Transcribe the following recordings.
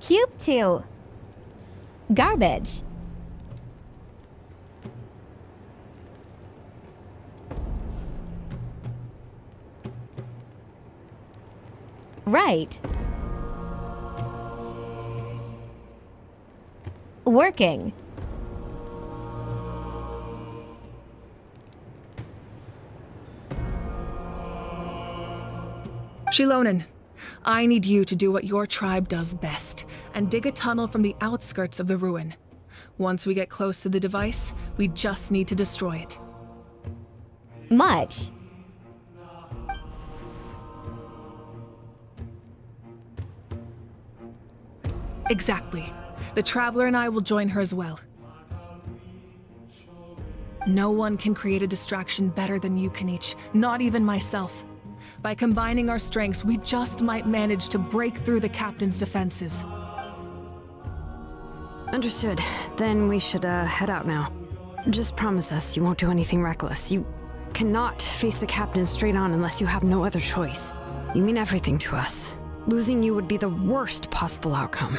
Cube 2. Garbage. Right. Working. Shilonen, I need you to do what your tribe does best, and dig a tunnel from the outskirts of the ruin. Once we get close to the device, we just need to destroy it. Much. Exactly. The Traveler and I will join her as well. No one can create a distraction better than you, Kenichi, not even myself. By combining our strengths, we just might manage to break through the Captain's defenses. Understood. Then we should head out now. Just promise us you won't do anything reckless. You cannot face the Captain straight on unless you have no other choice. You mean everything to us. Losing you would be the worst possible outcome.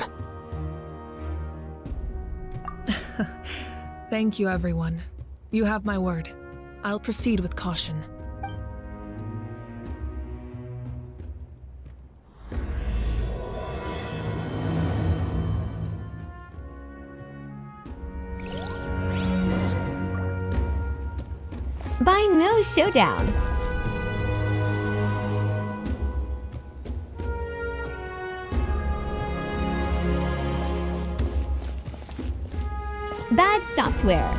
Thank you, everyone. You have my word. I'll proceed with caution. By no showdown. Bad software.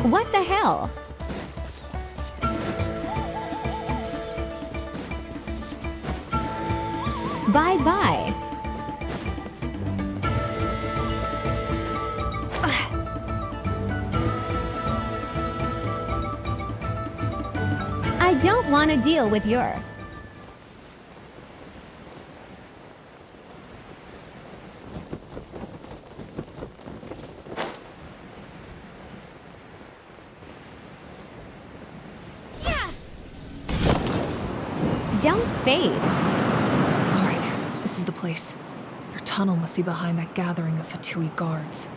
What the hell? Bye-bye. I don't want to deal with your... Don't face. All right, this is the place. Their tunnel must be behind that gathering of Fatui guards.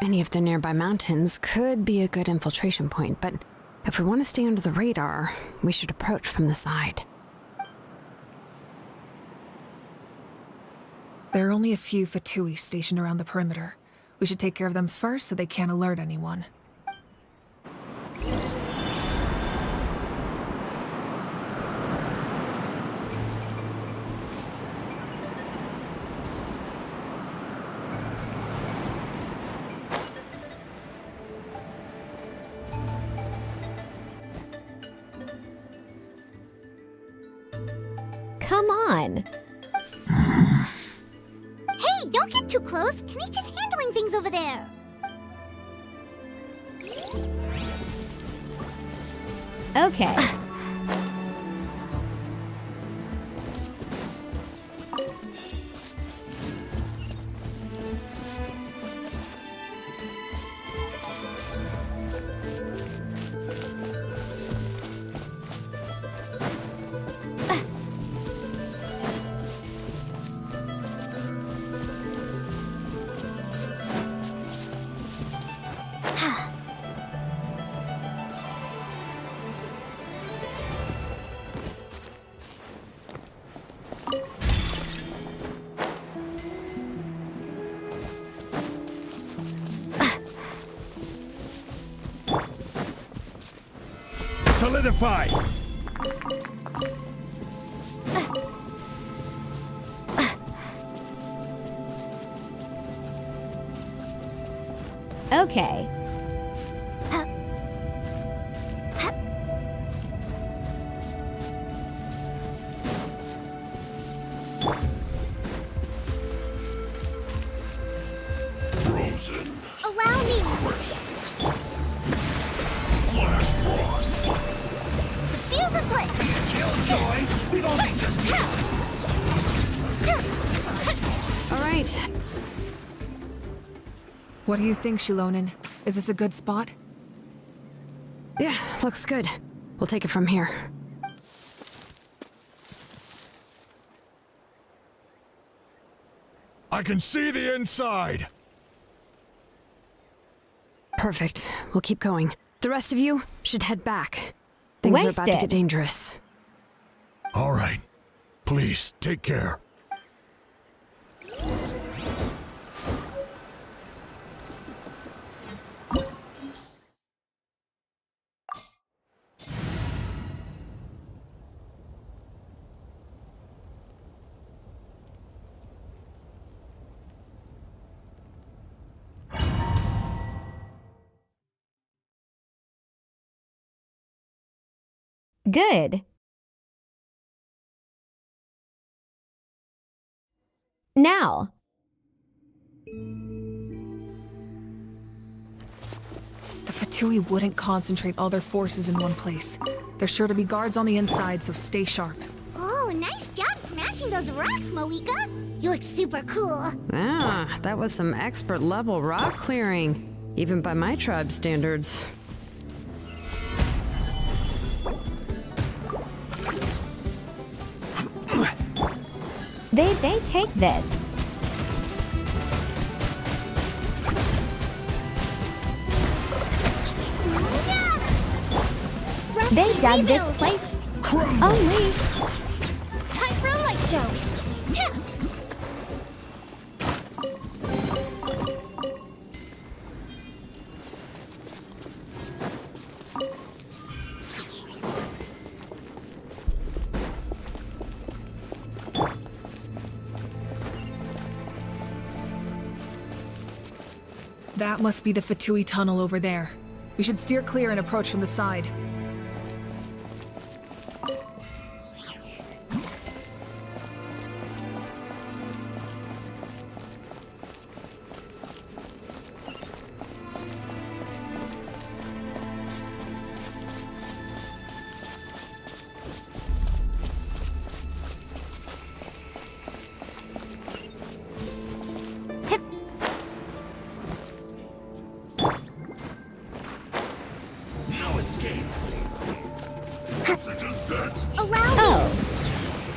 Any of the nearby mountains could be a good infiltration point, but if we want to stay under the radar, we should approach from the side. There are only a few Fatui stationed around the perimeter. We should take care of them first so they can't alert anyone. Come on. Hey, don't get too close. Kenichi's handling things over there. Okay. Solidify! Okay. Frozen. Allow me! Crisp. Flash frost. Fuse is lit! Killjoy! We've only just All right. What do you think, Shilonen? Is this a good spot? Yeah, looks good. We'll take it from here. I can see the inside! Perfect. We'll keep going. The rest of you should head back. Things are about to Wasted. get dangerous. All right. Please, take care. Good. Now. The Fatui wouldn't concentrate all their forces in one place. There's sure to be guards on the inside, so stay sharp. Oh, nice job smashing those rocks, Moika! You look super cool! Ah, that was some expert level rock clearing. Even by my tribe standards. They take this. They dug this place. Only. Time for a light show! That must be the Fatui tunnel over there. We should steer clear and approach from the side. No escape. It's a descent. Allow me! Oh,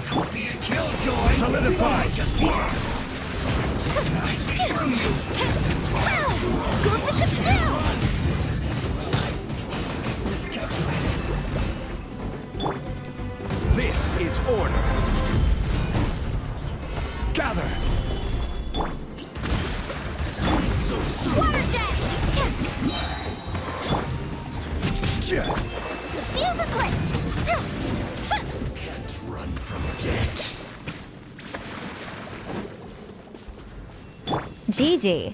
Don't be a killjoy. Solidify. Just one. I see through you. Go bishop down! Miscalculated. This is order. Gather. So soon. Water jet! Yeah. Fuse is lit! Can't run from death. GG.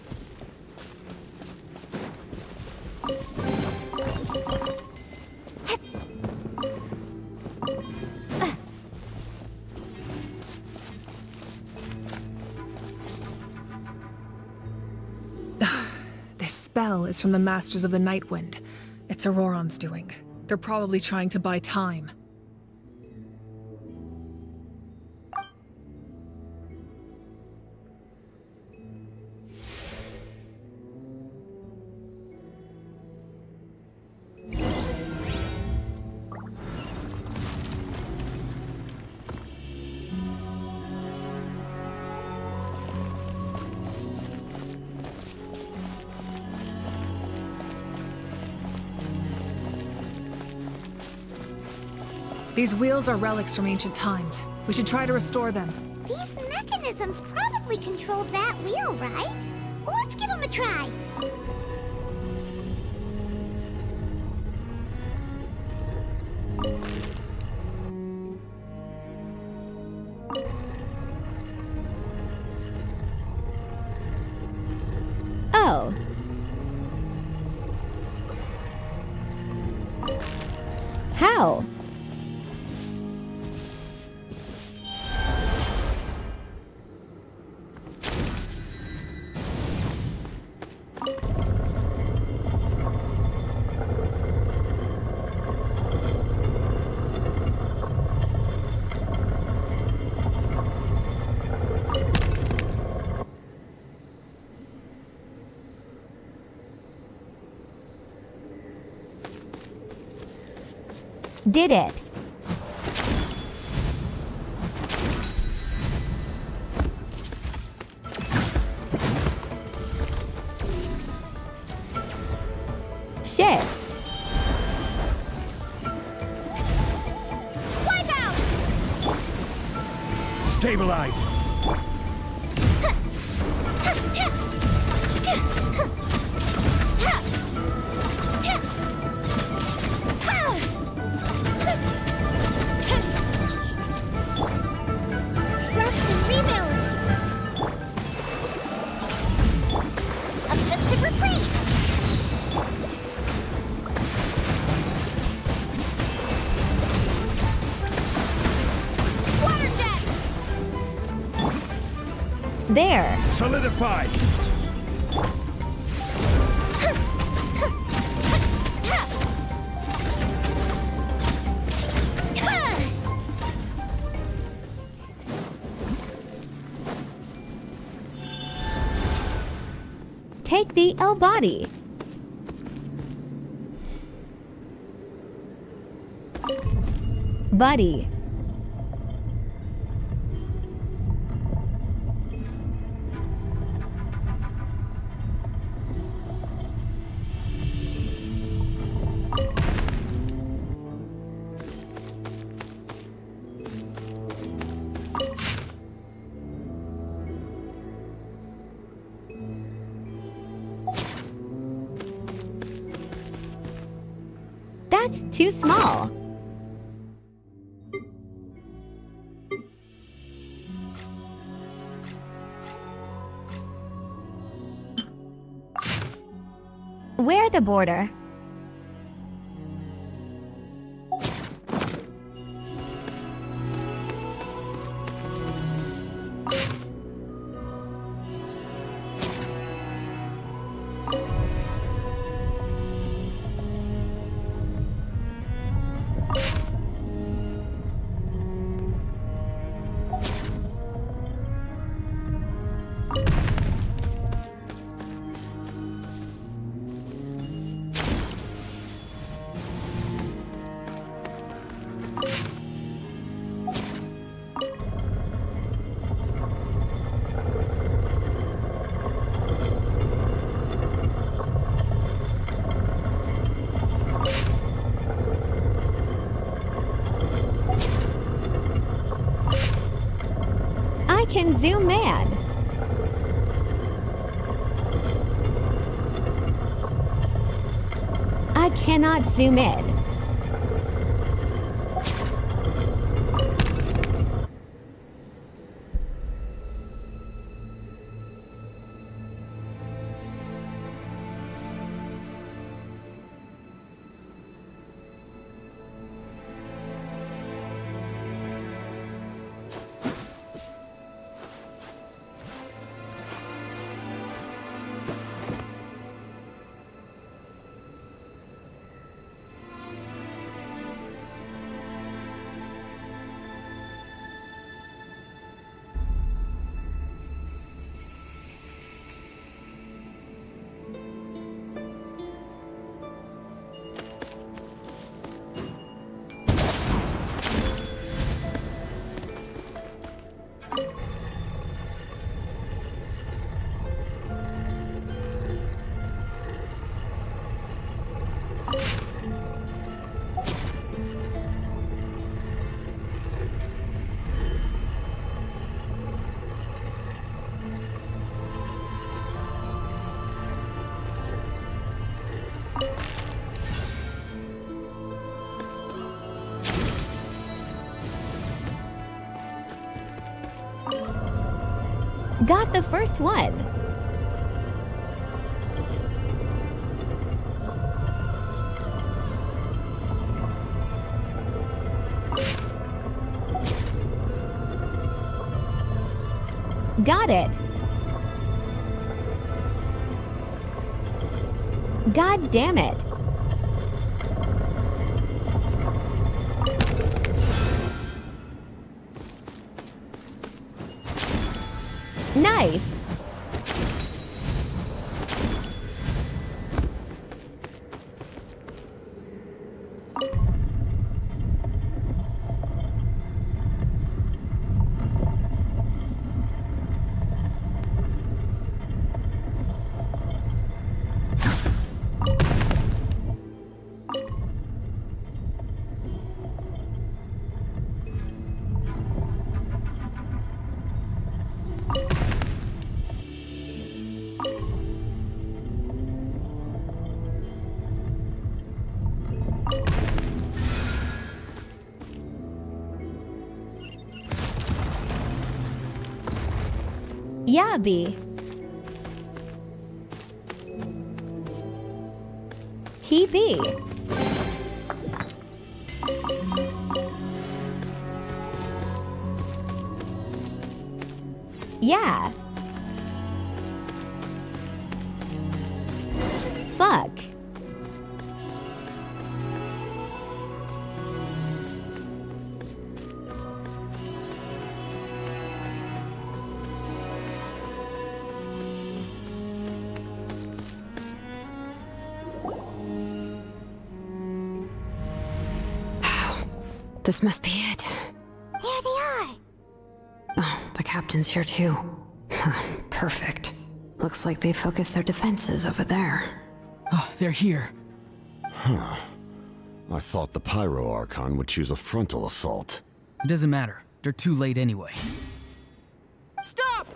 This spell is from the Masters of the Nightwind. It's Auroron's doing. They're probably trying to buy time. These wheels are relics from ancient times. We should try to restore them. These mechanisms probably control that wheel, right? Let's give them a try! go. Did it. Shit. Wipe out! Stabilize! Rest and rebuild! A festive reprise! Water jet! There. Solidify! Take the L body. Buddy. That's too small. Where the border? I can zoom in. I cannot zoom in. Got the first one. Got it. God damn it. Nice. Yeah, B. He be. Yeah. Fuck. This must be it. There they are. Oh, the captain's here too. Perfect. Looks like they focused their defenses over there. They're here. I thought the Pyro Archon would choose a frontal assault. It doesn't matter. They're too late anyway. Stop!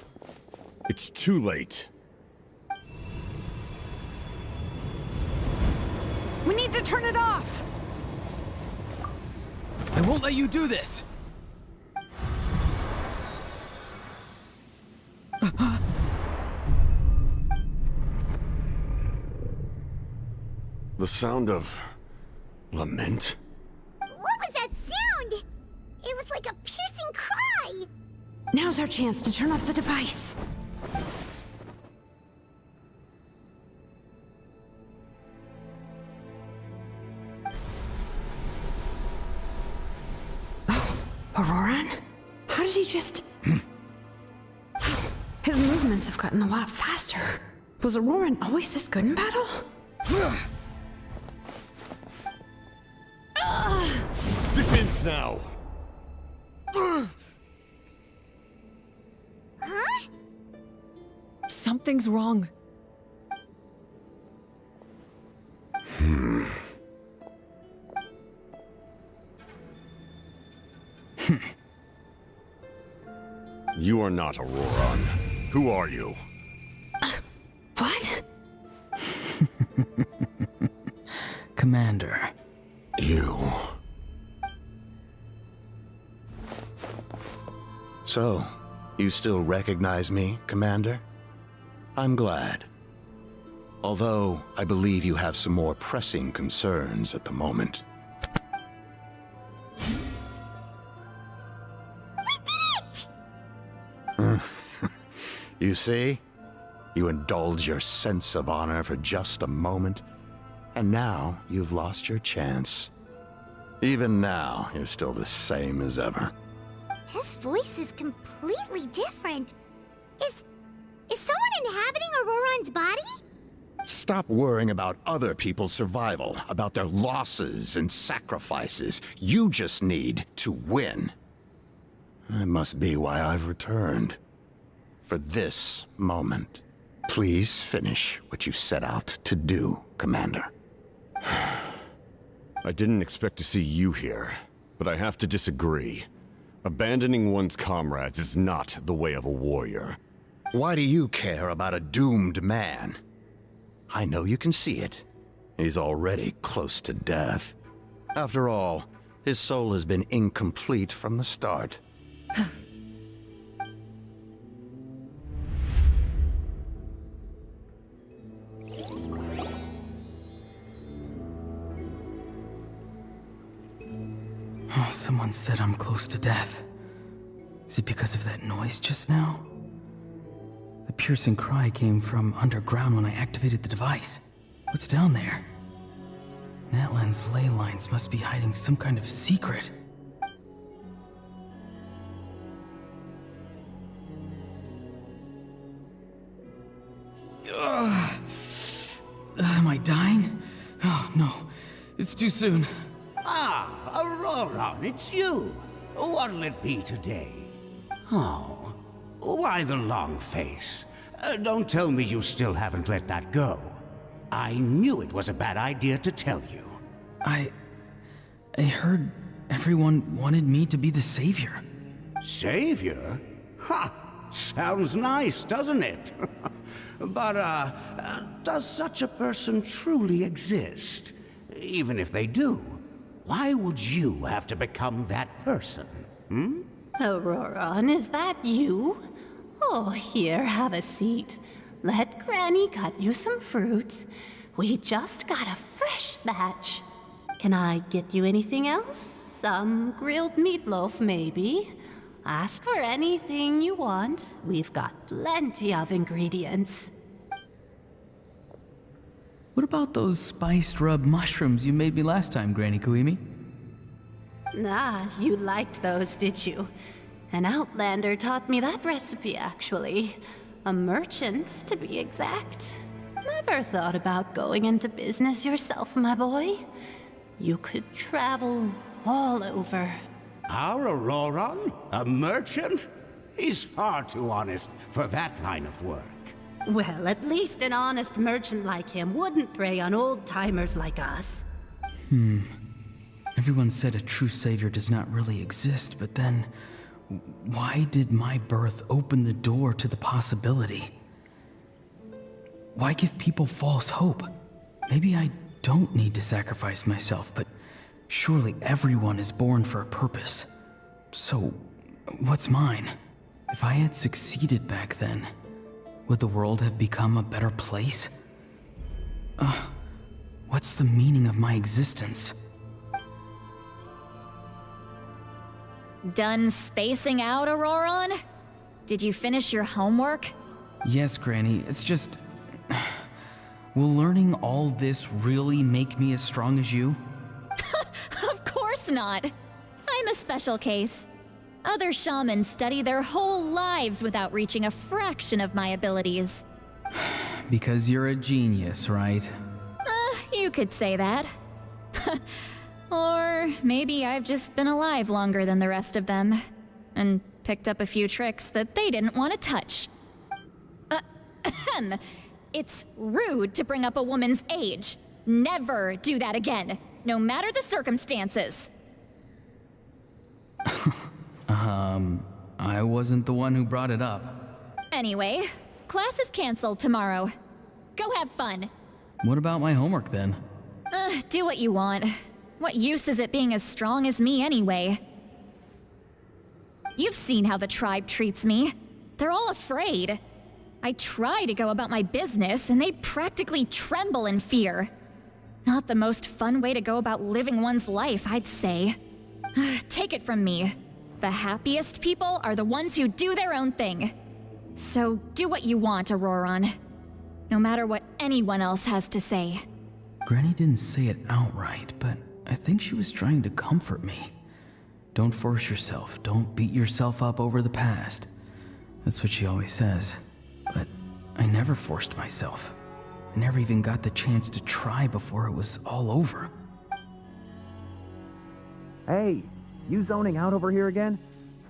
It's too late. We need to turn it off! I won't let you do this! The sound of lament? What was that sound? It was like a piercing cry. Now's our chance to turn off the device. Oh, Auroran? How did he just... His movements have gotten a lot faster. Was Auroran always this good in battle? This ends now! Huh? Something's wrong. You are not Auroran. Who are you? What? Commander. You. So, you still recognize me, Commander? I'm glad. Although, I believe you have some more pressing concerns at the moment. We did it! You see? You indulge your sense of honor for just a moment, and now you've lost your chance. Even now, you're still the same as ever. His voice is completely different. Is someone inhabiting Auroran's body? Stop worrying about other people's survival, about their losses and sacrifices. You just need to win. That must be why I've returned. For this moment. Please finish what you set out to do, Commander. I didn't expect to see you here, but I have to disagree. Abandoning one's comrades is not the way of a warrior. Why do you care about a doomed man? I know you can see it. He's already close to death. After all, his soul has been incomplete from the start. Oh, someone said I'm close to death. Is it because of that noise just now? piercing cry came from underground when I activated the device. What's down there? Natlan's ley lines must be hiding some kind of secret. Ugh. Am I dying? Oh, no. It's too soon. Ah, Aurora, it's you. What'll it be today? Oh, why the long face? Don't tell me you still haven't let that go. I knew it was a bad idea to tell you. I heard everyone wanted me to be the savior. Savior? Ha! Sounds nice, doesn't it? But, does such a person truly exist? Even if they do, why would you have to become that person? Hmm? Auroron, is that you? Oh, here, have a seat. Let Granny cut you some fruit. We just got a fresh batch. Can I get you anything else? Some grilled meatloaf, maybe? Ask for anything you want. We've got plenty of ingredients. What about those spiced rub mushrooms you made me last time, Granny Kuimi? Ah, you liked those, did you? An outlander taught me that recipe, actually. A merchant, to be exact. Never thought about going into business yourself, my boy. You could travel all over. Our Auroron? A merchant? He's far too honest for that line of work. Well, at least an honest merchant like him wouldn't prey on old-timers like us. Everyone said a true savior does not really exist, but then why did my birth open the door to the possibility? Why give people false hope? Maybe I don't need to sacrifice myself, but surely everyone is born for a purpose. So, what's mine? If I had succeeded back then, would the world have become a better place? What's the meaning of my existence? Done spacing out, Auroron? Did you finish your homework? Yes, Granny, it's just... Will learning all this really make me as strong as you? Of course not. I'm a special case. Other shamans study their whole lives without reaching a fraction of my abilities. Because you're a genius, right? You could say that. Or maybe I've just been alive longer than the rest of them, and picked up a few tricks that they didn't want to touch. It's rude to bring up a woman's age. Never do that again, no matter the circumstances. I wasn't the one who brought it up. Anyway, class is canceled tomorrow. Go have fun. What about my homework then? Do what you want. What use is it being as strong as me anyway? You've seen how the tribe treats me. They're all afraid. I try to go about my business, and they practically tremble in fear. Not the most fun way to go about living one's life, I'd say. Take it from me. The happiest people are the ones who do their own thing. So do what you want, Auroron. No matter what anyone else has to say. Granny didn't say it outright, but I think she was trying to comfort me. Don't force yourself. Don't beat yourself up over the past. That's what she always says. But I never forced myself. I never even got the chance to try before it was all over. Hey, you zoning out over here again?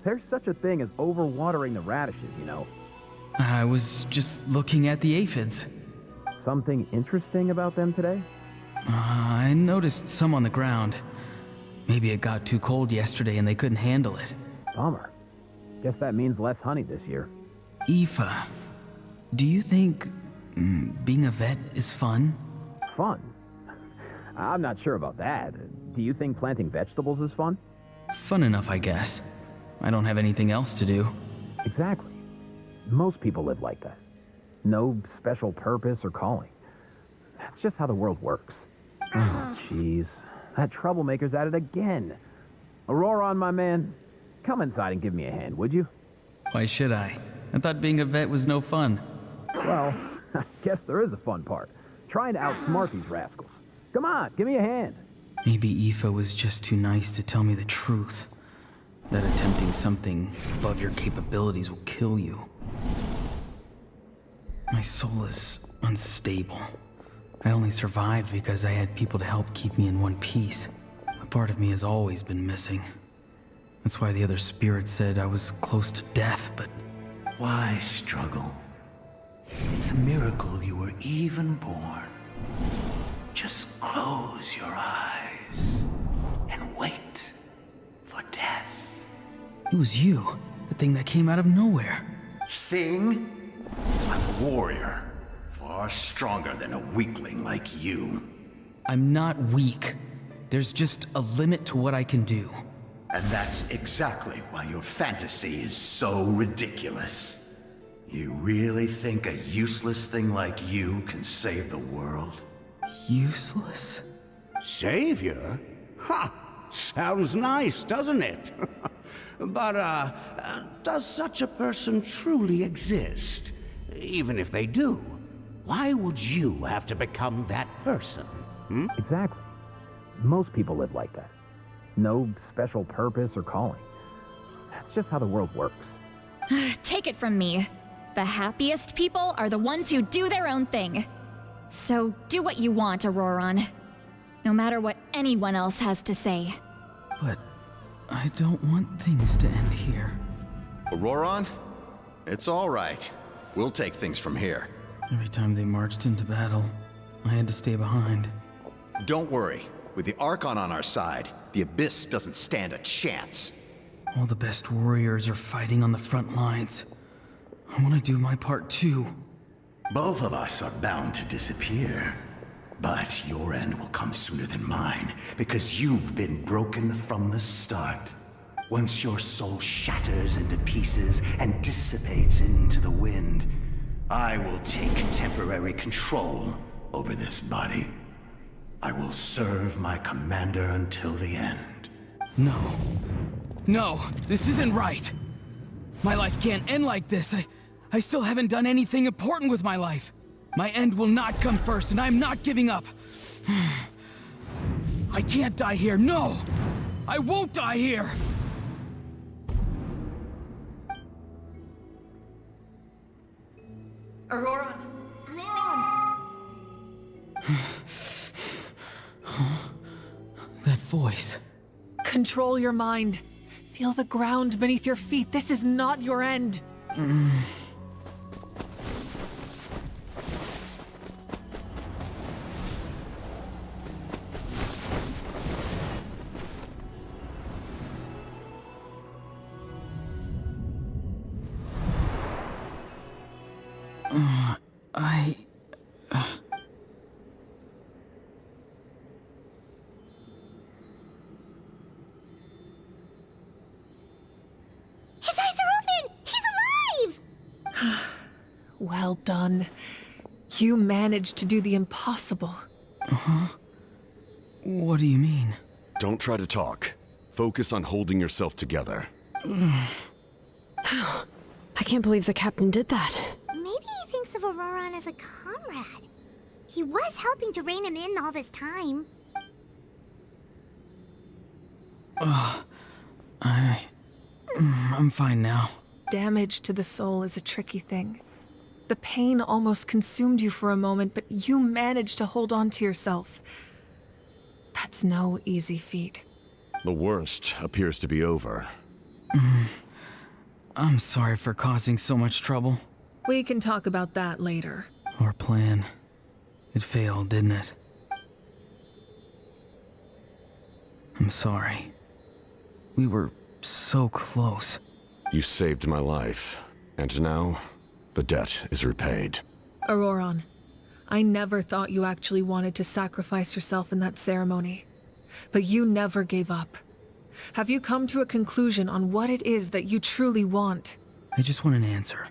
There's such a thing as overwatering the radishes, you know. I was just looking at the aphids. Something interesting about them today? I noticed some on the ground. Maybe it got too cold yesterday and they couldn't handle it. Bummer. Guess that means less honey this year. Aoife, do you think being a vet is fun? Fun? I'm not sure about that. Do you think planting vegetables is fun? Fun enough, I guess. I don't have anything else to do. Exactly. Most people live like that. No special purpose or calling. That's just how the world works. Oh, jeez. That troublemaker's at it again. Auroron, my man, come inside and give me a hand, would you? Why should I? I thought being a vet was no fun. Well, I guess there is a fun part. Trying to outsmart these rascals. Come on, give me a hand. Maybe Aoife was just too nice to tell me the truth. That attempting something above your capabilities will kill you. My soul is unstable. I only survived because I had people to help keep me in one piece. A part of me has always been missing. That's why the other spirits said I was close to death, but... Why struggle? It's a miracle you were even born. Just close your eyes and wait for death. It was you, the thing that came out of nowhere. Thing? I'm a warrior, far stronger than a weakling like you. I'm not weak. There's just a limit to what I can do. And that's exactly why your fantasy is so ridiculous. You really think a useless thing like you can save the world? Useless? Savior? Ha! Sounds nice, doesn't it? But, does such a person truly exist? Even if they do, why would you have to become that person? Hmm? Exactly. Most people live like that. No special purpose or calling. That's just how the world works. Take it from me. The happiest people are the ones who do their own thing. So do what you want, Auroron. No matter what anyone else has to say. But I don't want things to end here. Auroron? It's all right. We'll take things from here. Every time they marched into battle, I had to stay behind. Don't worry. With the Archon on our side, the Abyss doesn't stand a chance. All the best warriors are fighting on the front lines. I want to do my part too. Both of us are bound to disappear. But your end will come sooner than mine, because you've been broken from the start. Once your soul shatters into pieces and dissipates into the wind, I will take temporary control over this body. I will serve my commander until the end. No. No, this isn't right. My life can't end like this. I still haven't done anything important with my life. My end will not come first, and I'm not giving up. I can't die here, no! I won't die here! Auroron! Auroron! That voice. Control your mind. Feel the ground beneath your feet. This is not your end. His eyes are open! He's alive! Well done. You managed to do the impossible. What do you mean? Don't try to talk. Focus on holding yourself together. I can't believe the captain did that. Maybe he thinks of Auroron as a comrade. He was helping to rein him in all this time. I'm fine now. Damage to the soul is a tricky thing. The pain almost consumed you for a moment, but you managed to hold on to yourself. That's no easy feat. The worst appears to be over. I'm sorry for causing so much trouble. We can talk about that later. Our plan. It failed, didn't it? I'm sorry. We were so close. You saved my life, and now the debt is repaid. Auroron, I never thought you actually wanted to sacrifice yourself in that ceremony. But you never gave up. Have you come to a conclusion on what it is that you truly want? I just want an answer.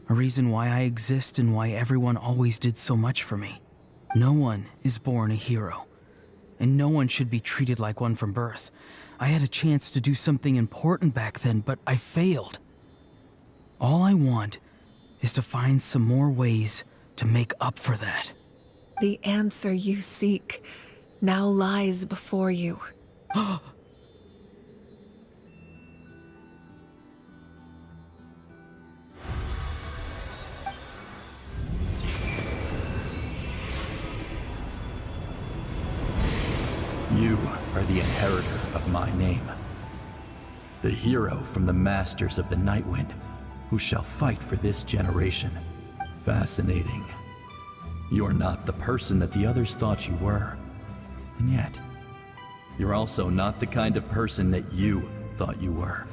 A reason why I exist and why everyone always did so much for me. No one is born a hero. And no one should be treated like one from birth. I had a chance to do something important back then, but I failed. All I want is to find some more ways to make up for that. The answer you seek now lies before you. You are the inheritor of my name. The hero from the Masters of the Nightwind, who shall fight for this generation. Fascinating. You're not the person that the others thought you were. And yet, you're also not the kind of person that you thought you were.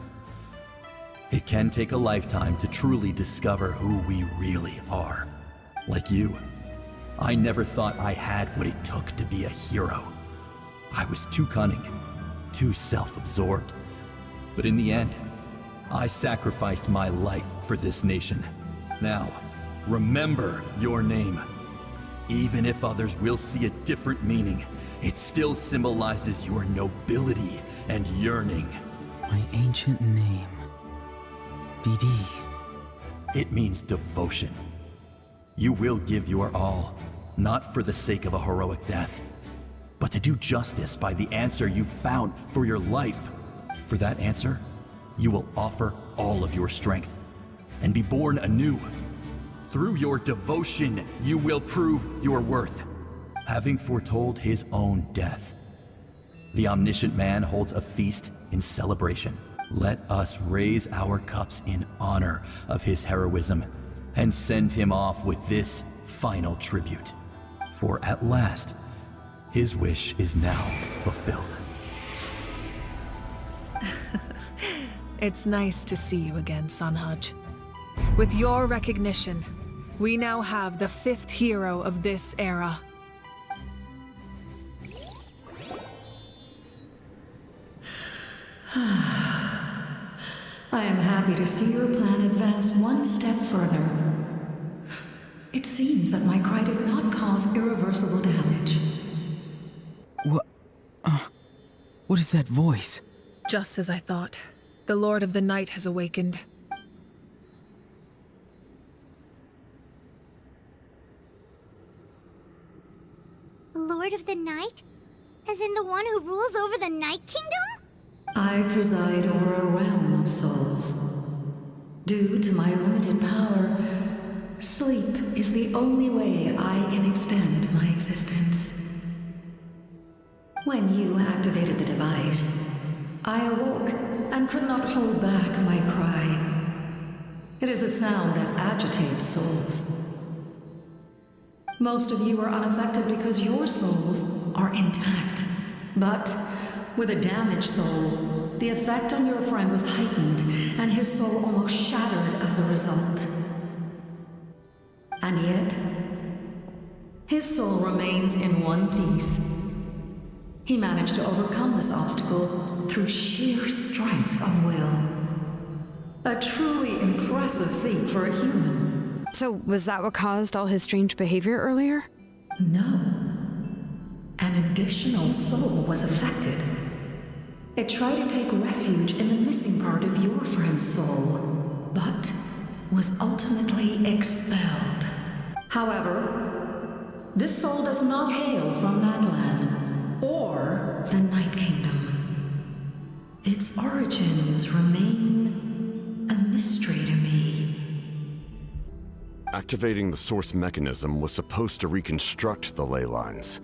It can take a lifetime to truly discover who we really are. Like you, I never thought I had what it took to be a hero. I was too cunning, too self-absorbed. But in the end, I sacrificed my life for this nation. Now, remember your name. Even if others will see a different meaning, it still symbolizes your nobility and yearning. My ancient name. BD. It means devotion. You will give your all, not for the sake of a heroic death, but to do justice by the answer you found for your life. For that answer, you will offer all of your strength and be born anew. Through your devotion, you will prove your worth. Having foretold his own death, the omniscient man holds a feast in celebration. Let us raise our cups in honor of his heroism and send him off with this final tribute. For at last, his wish is now fulfilled. It's nice to see you again, Sunhudge. With your recognition, we now have the 5th hero of this era. I am happy to see your plan advance one step further. It seems that my cry did not cause irreversible damage. What is that voice? Just as I thought. The Lord of the Night has awakened. Lord of the Night? As in the one who rules over the Night Kingdom? I preside over a realm of souls. Due to my limited power, sleep is the only way I can extend my existence. When you activated the device, I awoke and could not hold back my cry. It is a sound that agitates souls. Most of you are unaffected because your souls are intact. But with a damaged soul, the effect on your friend was heightened, and his soul almost shattered as a result. And yet, his soul remains in one piece. He managed to overcome this obstacle through sheer strength of will. A truly impressive feat for a human. So, was that what caused all his strange behavior earlier? No. An additional soul was affected. It tried to take refuge in the missing part of your friend's soul, but was ultimately expelled. However, this soul does not hail from Natlan or the Night Kingdom. Its origins remain a mystery to me. Activating the source mechanism was supposed to reconstruct the ley lines.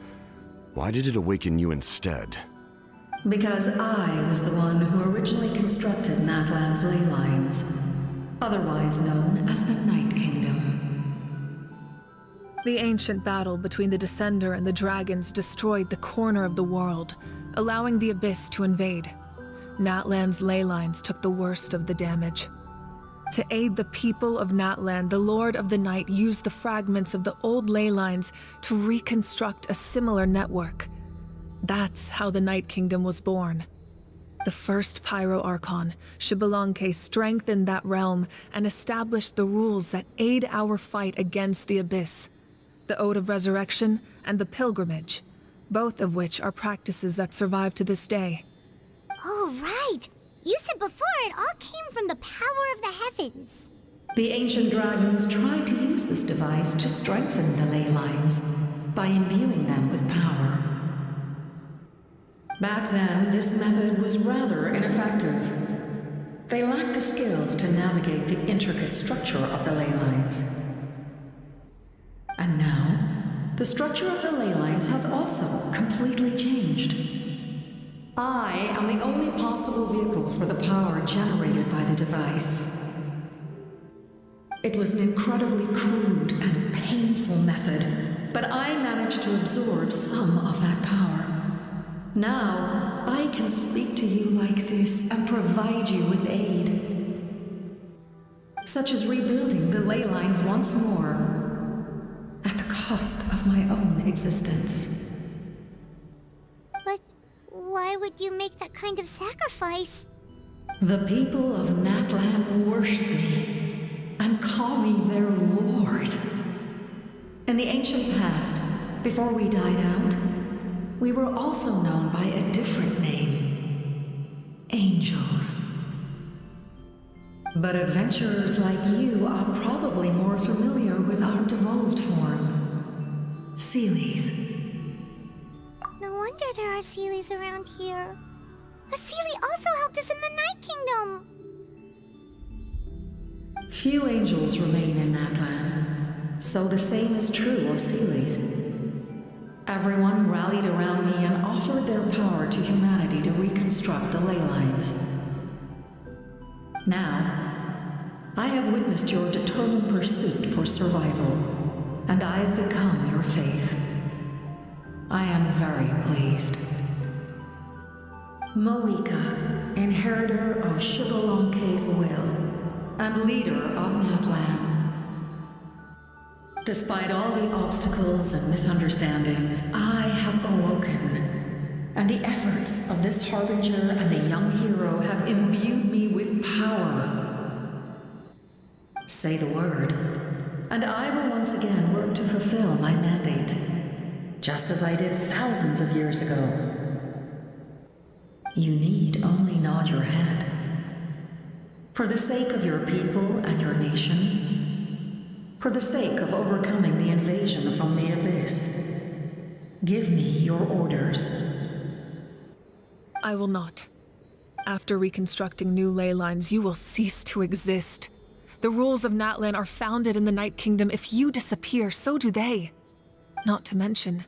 Why did it awaken you instead? Because I was the one who originally constructed Natlan's ley lines, otherwise known as the Night Kingdom. The ancient battle between the Descender and the dragons destroyed the corner of the world, allowing the Abyss to invade. Natlan's ley lines took the worst of the damage. To aid the people of Natlan, the Lord of the Night used the fragments of the old ley lines to reconstruct a similar network. That's how the Night Kingdom was born. The first Pyro Archon, Xbalanque, strengthened that realm and established the rules that aid our fight against the Abyss. The Ode of Resurrection and the Pilgrimage, both of which are practices that survive to this day. Oh, right! You said before it all came from the power of the heavens. The ancient dragons tried to use this device to strengthen the ley lines by imbuing them with power. Back then, this method was rather ineffective. They lacked the skills to navigate the intricate structure of the ley lines. And now, the structure of the ley lines has also completely changed. I am the only possible vehicle for the power generated by the device. It was an incredibly crude and painful method, but I managed to absorb some of that power. Now, I can speak to you like this and provide you with aid, such as rebuilding the ley lines once more, at the cost of my own existence. But why would you make that kind of sacrifice? The people of Natlan worship me and call me their lord. In the ancient past, before we died out, we were also known by a different name: angels. But adventurers like you are probably more familiar with our devolved form, Seelies. No wonder there are Seelies around here. A Seelie also helped us in the Night Kingdom. Few angels remain in Natlan, so the same is true of Seelies. Everyone rallied around me and offered their power to humanity to reconstruct the ley lines. Now, I have witnessed your determined pursuit for survival, and I have become your faith. I am very pleased. Moika, inheritor of Shibalonke's will, and leader of Natlan. Despite all the obstacles and misunderstandings, I have awoken, and the efforts of this harbinger and the young hero have imbued me with power. Say the word, and I will once again work to fulfill my mandate, just as I did thousands of years ago. You need only nod your head. For the sake of your people and your nation, for the sake of overcoming the invasion from the Abyss, give me your orders. I will not. After reconstructing new ley lines, you will cease to exist. The rules of Natlan are founded in the Night Kingdom. If you disappear, so do they. Not to mention,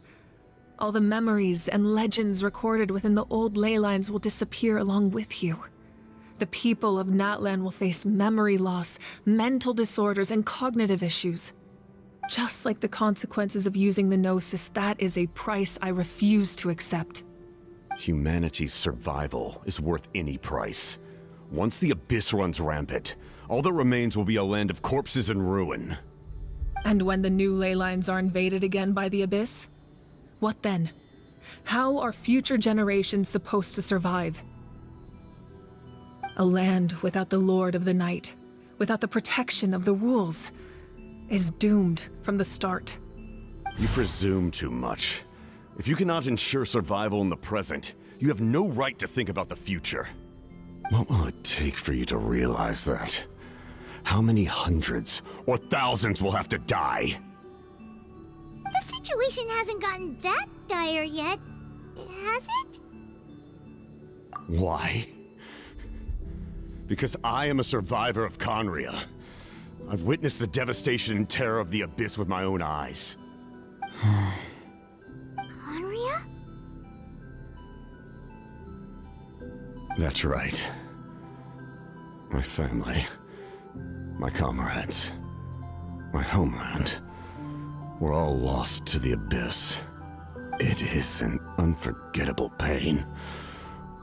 all the memories and legends recorded within the old ley lines will disappear along with you. The people of Natlan will face memory loss, mental disorders, and cognitive issues. Just like the consequences of using the Gnosis, that is a price I refuse to accept. Humanity's survival is worth any price. Once the Abyss runs rampant, all that remains will be a land of corpses and ruin. And when the new ley lines are invaded again by the Abyss? What then? How are future generations supposed to survive? A land without the Lord of the Night, without the protection of the rules, is doomed from the start. You presume too much. If you cannot ensure survival in the present, you have no right to think about the future. What will it take for you to realize that? How many hundreds or thousands will have to die? The situation hasn't gotten that dire yet, has it? Why? Because I am a survivor of Conria. I've witnessed the devastation and terror of the Abyss with my own eyes. Conria? That's right. My family, my comrades, my homeland, were all lost to the Abyss. It is an unforgettable pain.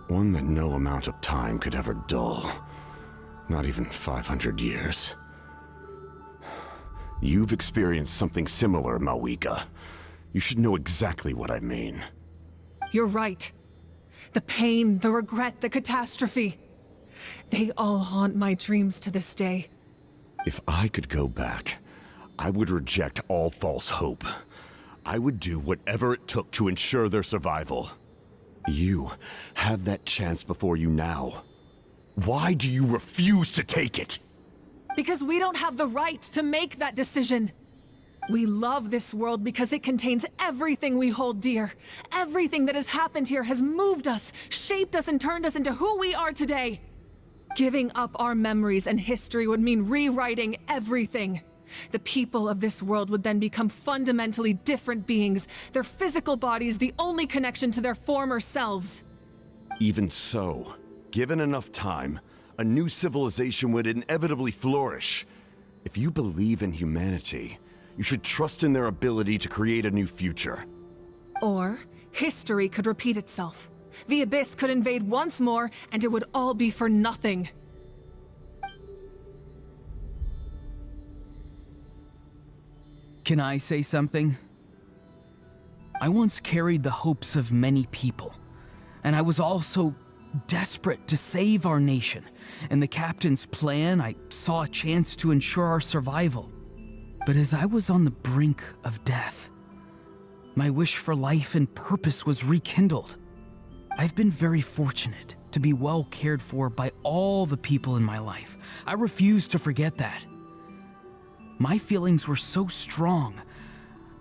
One that no amount of time could ever dull. Not even 500 years. You've experienced something similar, Mawika. You should know exactly what I mean. You're right. The pain, the regret, the catastrophe. They all haunt my dreams to this day. If I could go back, I would reject all false hope. I would do whatever it took to ensure their survival. You have that chance before you now. Why do you refuse to take it? Because we don't have the right to make that decision. We love this world because it contains everything we hold dear. Everything that has happened here has moved us, shaped us, and turned us into who we are today. Giving up our memories and history would mean rewriting everything. The people of this world would then become fundamentally different beings, their physical bodies the only connection to their former selves. Even so, given enough time, a new civilization would inevitably flourish. If you believe in humanity, you should trust in their ability to create a new future. Or, history could repeat itself. The Abyss could invade once more, and it would all be for nothing. Can I say something? I once carried the hopes of many people, and I was also desperate to save our nation. In the captain's plan, I saw a chance to ensure our survival. But as I was on the brink of death, my wish for life and purpose was rekindled. I've been very fortunate to be well cared for by all the people in my life. I refuse to forget that. My feelings were so strong,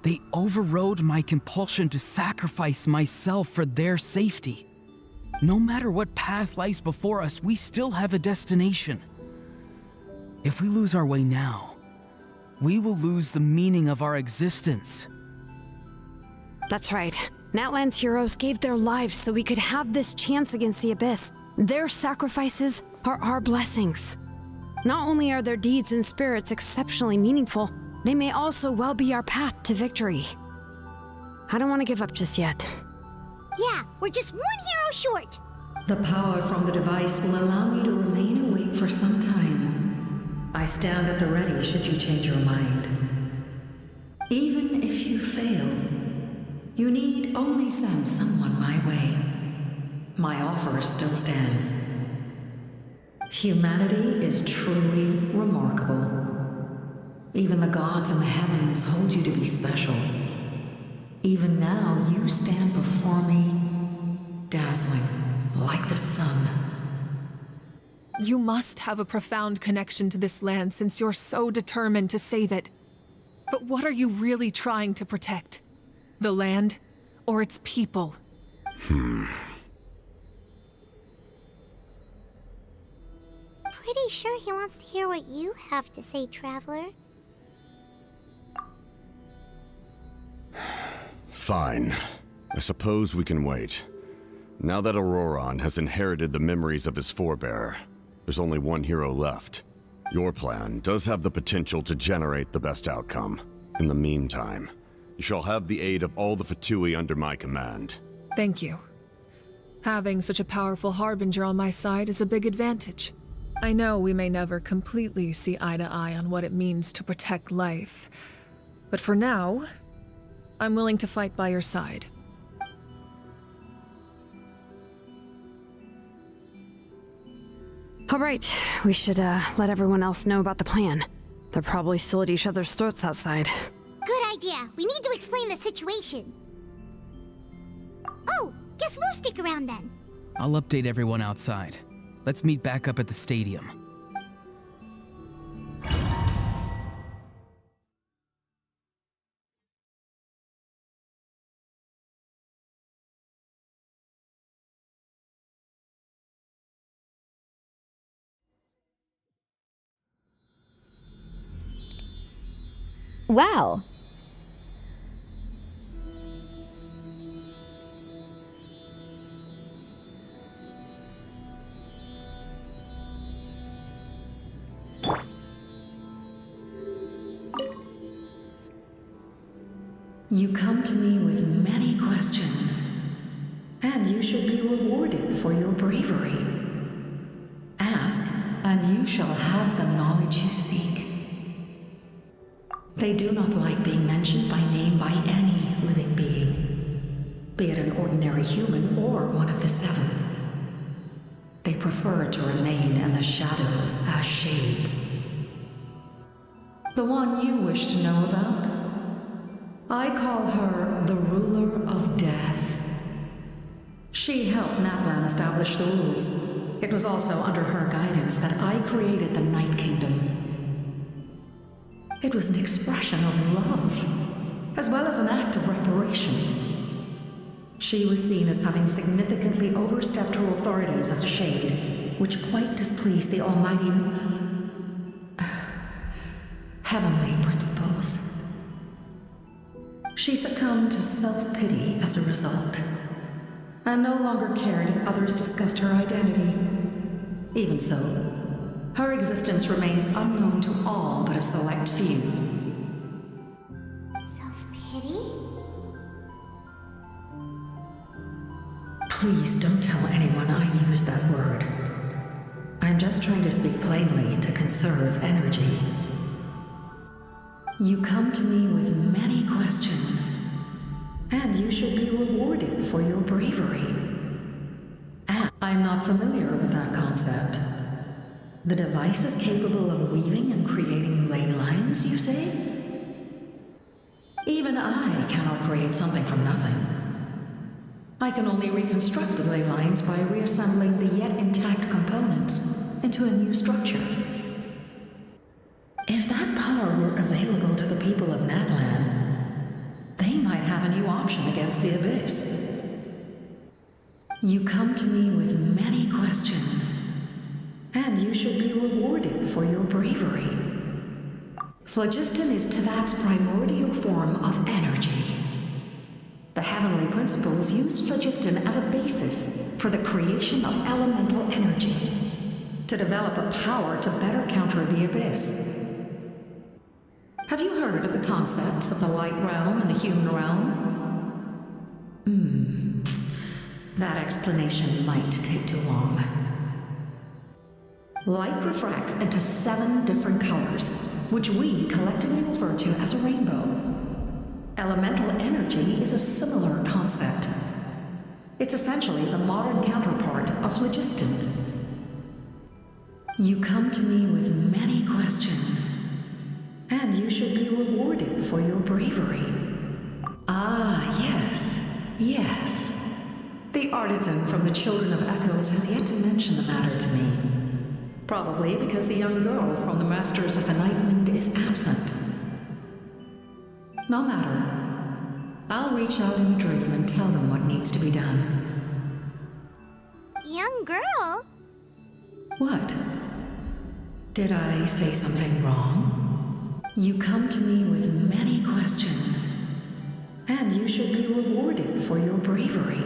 they overrode my compulsion to sacrifice myself for their safety. No matter what path lies before us, we still have a destination. If we lose our way now, we will lose the meaning of our existence. That's right. Natlan's heroes gave their lives so we could have this chance against the Abyss. Their sacrifices are our blessings. Not only are their deeds and spirits exceptionally meaningful, they may also well be our path to victory. I don't want to give up just yet. Yeah, we're just one hero short. The power from the device will allow me to remain awake for some time. I stand at the ready should you change your mind. Even if you fail, you need only send someone my way. My offer still stands. Humanity is truly remarkable. Even the gods in the heavens hold you to be special. Even now, you stand before me, dazzling like the sun. You must have a profound connection to this land since you're so determined to save it. But what are you really trying to protect? The land, or its people? Pretty sure he wants to hear what you have to say, Traveler. Fine. I suppose we can wait. Now that Auroron has inherited the memories of his forebearer, there's only one hero left. Your plan does have the potential to generate the best outcome. In the meantime, you shall have the aid of all the Fatui under my command. Thank you. Having such a powerful harbinger on my side is a big advantage. I know we may never completely see eye to eye on what it means to protect life, but for now, I'm willing to fight by your side. All right, we should let everyone else know about the plan. They're probably still at each other's throats outside. Good idea. We need to explain the situation. Oh, guess we'll stick around then. I'll update everyone outside. Let's meet back up at the stadium. Wow. You come to me with many questions, and you should be rewarded for your bravery. Ask, and you shall have the knowledge you seek. They do not like being mentioned by name by any living being, be it an ordinary human or one of the seven. They prefer to remain in the shadows as shades. The one you wish to know about? I call her the Ruler of Death. She helped Natlan establish the rules. It was also under her guidance that I created the Night Kingdom. It was an expression of love, as well as an act of reparation. She was seen as having significantly overstepped her authorities as a shade, which quite displeased the almighty heavenly principles. She succumbed to self-pity as a result, and no longer cared if others discussed her identity. Even so, her existence remains unknown to all but a select few. Self-pity? Please don't tell anyone I used that word. I'm just trying to speak plainly to conserve energy. You come to me with many questions, and you should be rewarded for your bravery. And I'm not familiar with that concept. The device is capable of weaving and creating ley lines, you say? Even I cannot create something from nothing. I can only reconstruct the ley lines by reassembling the yet intact components into a new structure. If that power were available to the people of Natlan, they might have a new option against the Abyss. You come to me with many questions, and you should be rewarded for your bravery. Phlogiston is Teyvat's primordial form of energy. The heavenly principles used phlogiston as a basis for the creation of elemental energy, to develop a power to better counter the Abyss. Have you heard of the concepts of the light realm and the human realm? That explanation might take too long. Light refracts into 7 different colors, which we collectively refer to as a rainbow. Elemental energy is a similar concept. It's essentially the modern counterpart of phlogiston. You come to me with many questions, and you should be rewarded for your bravery. Ah, yes, yes. The artisan from the Children of Echoes has yet to mention the matter to me. Probably because the young girl from the Masters of the Nightwind is absent. No matter. I'll reach out in a dream and tell them what needs to be done. Young girl? What? Did I say something wrong? You come to me with many questions, and you should be rewarded for your bravery.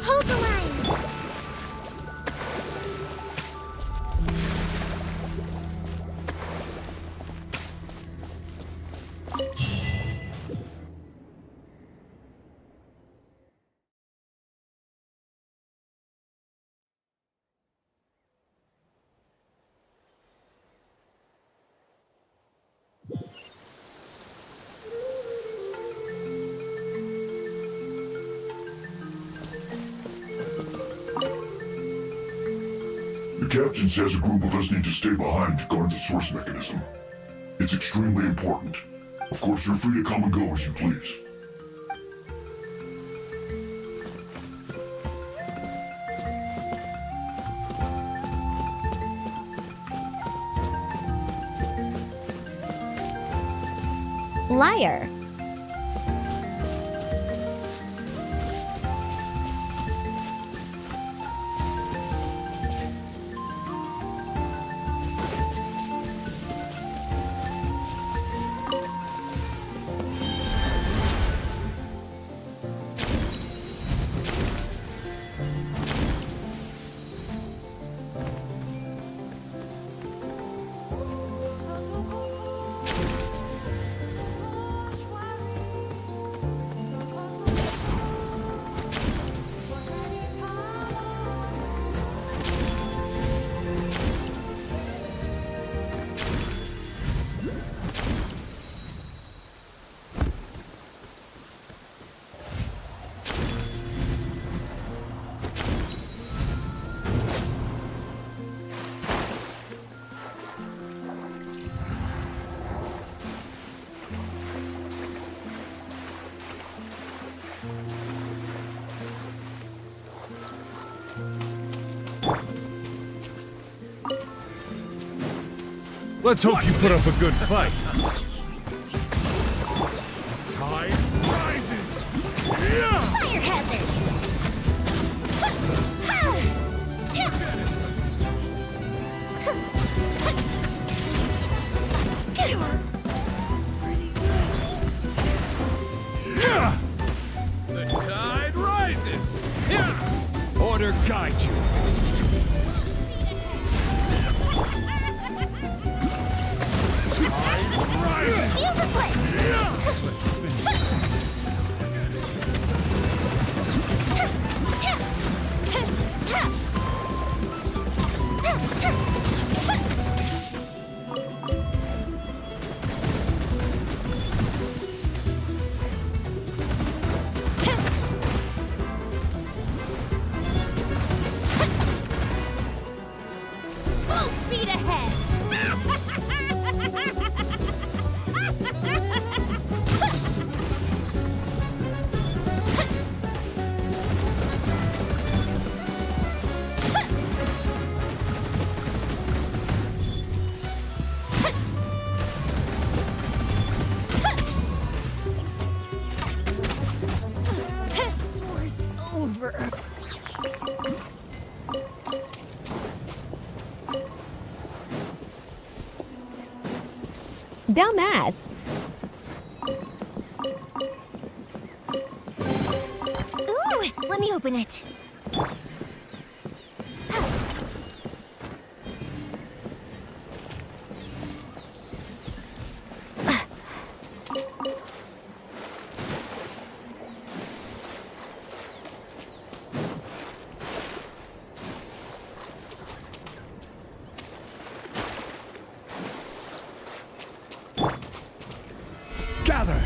Hold the line! The captain says a group of us need to stay behind to guard the source mechanism. It's extremely important. Of course, you're free to come and go as you please. Liar. Let's hope you put up a good fight. Tide rises! Yeah! Fire hazard! Yeah! The tide rises! Yeah! Order guide you. Tide rises! Fuse is lit! Yeah! Full speed ahead! War's over. Dumbass. Ooh, let me open it. Gather!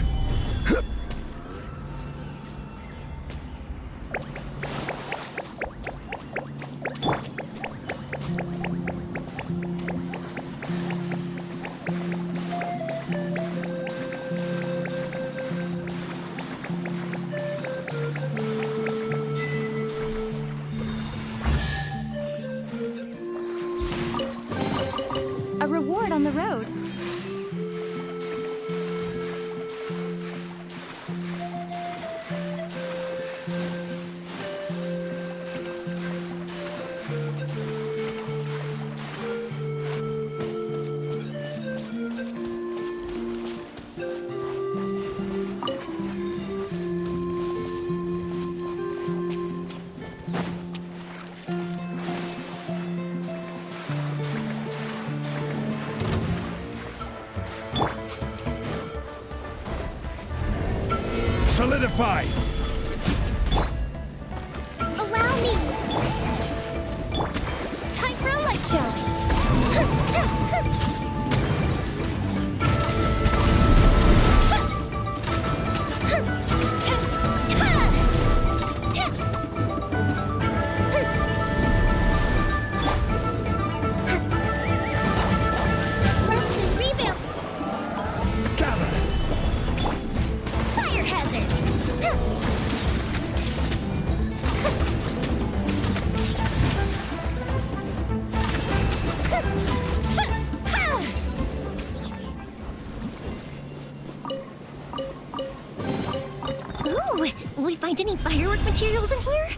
A reward on the road. Solidify! Allow me! Time for a light show! Rest and revamp! Gather! Fire hazard! Ooh, will we find any firework materials in here?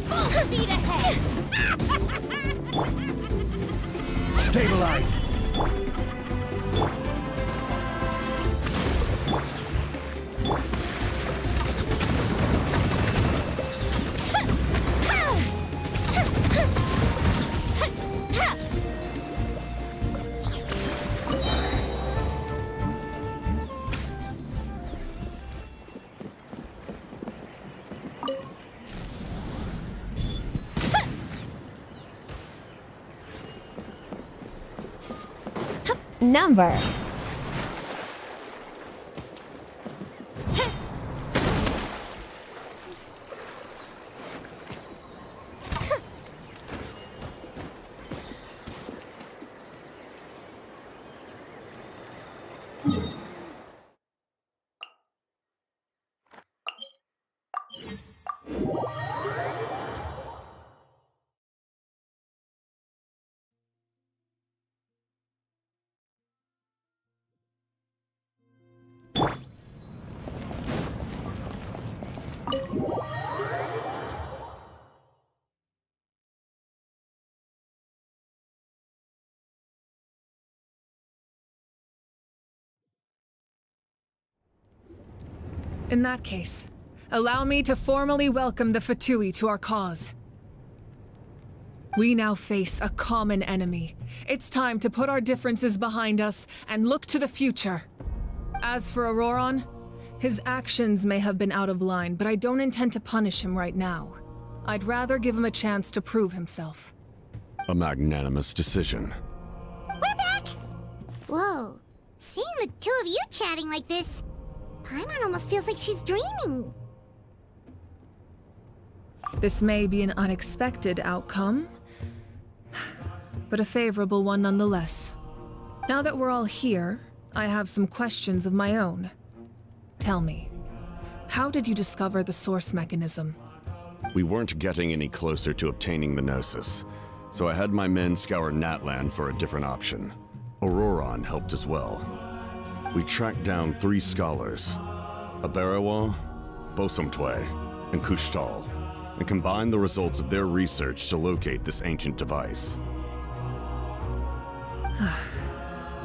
Full speed ahead! Stabilize! Number. In that case, allow me to formally welcome the Fatui to our cause. We now face a common enemy. It's time to put our differences behind us and look to the future. As for Auroron, his actions may have been out of line, but I don't intend to punish him right now. I'd rather give him a chance to prove himself. A magnanimous decision. We're back! Whoa. Seeing the two of you chatting like this, Paimon almost feels like she's dreaming. This may be an unexpected outcome, but a favorable one nonetheless. Now that we're all here, I have some questions of my own. Tell me, how did you discover the source mechanism? We weren't getting any closer to obtaining the Gnosis, so I had my men scour Natlan for a different option. Auroron helped as well. We tracked down 3 scholars, Aberawa, Bosumtwe, and Kushtal, and combined the results of their research to locate this ancient device.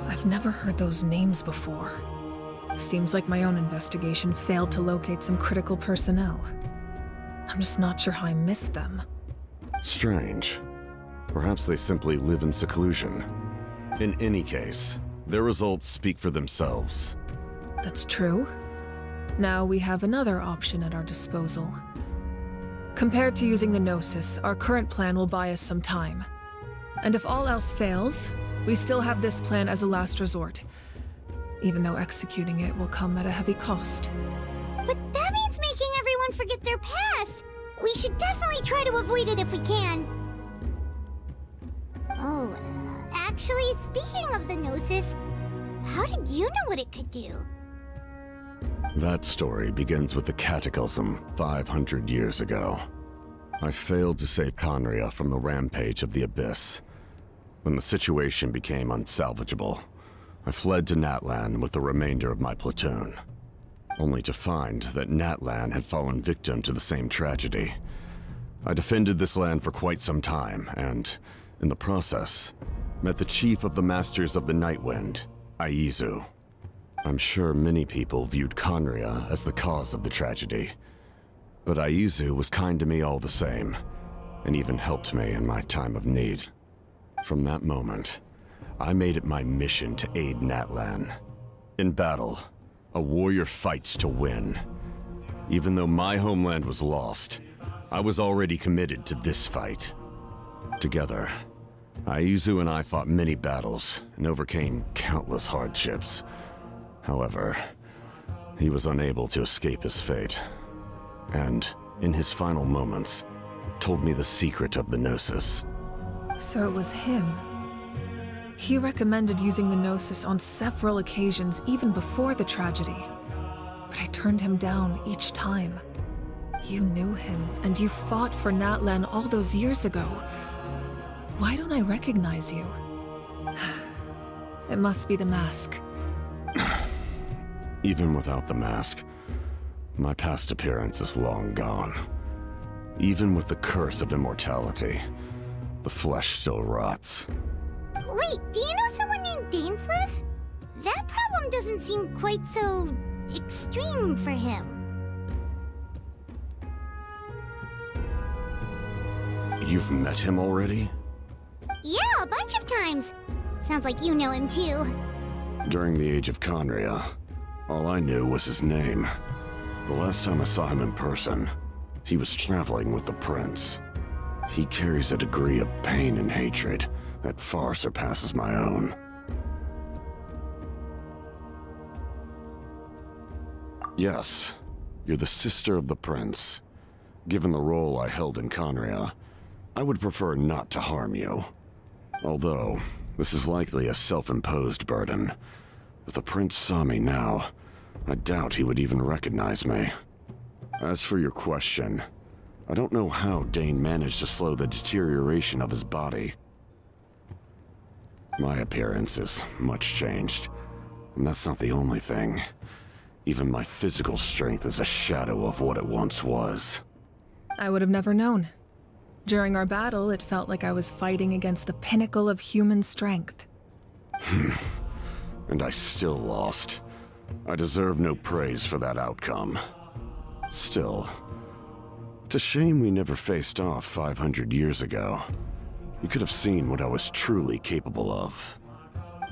I've never heard those names before. Seems like my own investigation failed to locate some critical personnel. I'm just not sure how I missed them. Strange. Perhaps they simply live in seclusion. In any case, their results speak for themselves. That's true. Now we have another option at our disposal. Compared to using the Gnosis, our current plan will buy us some time. And if all else fails, we still have this plan as a last resort, even though executing it will come at a heavy cost. But that means making everyone forget their past! We should definitely try to avoid it if we can. Oh, actually, speaking of the Gnosis, how did you know what it could do? That story begins with the Cataclysm 500 years ago. I failed to save Conria from the rampage of the Abyss. When the situation became unsalvageable, I fled to Natlan with the remainder of my platoon, only to find that Natlan had fallen victim to the same tragedy. I defended this land for quite some time, and, in the process, met the chief of the Masters of the Nightwind, Aizu. I'm sure many people viewed Conria as the cause of the tragedy, but Aizu was kind to me all the same, and even helped me in my time of need. From that moment, I made it my mission to aid Natlan. In battle, a warrior fights to win. Even though my homeland was lost, I was already committed to this fight. Together, Aizu and I fought many battles and overcame countless hardships. However, he was unable to escape his fate, and, in his final moments, told me the secret of the Gnosis. So it was him. He recommended using the Gnosis on several occasions even before the tragedy, but I turned him down each time. You knew him, and you fought for Natlan all those years ago. Why don't I recognize you? It must be the mask. Even without the mask, My past appearance is long gone. Even with the curse of immortality, the flesh still rots. Wait, do you know someone named Dainsleif? That problem doesn't seem quite so extreme for him. You've met him already? Yeah, a bunch of times. Sounds like you know him too. During the age of Conria, all I knew was his name. The last time I saw him in person, he was traveling with the prince. He carries a degree of pain and hatred that far surpasses my own. Yes, you're the sister of the prince. Given the role I held in Conria, I would prefer not to harm you. Although, this is likely a self-imposed burden. If the prince saw me now, I doubt he would even recognize me. As for your question, I don't know how Dane managed to slow the deterioration of his body. My appearance is much changed, and that's not the only thing. Even my physical strength is a shadow of what it once was. I would have never known. During our battle, it felt like I was fighting against the pinnacle of human strength. And I still lost. I deserve no praise for that outcome. Still, it's a shame we never faced off 500 years ago. You could have seen what I was truly capable of.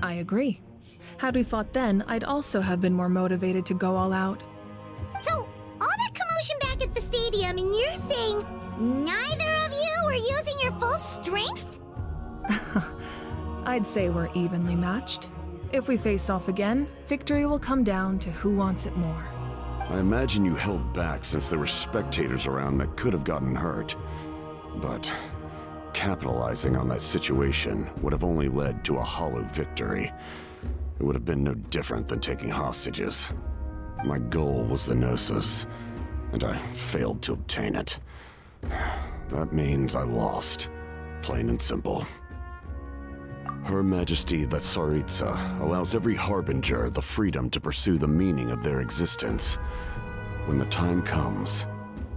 I agree. Had we fought then, I'd also have been more motivated to go all out. So, all that commotion back at the stadium, and you're saying neither of you were using your full strength? I'd say we're evenly matched. If we face off again, victory will come down to who wants it more. I imagine you held back since there were spectators around that could have gotten hurt. But capitalizing on that situation would have only led to a hollow victory. It would have been no different than taking hostages. My goal was the Gnosis, and I failed to obtain it. That means I lost, plain and simple. Her Majesty the Tsaritsa allows every Harbinger the freedom to pursue the meaning of their existence. When the time comes,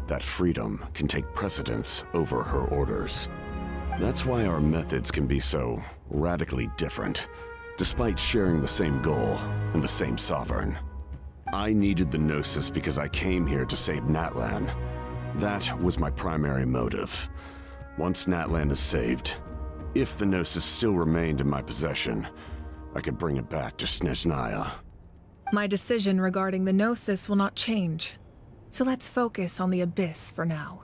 that freedom can take precedence over her orders. That's why our methods can be so radically different, despite sharing the same goal and the same sovereign. I needed the Gnosis because I came here to save Natlan. That was my primary motive. Once Natlan is saved, if the Gnosis still remained in my possession, I could bring it back to Snezhnaya. My decision regarding the Gnosis will not change. So let's focus on the Abyss for now.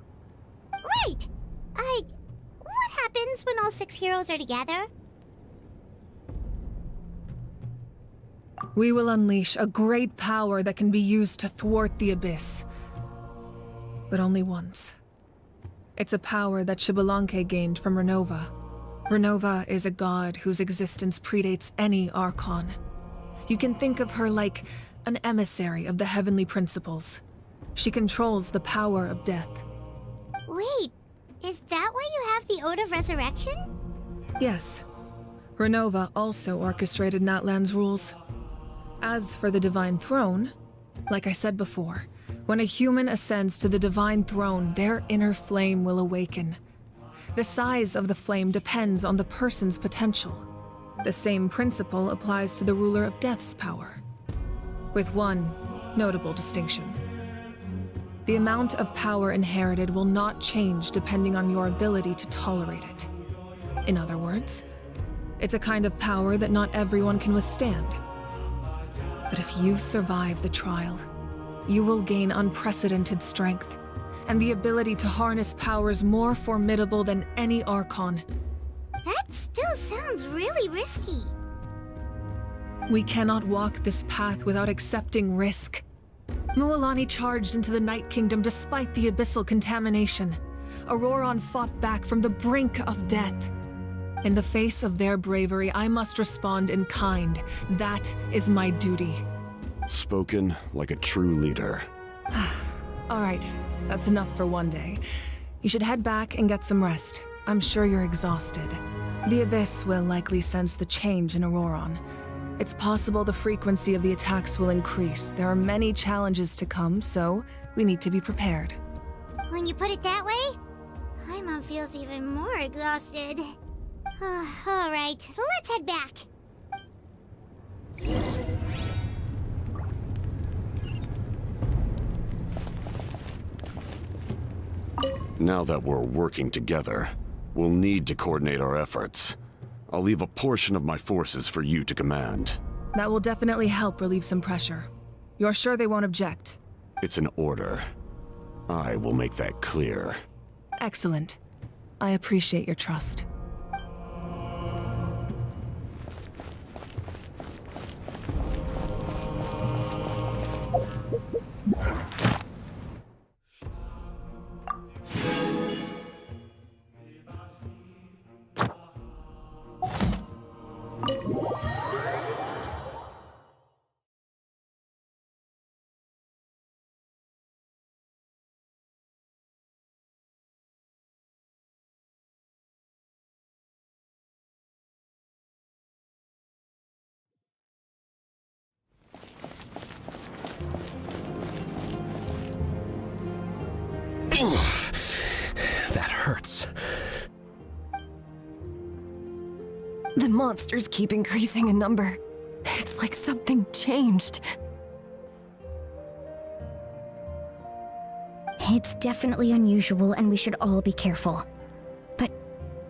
Right! What happens when all 6 heroes are together? We will unleash a great power that can be used to thwart the Abyss. But only once. It's a power that Xbalanque gained from Renova. Renova is a god whose existence predates any Archon. You can think of her like an emissary of the heavenly principles. She controls the power of death. Wait, is that why you have the Ode of Resurrection? Yes. Renova also orchestrated Natlan's rules. As for the Divine Throne, like I said before, when a human ascends to the Divine Throne, their inner flame will awaken. The size of the flame depends on the person's potential. The same principle applies to the Ruler of Death's power, with one notable distinction. The amount of power inherited will not change depending on your ability to tolerate it. In other words, it's a kind of power that not everyone can withstand. But if you survive the trial, you will gain unprecedented strength, and the ability to harness powers more formidable than any Archon. That still sounds really risky. We cannot walk this path without accepting risk. Mualani charged into the Night Kingdom despite the abyssal contamination. Auroron fought back from the brink of death. In the face of their bravery, I must respond in kind. That is my duty. Spoken like a true leader. All right, that's enough for one day. You should head back and get some rest. I'm sure you're exhausted. The Abyss will likely sense the change in Auroron. It's possible the frequency of the attacks will increase. There are many challenges to come, so we need to be prepared. When you put it that way, Paimon feels even more exhausted. Alright, let's head back. Now that we're working together, we'll need to coordinate our efforts. I'll leave a portion of my forces for you to command. That will definitely help relieve some pressure. You're sure they won't object? It's an order. I will make that clear. Excellent. I appreciate your trust. That hurts. The monsters keep increasing in number. It's like something changed. It's definitely unusual and we should all be careful. But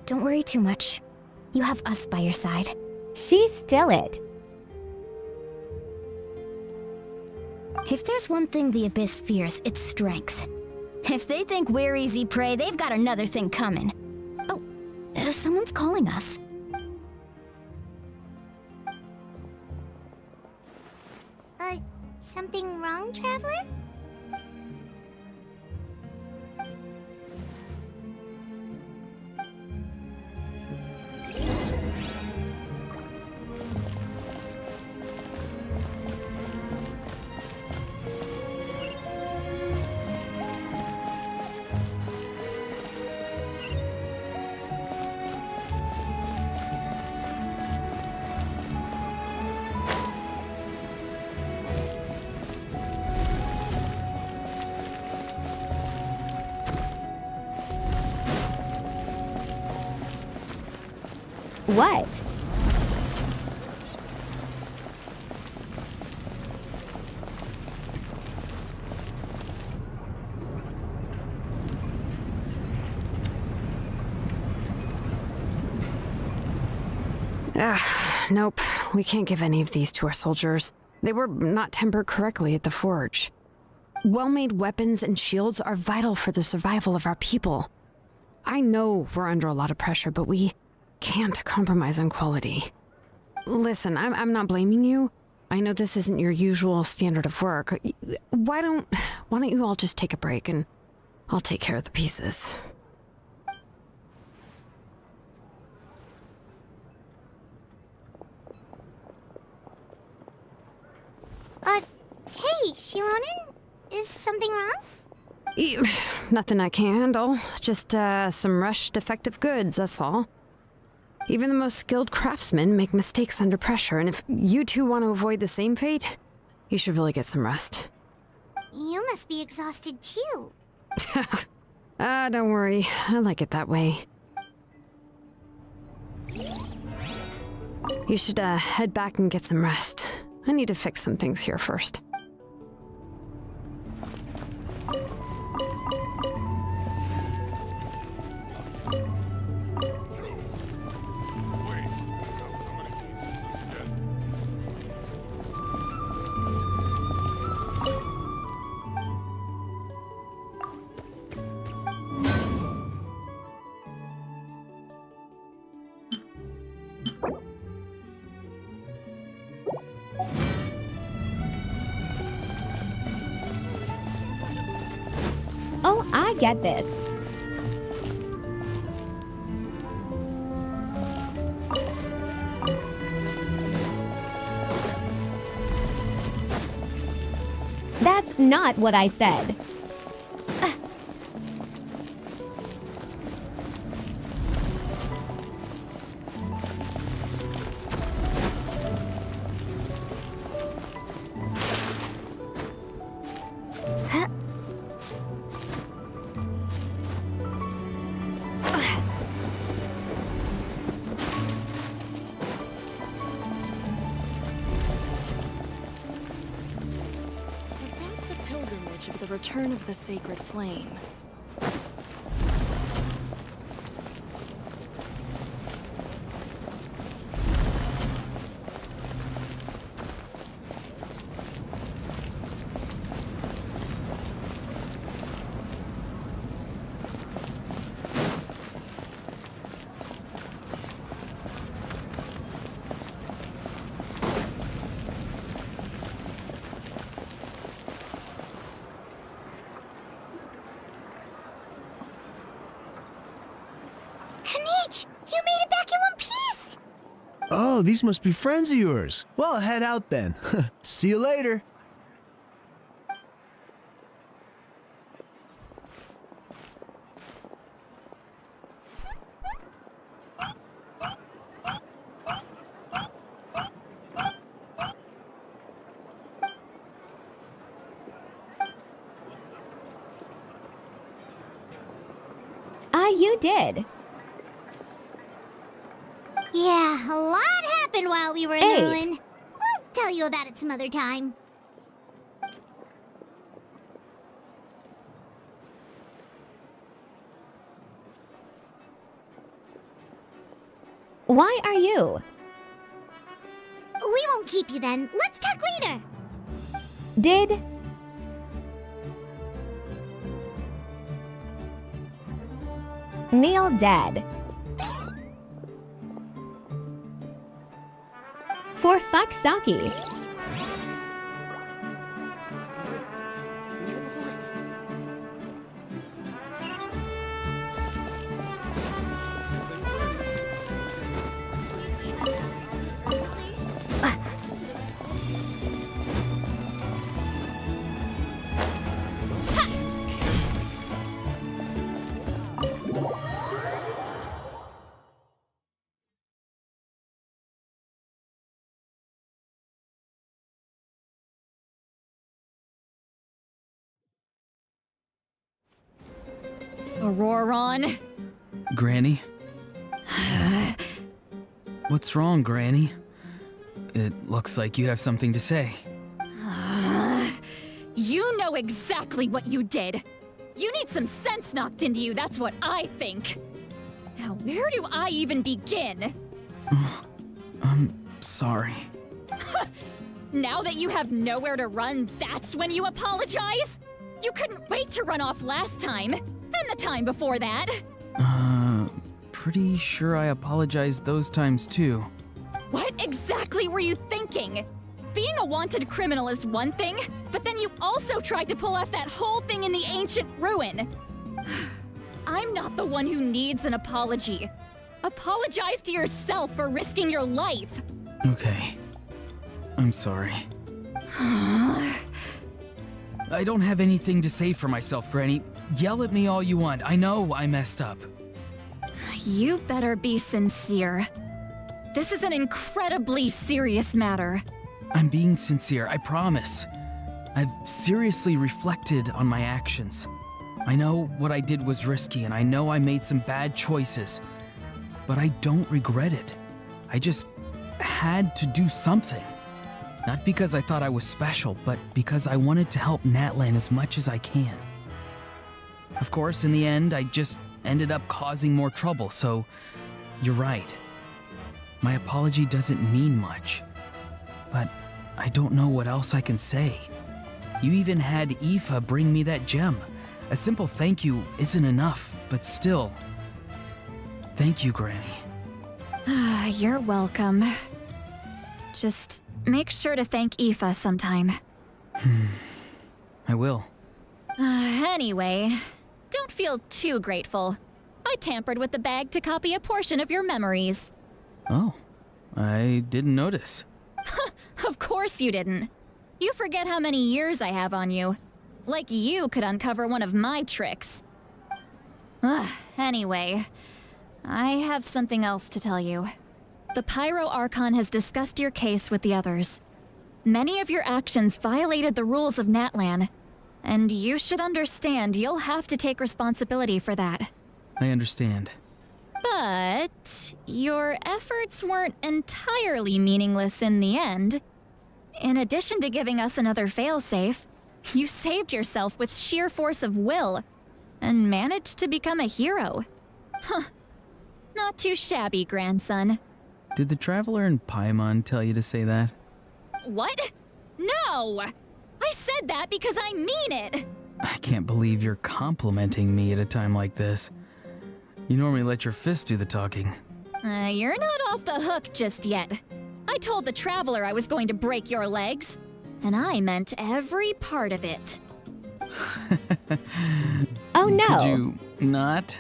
don't worry too much. You have us by your side. She's still it. If there's one thing the Abyss fears, it's strength. If they think we're easy prey, they've got another thing coming. Oh, someone's calling us. Something wrong, Traveler? What? Nope. We can't give any of these to our soldiers. They were not tempered correctly at the forge. Well-made weapons and shields are vital for the survival of our people. I know we're under a lot of pressure, but we can't compromise on quality. Listen, I'm not blaming you. I know this isn't your usual standard of work. Why don't you all just take a break and I'll take care of the pieces. Hey, Shilonen? Is something wrong? Nothing I can handle. Just, some rushed defective goods, that's all. Even the most skilled craftsmen make mistakes under pressure, and if you two want to avoid the same fate, you should really get some rest. You must be exhausted too. Don't worry. I like it that way. You should, head back and get some rest. I need to fix some things here first. Oh, I get this. That's not what I said. return of the sacred flame. Kanich, you made it back in one piece! Oh, these must be friends of yours. Well, head out then. See you later. You did. Yeah, a lot happened while we were in the 8. ruin. We'll tell you about it some other time. Why are you? We won't keep you then. Let's talk later. Did... Meal dead. For fuck's sake. Auroron. Granny? What's wrong, Granny? It looks like you have something to say. You know exactly what you did. You need some sense knocked into you, that's what I think. Now, where do I even begin? I'm sorry. Now that you have nowhere to run, that's when you apologize? You couldn't wait to run off last time, and the time before that. Pretty sure I apologized those times too. What exactly were you thinking? Being a wanted criminal is one thing, but then you also tried to pull off that whole thing in the ancient ruin. I'm not the one who needs an apology. Apologize to yourself for risking your life. Okay. I'm sorry. I don't have anything to say for myself, Granny. Yell at me all you want. I know I messed up. You better be sincere. This is an incredibly serious matter. I'm being sincere, I promise. I've seriously reflected on my actions. I know what I did was risky, and I know I made some bad choices. But I don't regret it. I just had to do something. Not because I thought I was special, but because I wanted to help Natlan as much as I can. Of course, in the end, I just ended up causing more trouble, so you're right. My apology doesn't mean much, but I don't know what else I can say. You even had Aoife bring me that gem. A simple thank you isn't enough, but still. Thank you, Granny. You're welcome. Just make sure to thank Aoife sometime. I will. Anyway, don't feel too grateful. I tampered with the bag to copy a portion of your memories. Oh, I didn't notice. Of course you didn't. You forget how many years I have on you. Like you could uncover one of my tricks. Anyway, I have something else to tell you. The Pyro Archon has discussed your case with the others. Many of your actions violated the rules of Natlan, and you should understand you'll have to take responsibility for that. I understand. But your efforts weren't entirely meaningless in the end. In addition to giving us another failsafe, You saved yourself with sheer force of will, and managed to become a hero. Huh. Not too shabby, grandson. Did the Traveler in Paimon tell you to say that? What? No! I said that because I mean it! I can't believe you're complimenting me at a time like this. You normally let your fists do the talking. You're not off the hook just yet. I told the Traveler I was going to break your legs, and I meant every part of it. Oh no! Could you not?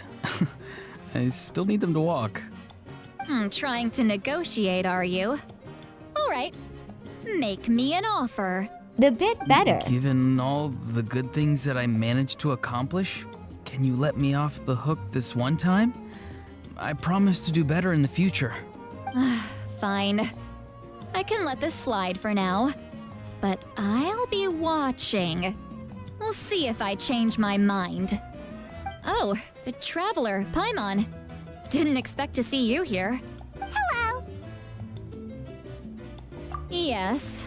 I still need them to walk. Trying to negotiate, are you? All right. Make me an offer. The bit better. Given all the good things that I managed to accomplish, can you let me off the hook this one time? I promise to do better in the future. Fine. I can let this slide for now. But I'll be watching. We'll see if I change my mind. Oh, a Traveler, Paimon. Didn't expect to see you here. Hello! Yes.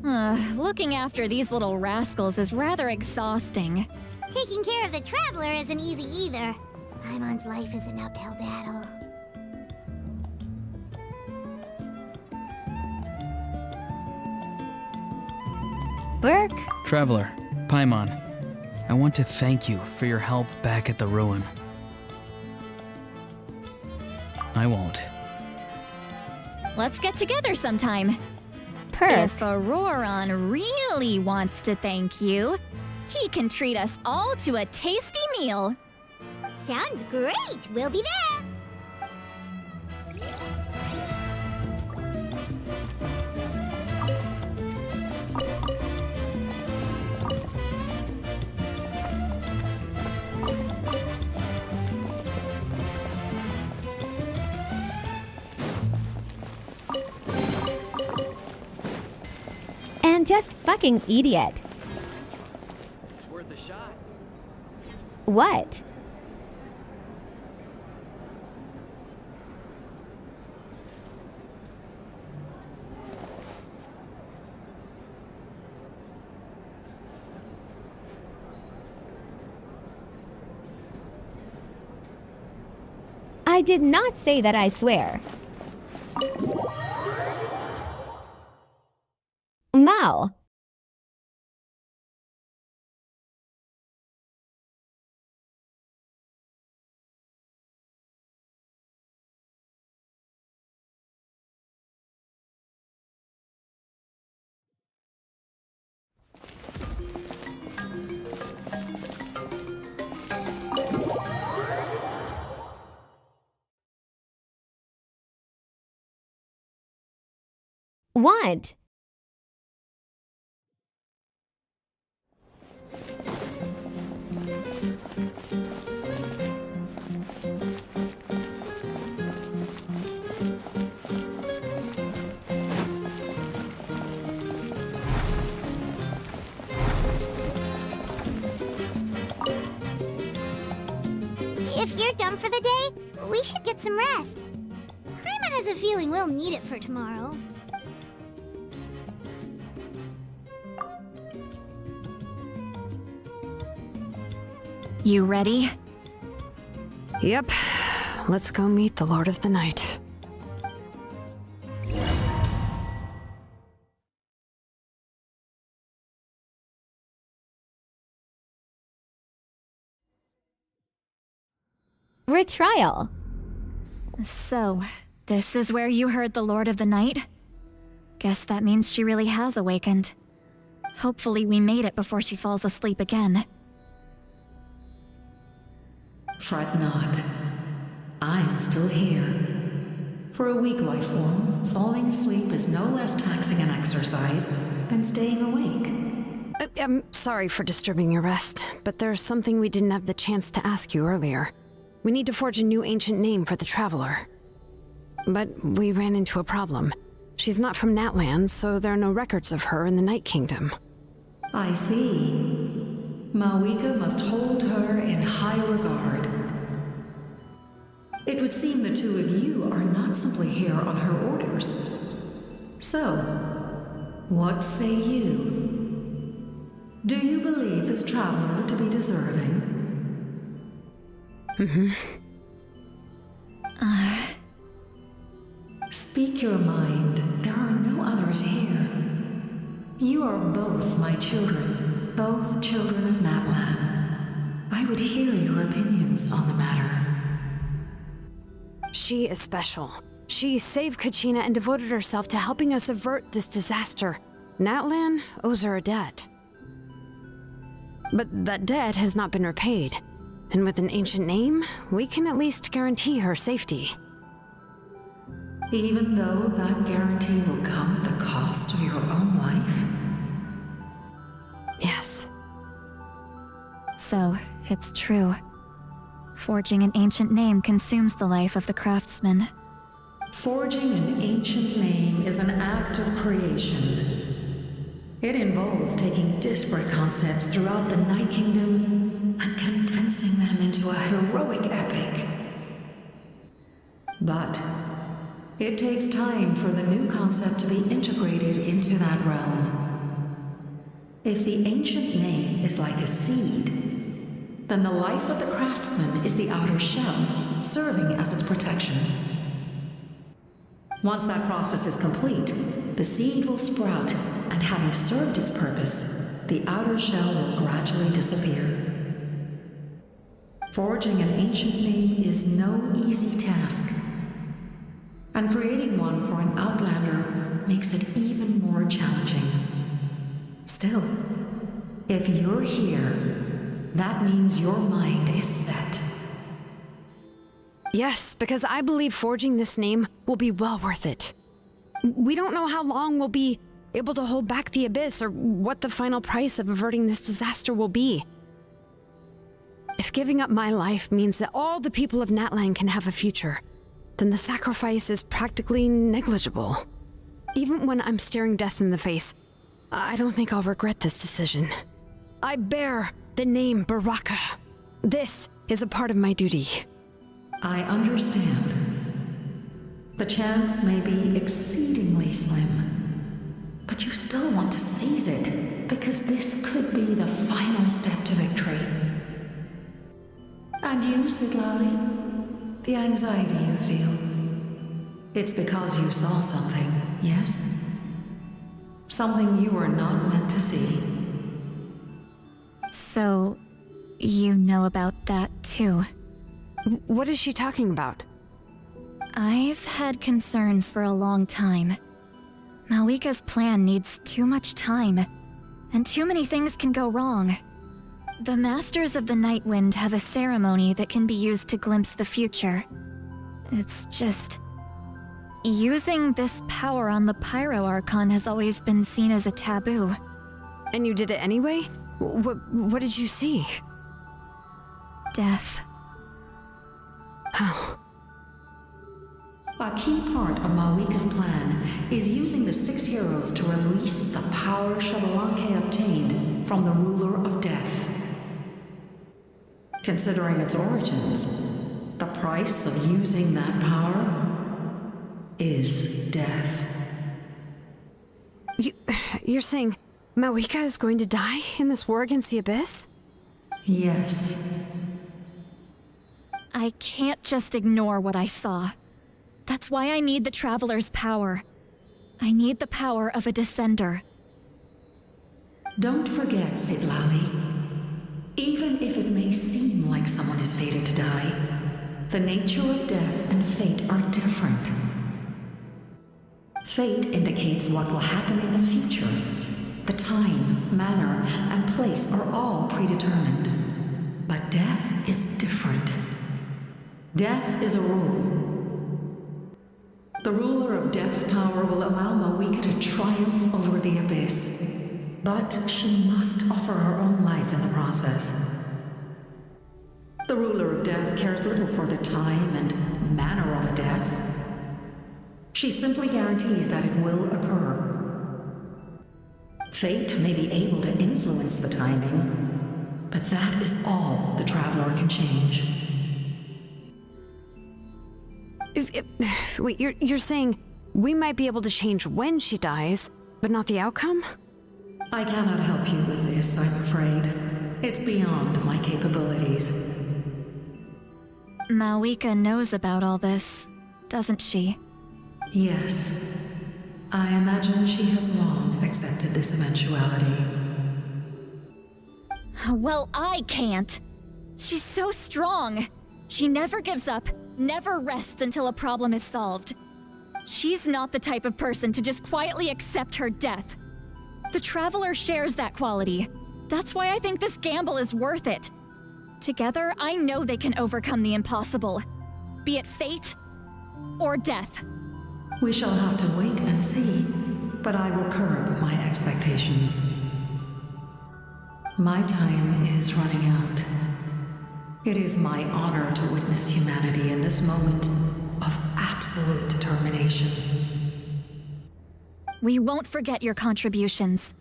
Looking after these little rascals is rather exhausting. Taking care of the Traveler isn't easy either. Paimon's life is an uphill battle. Burke? Traveler, Paimon, I want to thank you for your help back at the ruin. I won't. Let's get together sometime. Perk. If Auroron really wants to thank you, he can treat us all to a tasty meal. Sounds great! We'll be there! And just fucking idiot. It's worth a shot. What? I did not say that, I swear. Mao. What? If you're done for the day, we should get some rest. Paimon has a feeling we'll need it for tomorrow. You ready? Yep. Let's go meet the Lord of the Night. Retrial. So, this is where you heard the Lord of the Night? Guess that means she really has awakened. Hopefully we made it before she falls asleep again. Fret not. I'm still here. For a weak life form, falling asleep is no less taxing an exercise than staying awake. I'm sorry for disturbing your rest, but there's something we didn't have the chance to ask you earlier. We need to forge a new ancient name for the Traveler. But we ran into a problem. She's not from Natlan, so there are no records of her in the Night Kingdom. I see. Mawika must hold her in high regard. It would seem the two of you are not simply here on her orders. So, what say you? Do you believe this traveler to be deserving? Speak your mind. There are no others here. You are both my children, both children of Natlan. I would hear your opinions on the matter. She is special. She saved Kachina and devoted herself to helping us avert this disaster. Natlan owes her a debt. But that debt has not been repaid. And with an ancient name, we can at least guarantee her safety. Even though that guarantee will come at the cost of your own life? Yes. So, it's true. Forging an ancient name consumes the life of the craftsman. Forging an ancient name is an act of creation. It involves taking disparate concepts throughout the Night Kingdom and condensing them into a heroic epic. But it takes time for the new concept to be integrated into that realm. If the ancient name is like a seed, then the life of the craftsman is the outer shell, serving as its protection. Once that process is complete, the seed will sprout, and having served its purpose, the outer shell will gradually disappear. Forging an ancient name is no easy task, and creating one for an outlander makes it even more challenging. Still, if you're here, that means your mind is set. Yes, because I believe forging this name will be well worth it. We don't know how long we'll be able to hold back the abyss or what the final price of averting this disaster will be. If giving up my life means that all the people of Natlan can have a future, then the sacrifice is practically negligible. Even when I'm staring death in the face, I don't think I'll regret this decision. I bear the name Baraka. This is a part of my duty. I understand. The chance may be exceedingly slim, but you still want to seize it, because this could be the final step to victory. And you, Sidlali, the anxiety you feel, it's because you saw something, yes? Something you were not meant to see. So, you know about that too? What is she talking about? I've had concerns for a long time. Malika's plan needs too much time, and too many things can go wrong. The Masters of the Nightwind have a ceremony that can be used to glimpse the future. It's just... using this power on the Pyro Archon has always been seen as a taboo. And you did it anyway? What did you see? Death. How? A key part of Malika's plan is using the 6 heroes to release the power Xbalanque obtained from the Ruler of Death. Considering its origins, the price of using that power is death. You're saying Malika is going to die in this war against the Abyss? Yes. I can't just ignore what I saw. That's why I need the Traveler's power. I need the power of a Descender. Don't forget, Sidlali. Even if it may seem like someone is fated to die, the nature of death and fate are different. Fate indicates what will happen in the future. The time, manner, and place are all predetermined. But death is different. Death is a rule. The ruler of Death's power will allow Malika to triumph over the Abyss, but she must offer her own life in the process. The ruler of Death cares little for the time and manner of a death. She simply guarantees that it will occur. Fate may be able to influence the timing, but that is all the Traveler can change. Wait, you're saying we might be able to change when she dies, but not the outcome? I cannot help you with this, I'm afraid. It's beyond my capabilities. Malwika knows about all this, doesn't she? Yes. I imagine she has long accepted this eventuality. Well, I can't. She's so strong. She never gives up, never rests until a problem is solved. She's not the type of person to just quietly accept her death. The Traveler shares that quality. That's why I think this gamble is worth it. Together, I know they can overcome the impossible. Be it fate or death. We shall have to wait and see, but I will curb my expectations. My time is running out. It is my honor to witness humanity in this moment of absolute determination. We won't forget your contributions.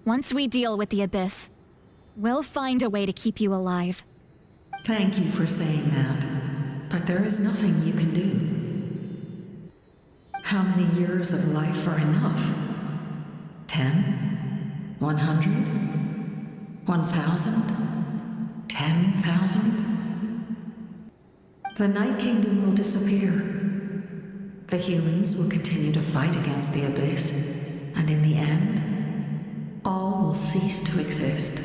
Once we deal with the Abyss, we'll find a way to keep you alive. Thank you for saying that, but there is nothing you can do. How many years of life are enough? 10? 100? 1,000? 10,000? The Night Kingdom will disappear. The humans will continue to fight against the Abyss, and in the end, all will cease to exist.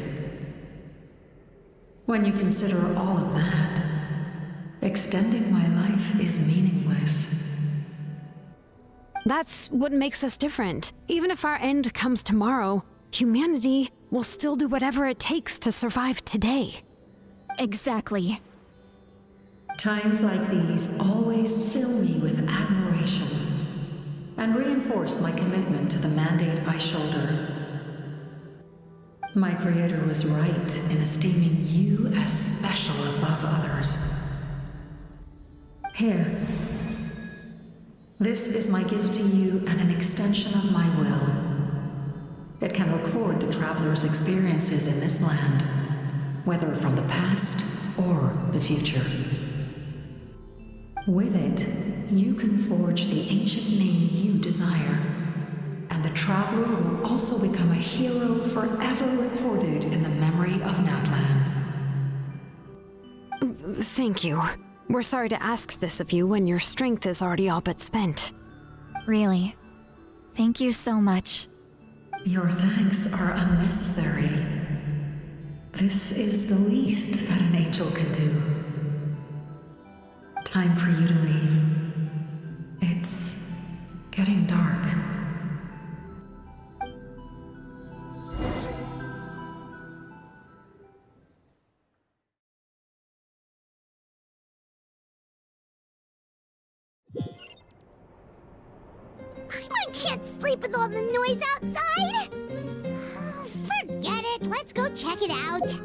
When you consider all of that, extending my life is meaningless. That's what makes us different. Even if our end comes tomorrow, humanity will still do whatever it takes to survive today. Exactly. Times like these always fill me with admiration and reinforce my commitment to the mandate I shoulder. My creator was right in esteeming you as special above others. Here. This is my gift to you and an extension of my will. It can record the Traveler's experiences in this land, whether from the past or the future. With it, you can forge the ancient name you desire, and the Traveler will also become a hero forever recorded in the memory of Natlan. Thank you. We're sorry to ask this of you when your strength is already all but spent. Really. Thank you so much. Your thanks are unnecessary. This is the least that an angel can do. Time for you to leave. It's getting dark. I can't sleep with all the noise outside! Oh, forget it, let's go check it out.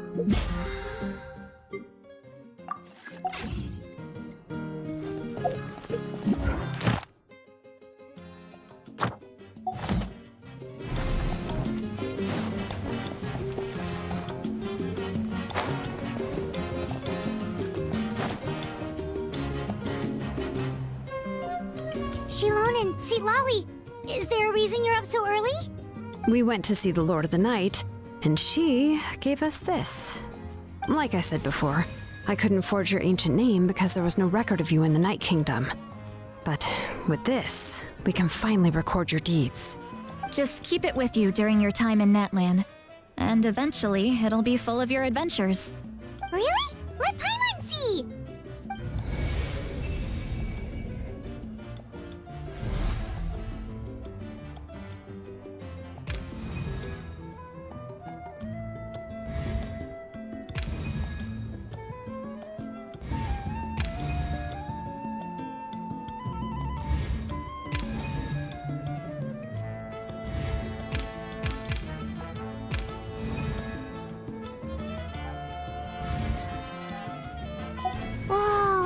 Shilon and Lolly, is there a reason you're up so early? We went to see the Lord of the Night, and she gave us this. Like I said before, I couldn't forge your ancient name because there was no record of you in the Night Kingdom. But with this, we can finally record your deeds. Just keep it with you during your time in Natlan, and eventually it'll be full of your adventures. Really? Let Paimon see!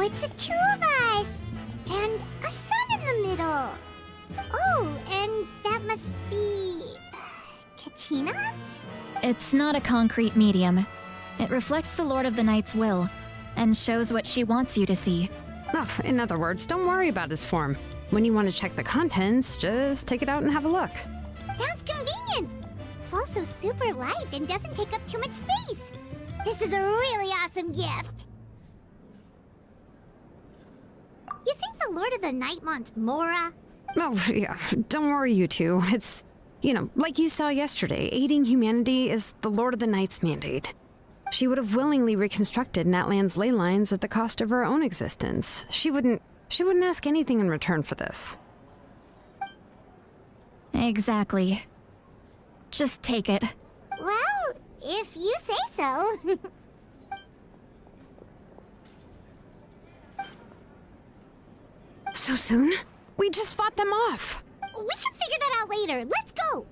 It's the two of us! And a sun in the middle! Oh, and that must be... Kachina? It's not a concrete medium. It reflects the Lord of the Night's will, and shows what she wants you to see. Oh, in other words, don't worry about his form. When you want to check the contents, just take it out and have a look. Sounds convenient! It's also super light and doesn't take up too much space. This is a really awesome gift. You think the Lord of the Night wants Mora? Oh, yeah. Don't worry, you two. It's, like you saw yesterday, aiding humanity is the Lord of the Night's mandate. She would have willingly reconstructed Natlan's ley lines at the cost of her own existence. She wouldn't ask anything in return for this. Exactly. Just take it. Well, if you say so. So soon? We just fought them off. We can figure that out later. Let's go!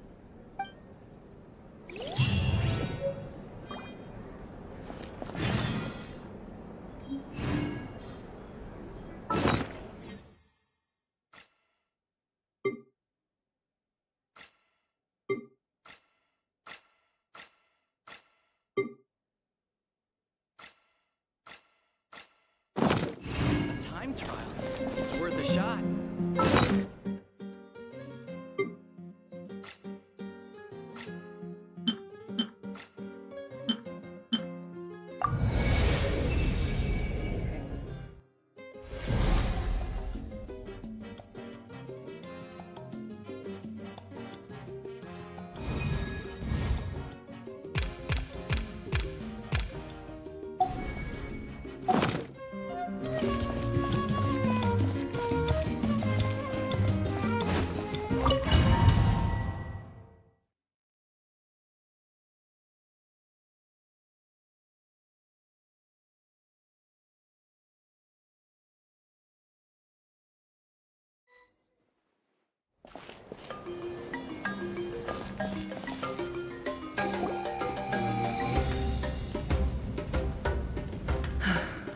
A time trial. It's worth a shot.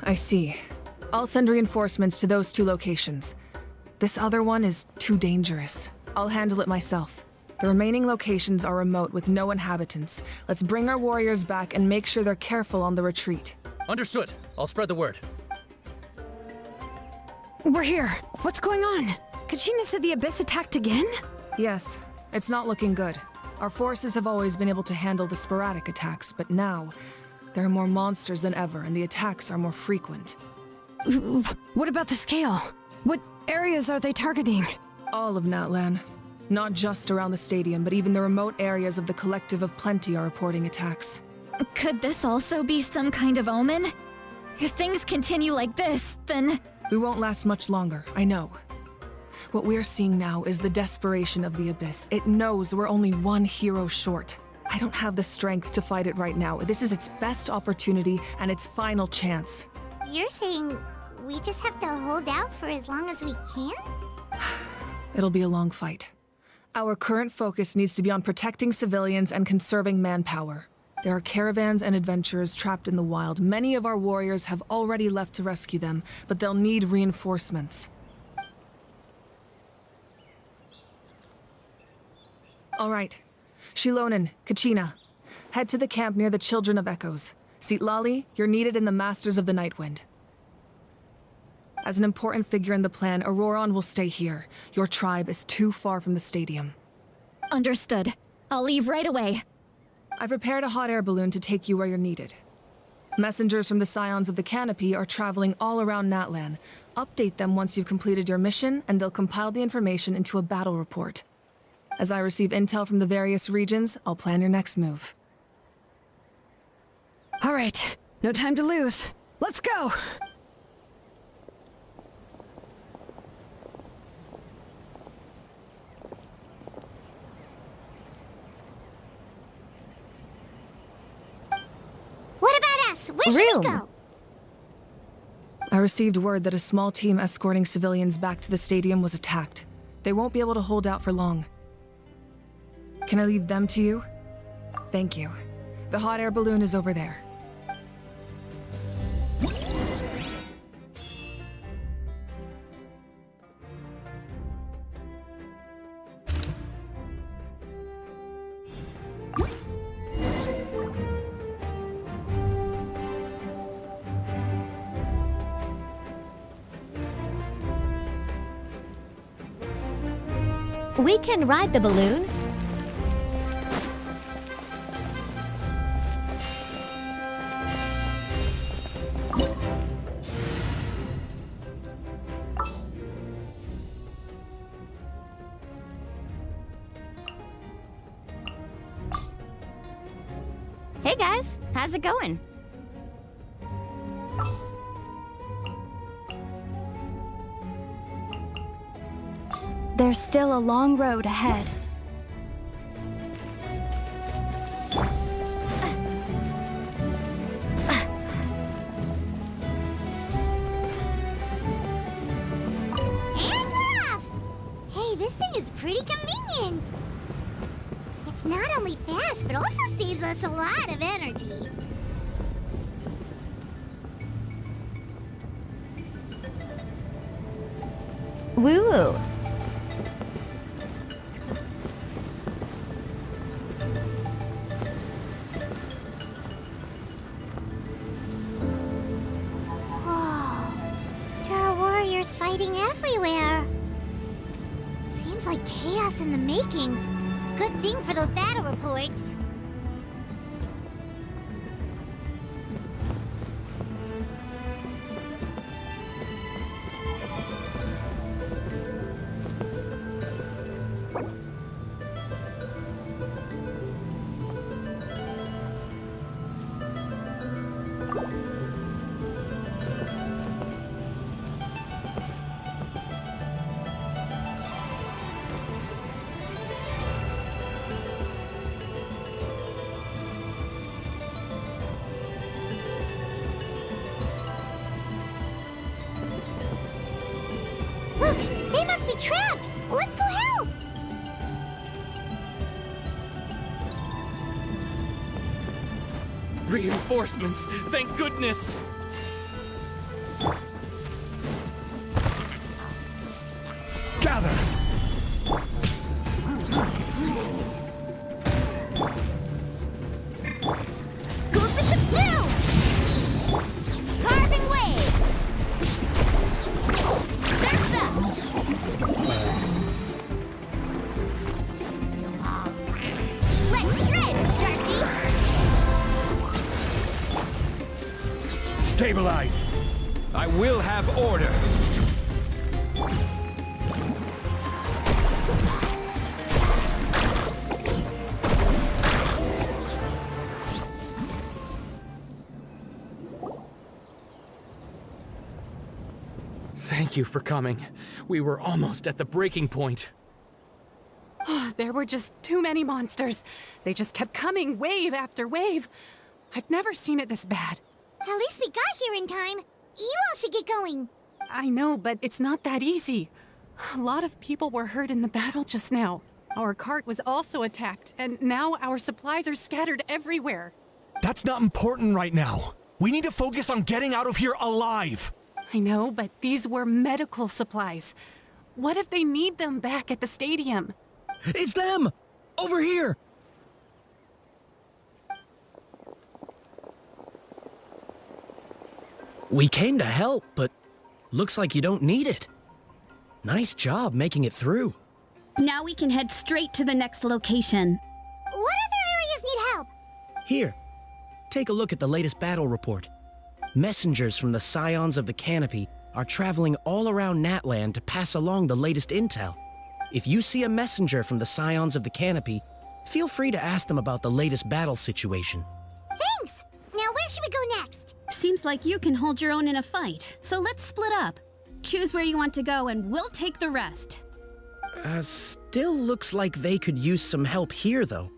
I see. I'll send reinforcements to those 2 locations. This other one is too dangerous. I'll handle it myself. The remaining locations are remote with no inhabitants. Let's bring our warriors back and make sure they're careful on the retreat. Understood. I'll spread the word. We're here. What's going on? Kachina said the Abyss attacked again? Yes, it's not looking good. Our forces have always been able to handle the sporadic attacks, but now there are more monsters than ever, and the attacks are more frequent. What about the scale? What areas are they targeting? All of Natlan. Not just around the stadium, but even the remote areas of the Collective of Plenty are reporting attacks. Could this also be some kind of omen? If things continue like this, then... We won't last much longer, I know. What we're seeing now is the desperation of the Abyss. It knows we're only one hero short. I don't have the strength to fight it right now. This is its best opportunity and its final chance. You're saying we just have to hold out for as long as we can? It'll be a long fight. Our current focus needs to be on protecting civilians and conserving manpower. There are caravans and adventurers trapped in the wild. Many of our warriors have already left to rescue them, but they'll need reinforcements. All right. Shilonen, Kachina, head to the camp near the Children of Echoes. Sitlali, you're needed in the Masters of the Nightwind. As an important figure in the plan, Auroron will stay here. Your tribe is too far from the stadium. Understood. I'll leave right away. I prepared a hot air balloon to take you where you're needed. Messengers from the Scions of the Canopy are traveling all around Natlan. Update them once you've completed your mission, and they'll compile the information into a battle report. As I receive intel from the various regions, I'll plan your next move. All right, no time to lose. Let's go! What about us? Where should we go? I received word that a small team escorting civilians back to the stadium was attacked. They won't be able to hold out for long. Can I leave them to you? Thank you. The hot air balloon is over there. We can ride the balloon. Hey guys, how's it going? There's still a long road ahead. And we're off! Hey, this thing is pretty convenient. It's not only fast, but also saves us a lot of energy. Woo-woo. There are warriors fighting everywhere. Seems like chaos in the making. Good thing for those battle reports. Look, they must be trapped. Let's go help. Reinforcements! Thank goodness! Gather! Goes the ship down. Carving waves. Surf's up. Let's shred, Sharky. Stabilize! I will have order! Thank you for coming. We were almost at the breaking point. There were just too many monsters. They just kept coming, wave after wave. I've never seen it this bad. At least we got here in time. You all should get going. I know, but it's not that easy. A lot of people were hurt in the battle just now. Our cart was also attacked, and now our supplies are scattered everywhere. That's not important right now. We need to focus on getting out of here alive. I know, but these were medical supplies. What if they need them back at the stadium? It's them! Over here! We came to help, but looks like you don't need it. Nice job making it through. Now we can head straight to the next location. What other areas need help? Here, take a look at the latest battle report. Messengers from the Scions of the Canopy are traveling all around Natlan to pass along the latest intel. If you see a messenger from the Scions of the Canopy, feel free to ask them about the latest battle situation. Thanks! Now where should we go next? Seems like you can hold your own in a fight, so let's split up. Choose where you want to go and we'll take the rest. Still looks like they could use some help here, though.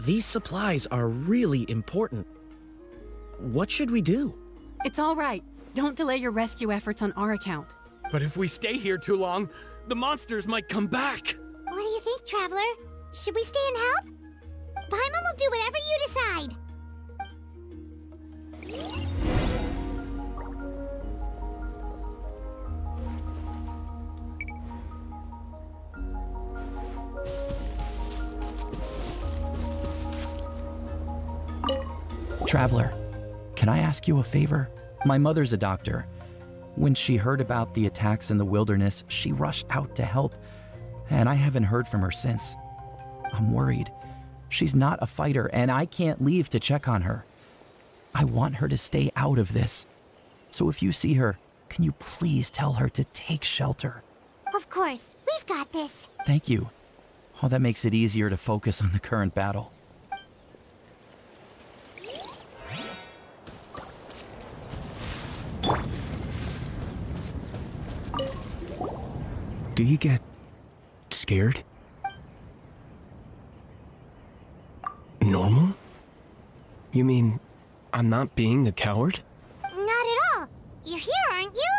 These supplies are really important. What should we do? It's all right. Don't delay your rescue efforts on our account. But if we stay here too long, the monsters might come back! What do you think, Traveler? Should we stay and help? Paimon will do whatever you decide. Traveler, can I ask you a favor? My mother's a doctor. When she heard about the attacks in the wilderness, she rushed out to help, and I haven't heard from her since. I'm worried. She's not a fighter, and I can't leave to check on her. I want her to stay out of this. So if you see her, can you please tell her to take shelter? Of course, we've got this. Thank you. Oh, that makes it easier to focus on the current battle. Do you get scared? Normal? You mean I'm not being a coward? Not at all. You're here, aren't you?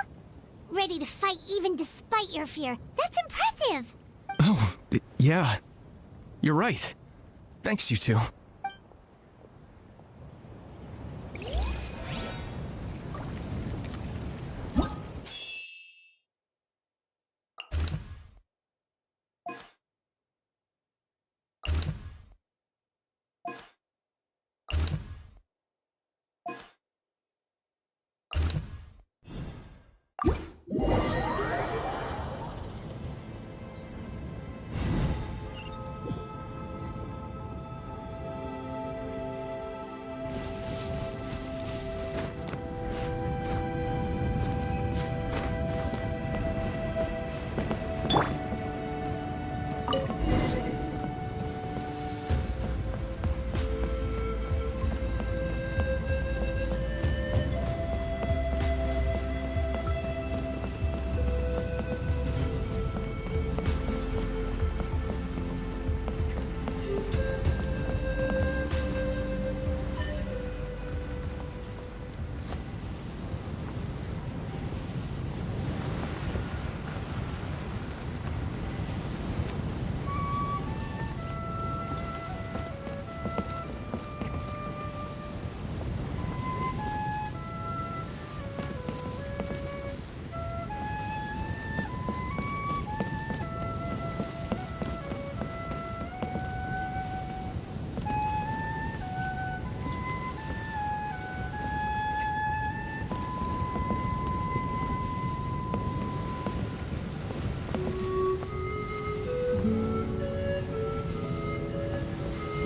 Ready to fight even despite your fear. That's impressive. Oh, yeah. You're right. Thanks, you two.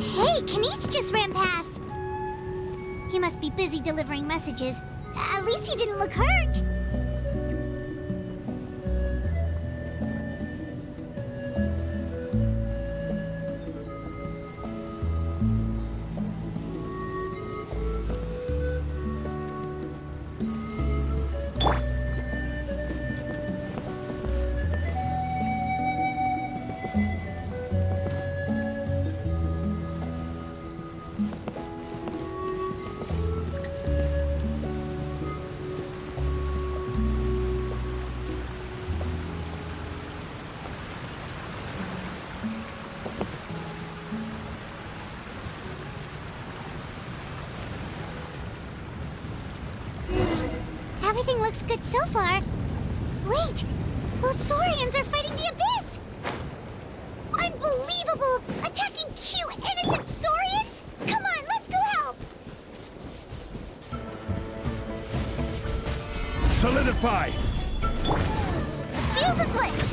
Hey, Kanish just ran past. He must be busy delivering messages. At least he didn't look hurt. Everything looks good so far. Wait! Those Saurians are fighting the Abyss! Unbelievable! Attacking cute, innocent Saurians? Come on, let's go help! Solidify! Fuse is lit!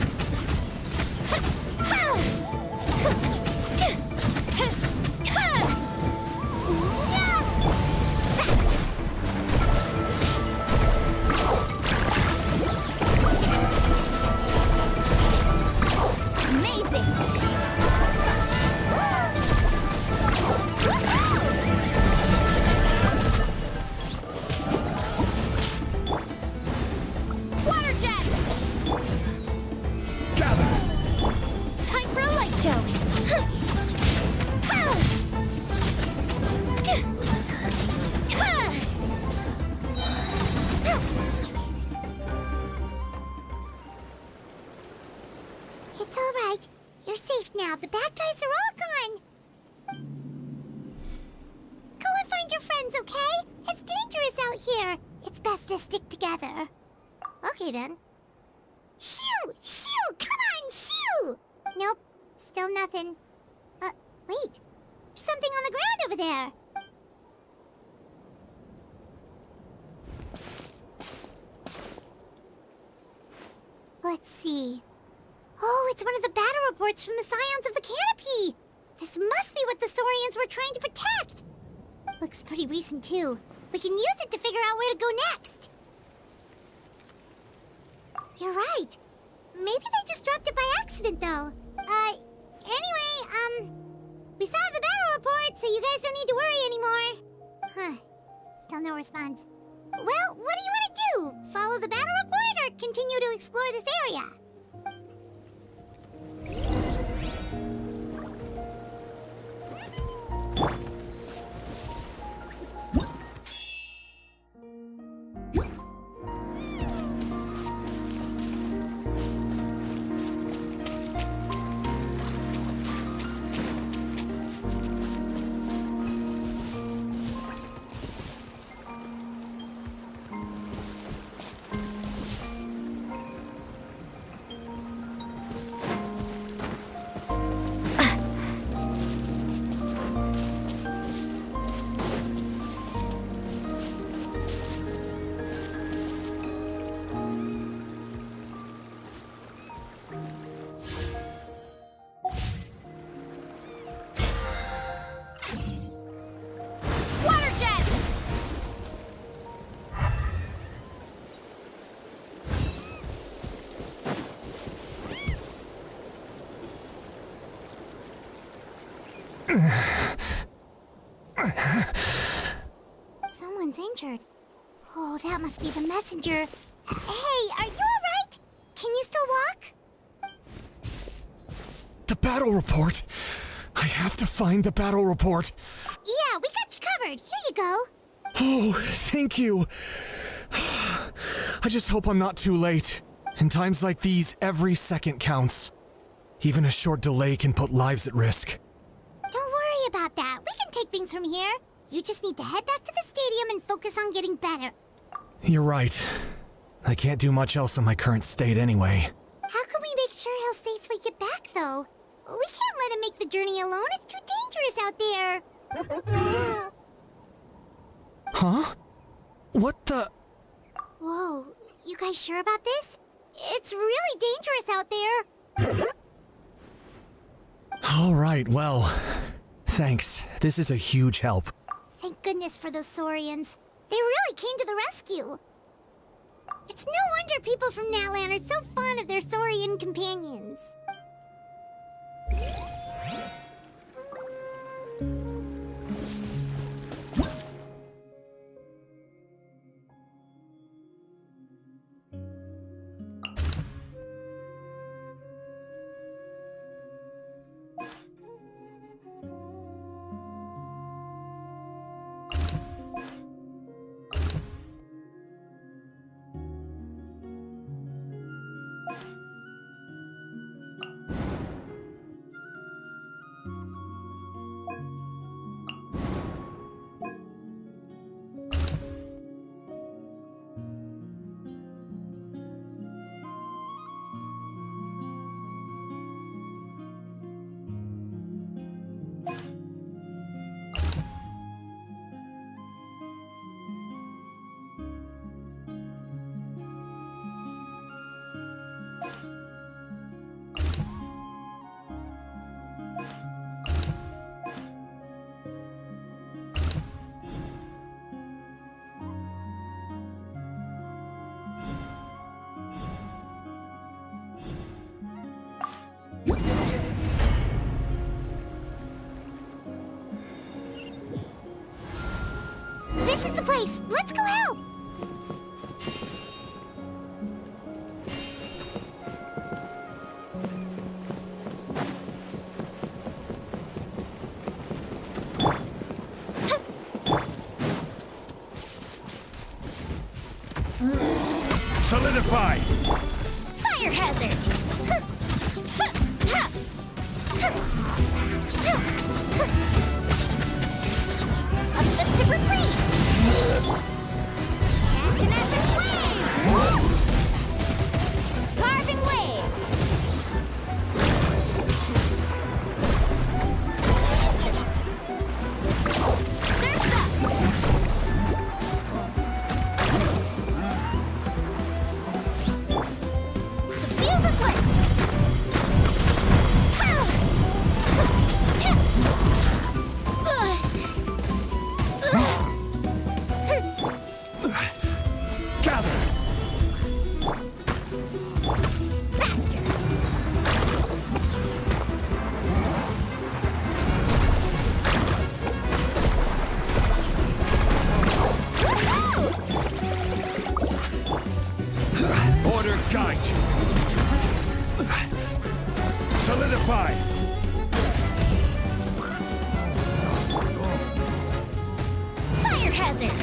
Water jet! Time for a light show! It's all right. You're safe now. The bad guys are all gone. Go and find your friends, okay? It's dangerous out here. It's best to stick together. Okay, then. Shoo! Shoo! Come on, shoo! Nope. Still nothing. Wait. There's something on the ground over there. Let's see. Oh, it's one of the battle reports from the Scions of the Canopy! This must be what the Saurians were trying to protect! Looks pretty recent, too. We can use it to figure out where to go next. You're right. Maybe they just dropped it by accident, though. Anyway, we saw the battle report, so you guys don't need to worry anymore. Huh. Still no response. Well, what do you want to do? Follow the battle report or continue to explore this area? injured. Oh, that must be the messenger. Hey, are you alright? Can you still walk? The battle report! I have to find the battle report. Yeah, we got you covered. Here you go. Oh, thank you. I just hope I'm not too late. In times like these, every second counts. Even a short delay can put lives at risk. Don't worry about that. We can take things from here. You just need to head back to the stadium and focus on getting better. You're right. I can't do much else in my current state anyway. How can we make sure he'll safely get back, though? We can't let him make the journey alone. It's too dangerous out there. Huh? What the? Whoa, you guys sure about this? It's really dangerous out there. All right, well, thanks. This is a huge help. Thank goodness for those Saurians. They really came to the rescue. It's no wonder people from Natlan are so fond of their Saurian companions. This is the place. Let's go help. Solidify! Fire hazard. A festive reprise. Catching up in flames. Carving waves. Surf's up. The fuse is lit. Gather! Faster. Order guide you! Solidify! Fire hazard.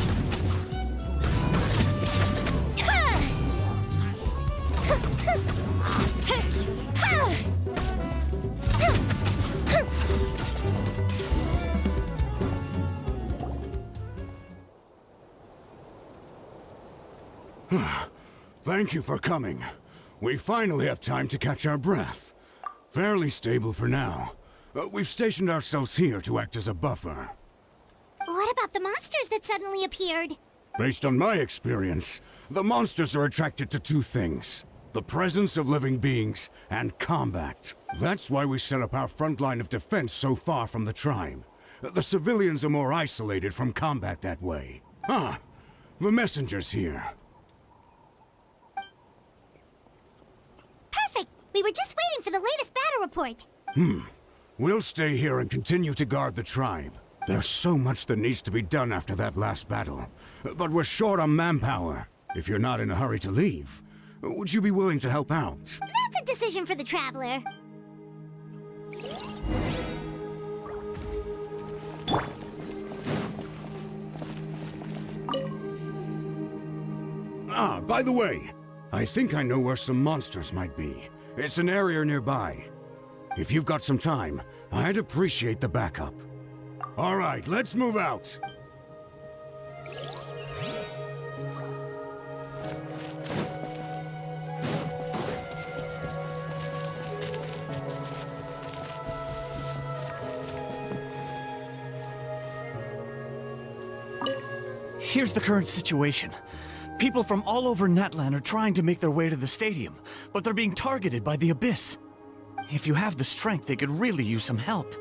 Thank you for coming. We finally have time to catch our breath. Fairly stable for now. We've stationed ourselves here to act as a buffer. What about the monsters that suddenly appeared? Based on my experience, the monsters are attracted to two things: the presence of living beings and combat. That's why we set up our front line of defense so far from the tribe. The civilians are more isolated from combat that way. Ah, the messenger's here. Perfect! We were just waiting for the latest battle report. We'll stay here and continue to guard the tribe. There's so much that needs to be done after that last battle. But we're short on manpower. If you're not in a hurry to leave, would you be willing to help out? That's a decision for the Traveler. Ah, by the way, I think I know where some monsters might be. It's an area nearby. If you've got some time, I'd appreciate the backup. All right, let's move out. Here's the current situation. People from all over Natlan are trying to make their way to the stadium, but they're being targeted by the Abyss. If you have the strength, they could really use some help.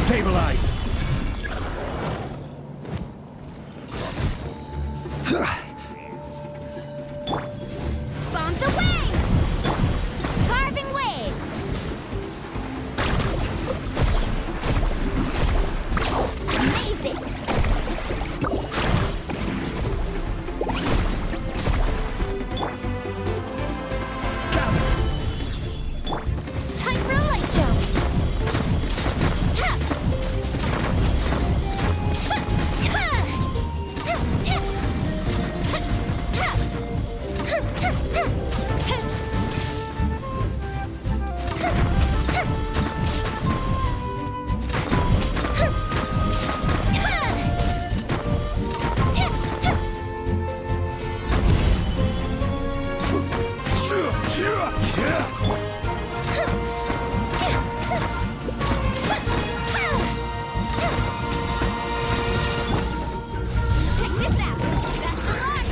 Stabilize! Bombs away! Carving waves! Amazing! Time for a light show! Ha! Check this out! Best of luck!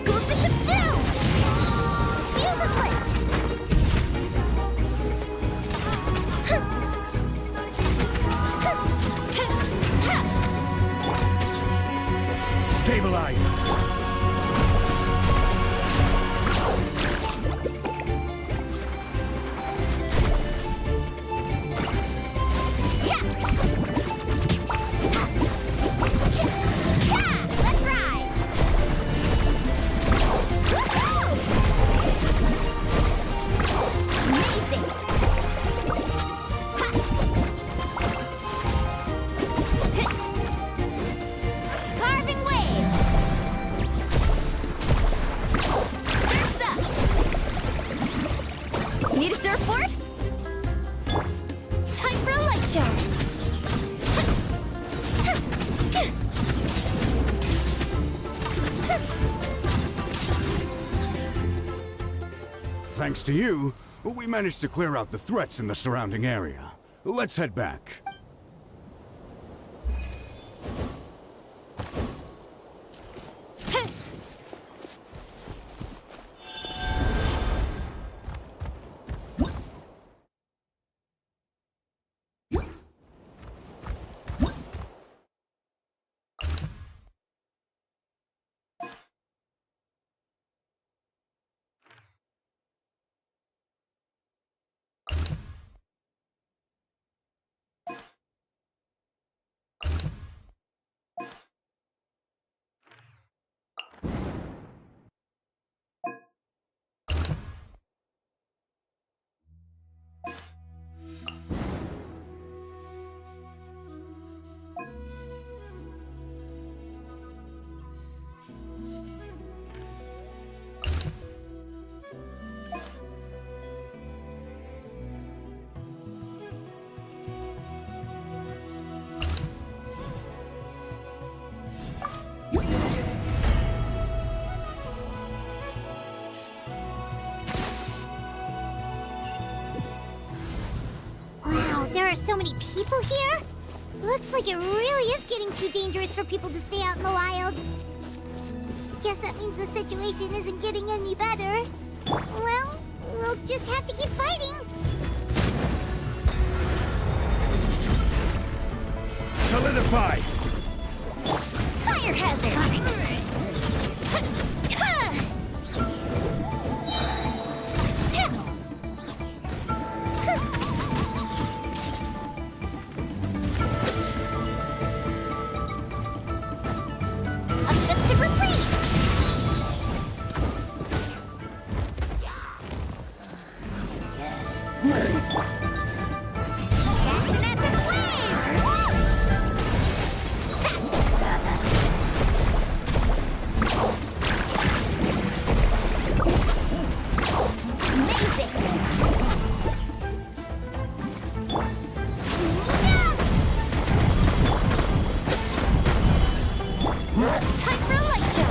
Go Bishop down! Fuse is lit! Stabilize! Let's ride! Amazing! Carving waves! Surf's up! Need a surfboard? Time for a light show! Thanks to you, we managed to clear out the threats in the surrounding area. Let's head back. Wow, there are so many people here? Looks like it really is getting too dangerous for people to stay out in the wild. Guess that means the situation isn't getting any better. Well, we'll just have to keep fighting. Solidify! Fire hazard! A festive reprise! Catch an epic wave! Amazing! Time for a light show!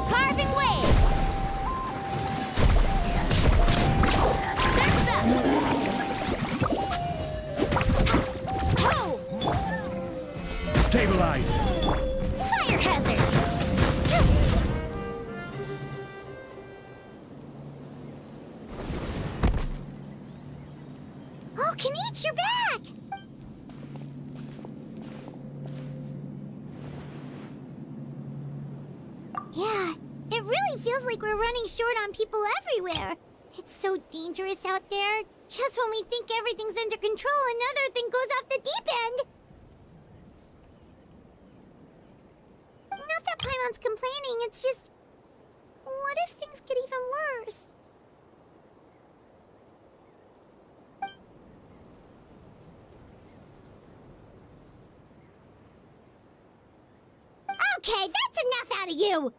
Carving waves! Surf's up! Oh! Stabilize! Fire hazard! Oh, Kanichi, you're back! Yeah, it really feels like we're running short on people everywhere. It's so dangerous out there. Just when we think everything's under control, another thing goes off the deep end. Not that Paimon's complaining, it's just... What if things get even worse? Okay, that's enough out of you!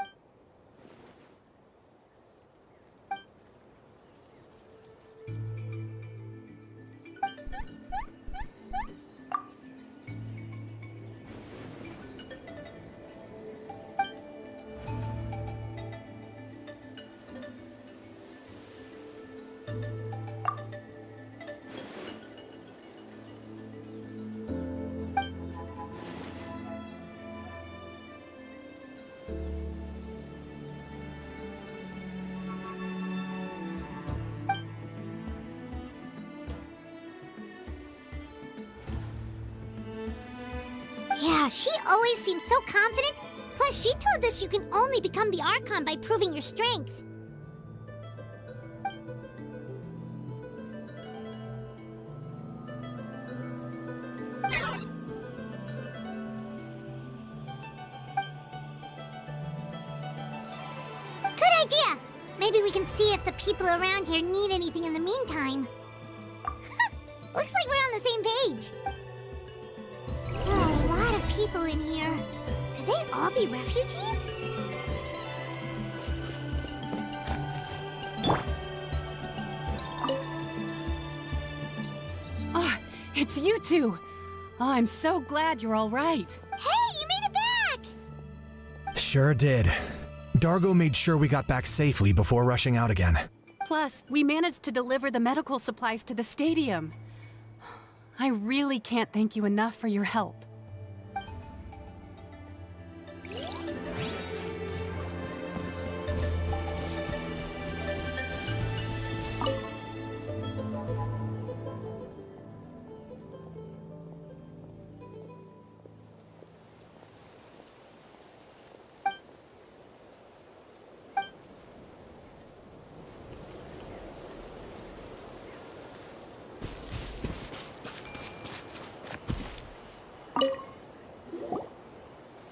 Yeah, she always seems so confident. Plus, she told us you can only become the Archon by proving your strength. Good idea! Maybe we can see if the people around here need anything in the meantime. Looks like we're on the same page. There are a lot of people in here. Could they all be refugees? Oh, it's you two! Oh, I'm so glad you're all right. Hey, you made it back! Sure did. Dargo made sure we got back safely before rushing out again. Plus, we managed to deliver the medical supplies to the stadium. I really can't thank you enough for your help.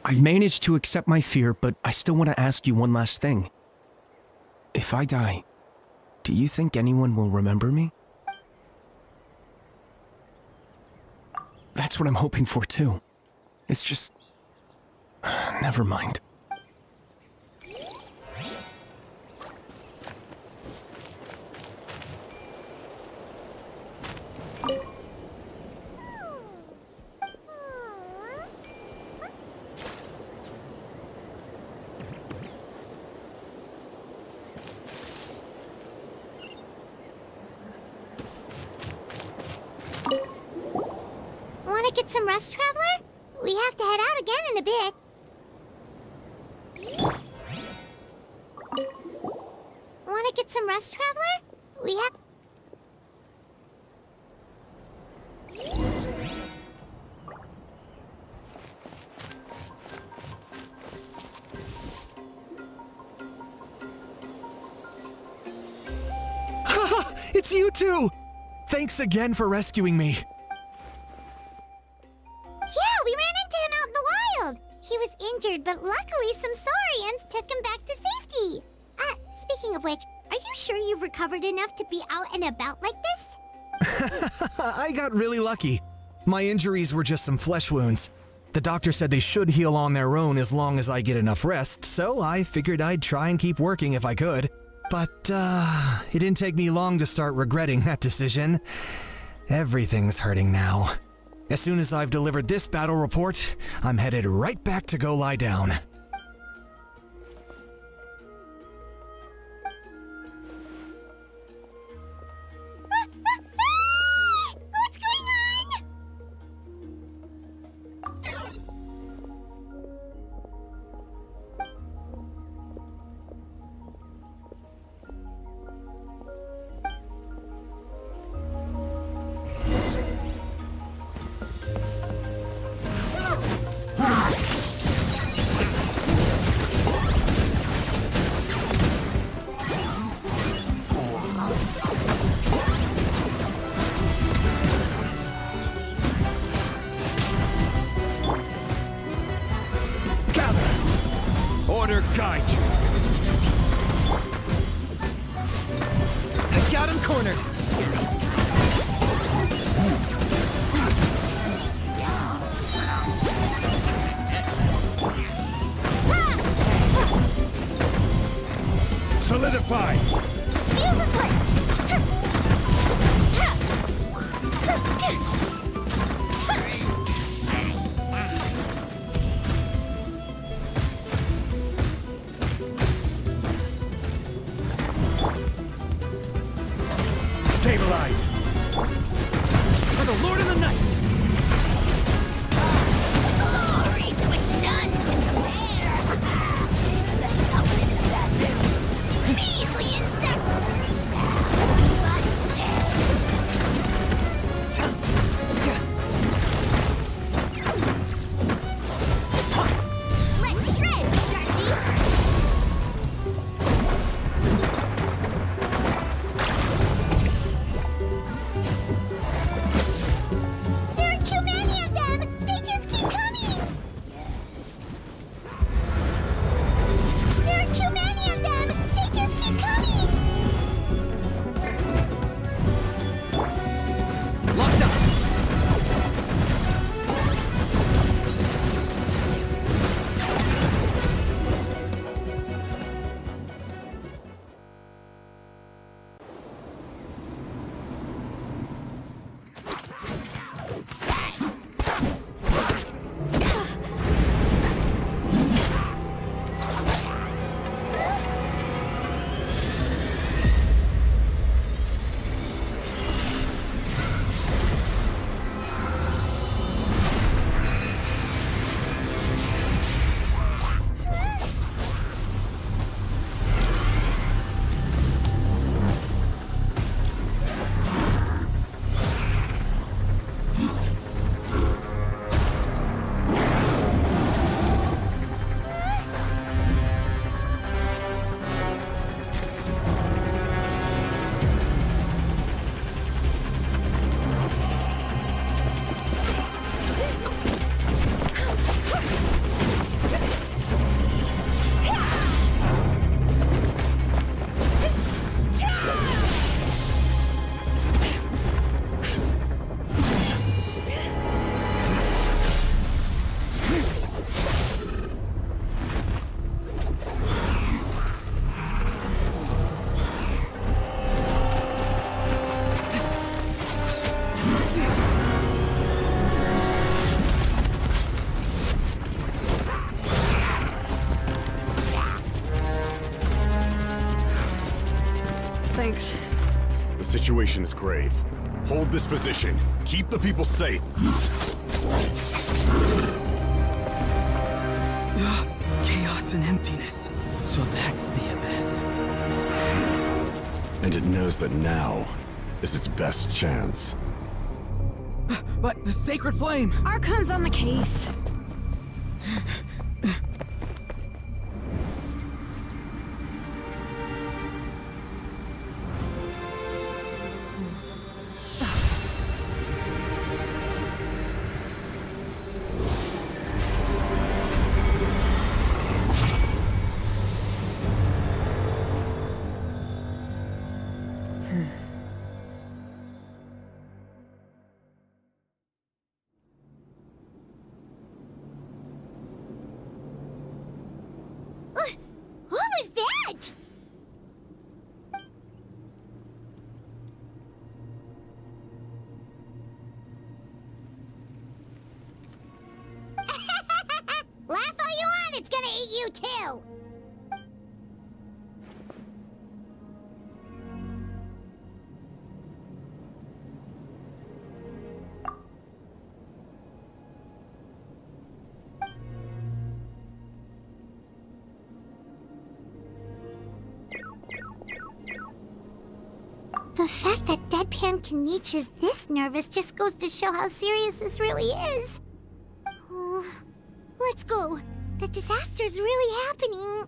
I managed to accept my fear, but I still want to ask you one last thing. If I die, do you think anyone will remember me? That's what I'm hoping for too. It's just... never mind. get some rest, Traveler? We have to head out again in a bit. Wanna get some rest, Traveler? We have... It's you two! Thanks again for rescuing me. Yeah, we ran into him out in the wild. He was injured, but luckily some saurians took him back to safety. Speaking of which, are you sure you've recovered enough to be out and about like this? I got really lucky. My injuries were just some flesh wounds. The doctor said they should heal on their own as long as I get enough rest, so I figured I'd try and keep working if I could. But, it didn't take me long to start regretting that decision. Everything's hurting now. As soon as I've delivered this battle report, I'm headed right back to go lie down. What's going on? Order guide you. I got him cornered. Solidify. Fuse is lit. Stabilize. For the Lord of the Night. Glory to which none can compare. Especially how we live in a bad mood. Measly insects. Let's shred, Sharky. There are too many of them! They just keep coming! There are too many of them! They just keep coming! Locked up. Thanks. The situation is grave. Hold this position. Keep the people safe. darkness and emptiness. So that's the abyss. And it knows that now is its best chance. But the sacred flame! Archon's on the case. What was that? Laugh all you want, it's gonna eat you too! The fact that Deadpan Kanich is this nervous just goes to show how serious this really is. Oh, let's go. The disaster's really happening.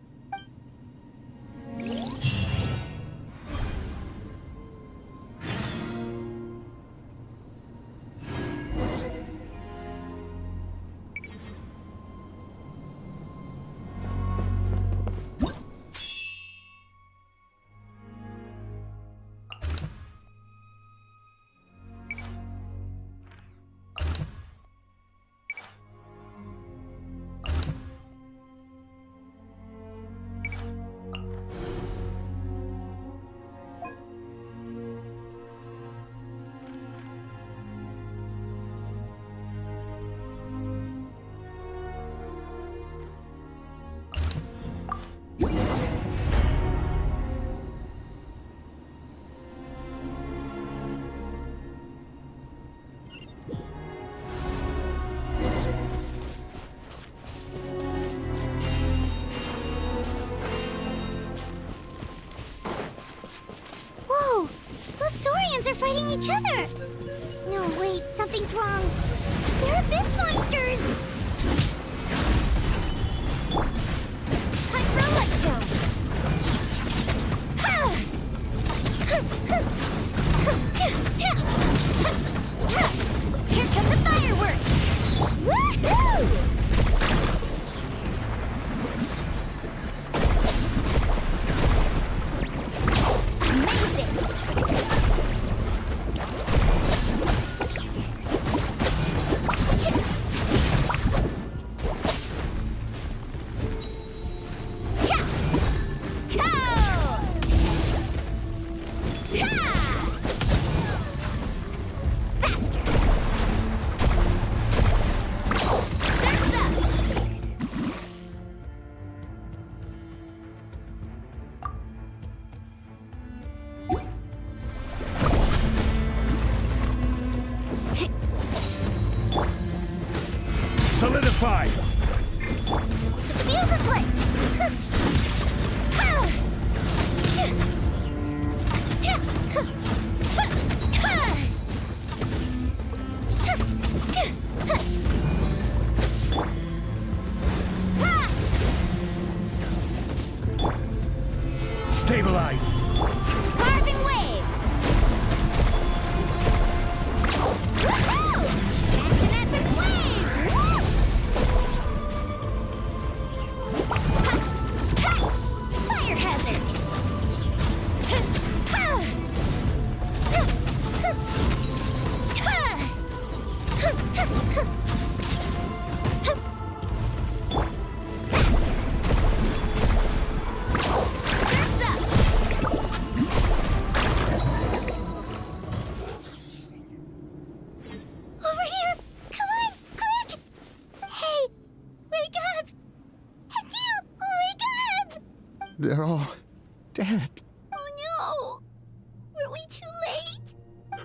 Whoa! Those Saurians are fighting each other! No, wait, something's wrong. They're abyss monsters! Time for a light show! Here come the fireworks! Woohoo! Solidify! The fuse is lit! Stabilize! Carving waves! Woohoo! That's an epic wave! Fire hazard! Over here! Come on, quick! Hey, wake up! And you, wake up! They're all dead. Oh no! Were we too late?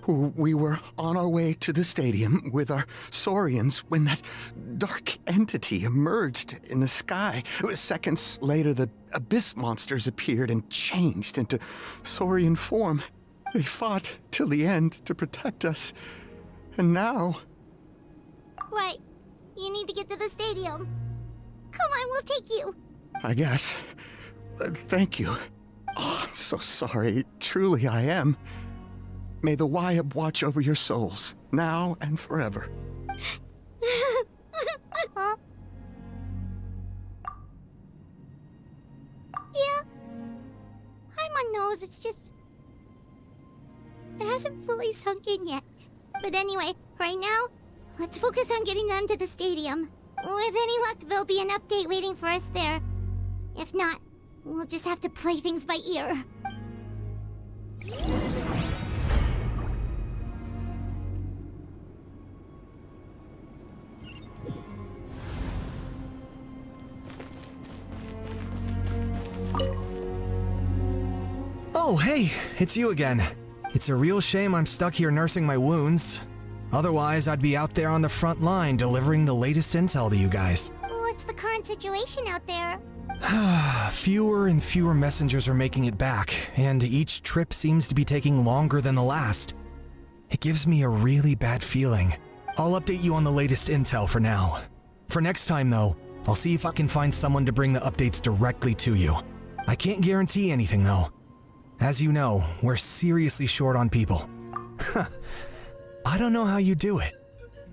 We were on our way to the stadium with our Saurians when that dark entity emerged in the sky. Seconds later, the abyss monsters appeared and changed into Saurian form. They fought till the end to protect us. And now... Right. You need to get to the stadium. Come on, we'll take you. I guess. Thank you. Oh, I'm so sorry. Truly, I am. May the Wyab watch over your souls, now and forever. Yeah. Hi, my nose. It's just... It hasn't fully sunk in yet. But anyway, right now, let's focus on getting them to the stadium. With any luck, there'll be an update waiting for us there. If not, we'll just have to play things by ear. Oh, hey, it's you again. It's a real shame I'm stuck here nursing my wounds. Otherwise, I'd be out there on the front line delivering the latest intel to you guys. What's the current situation out there? Fewer and fewer messengers are making it back, and each trip seems to be taking longer than the last. It gives me a really bad feeling. I'll update you on the latest intel for now. For next time, though, I'll see if I can find someone to bring the updates directly to you. I can't guarantee anything, though. As you know, we're seriously short on people. I don't know how you do it.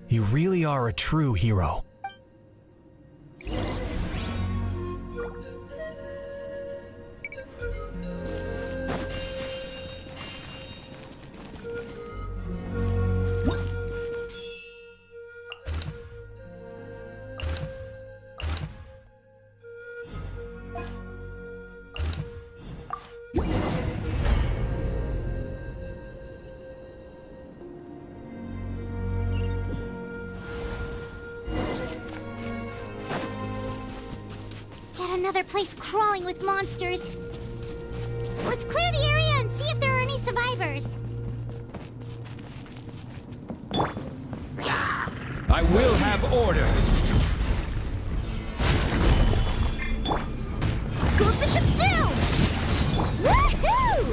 You really are a true hero. Another place crawling with monsters. Let's clear the area and see if there are any survivors. I will have order. Scoop the ship down! Woohoo!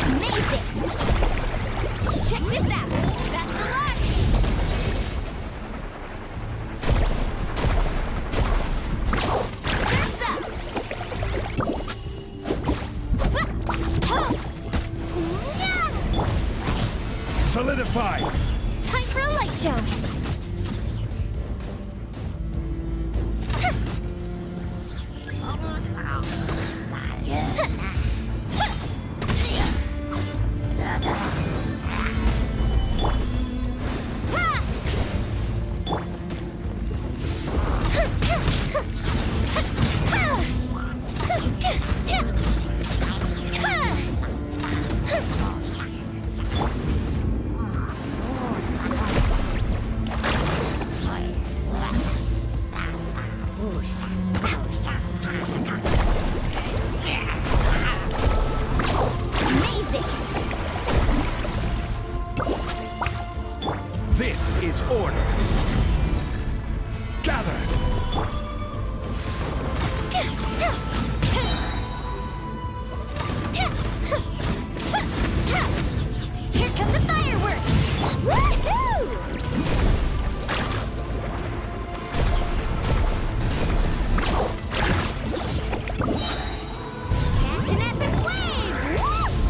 Amazing! Check this out! Best of luck! Surf's up! Solidify! Time for a light show! This is order. Gather. Here come the fireworks! Woohoo! Catch an epic wave! Whoosh!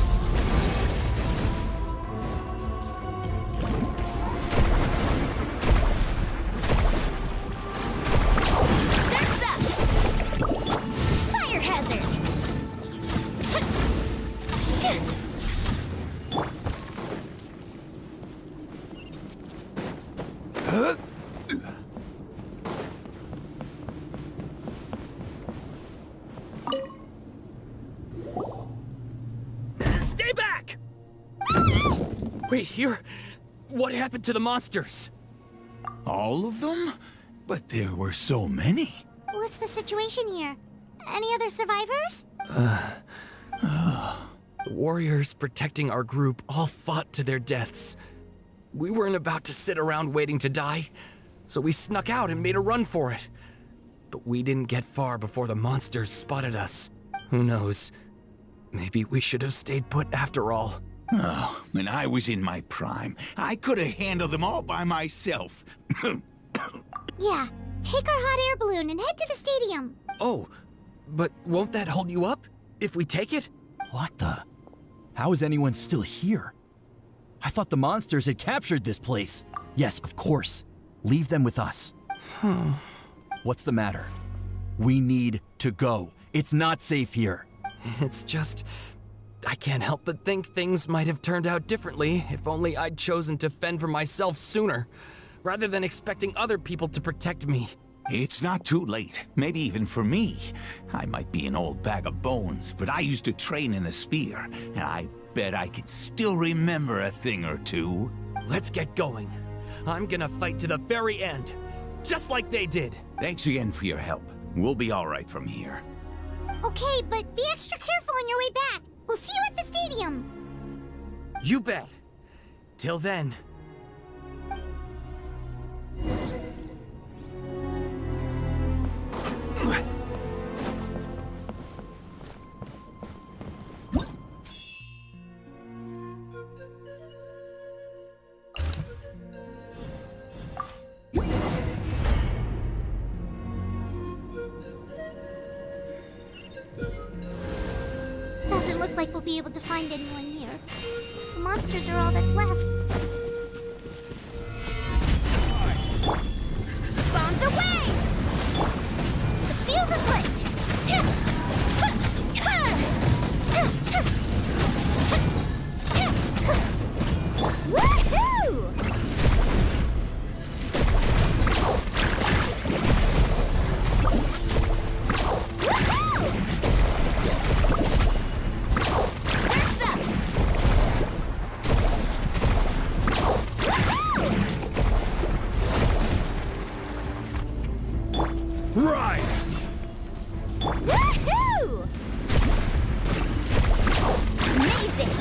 Surf's up! Fire hazard! Stay back! Wait, here? What happened to the monsters? All of them? But there were so many. What's the situation here? Any other survivors? The warriors protecting our group all fought to their deaths. We weren't about to sit around waiting to die, so we snuck out and made a run for it. But we didn't get far before the monsters spotted us. Who knows? Maybe we should have stayed put after all. Oh, when I was in my prime, I could have handled them all by myself. Yeah, take our hot air balloon and head to the stadium. Oh, but won't that hold you up if we take it? What the? How is anyone still here? I thought the monsters had captured this place. Yes, of course. Leave them with us. What's the matter? We need to go. It's not safe here. It's just... I can't help but think things might have turned out differently if only I'd chosen to fend for myself sooner, rather than expecting other people to protect me. It's not too late, maybe even for me. I might be an old bag of bones, but I used to train in the spear, and I bet I could still remember a thing or two. Let's get going. I'm gonna fight to the very end, just like they did. Thanks again for your help. We'll be all right from here. Okay, but be extra careful on your way back. We'll see you at the stadium. You bet. Till then. Doesn't look like we'll be able to find anyone here. The monsters are all that's left. Bombs away! The fuse is lit! Woohoo! Rise! Woohoo! Amazing!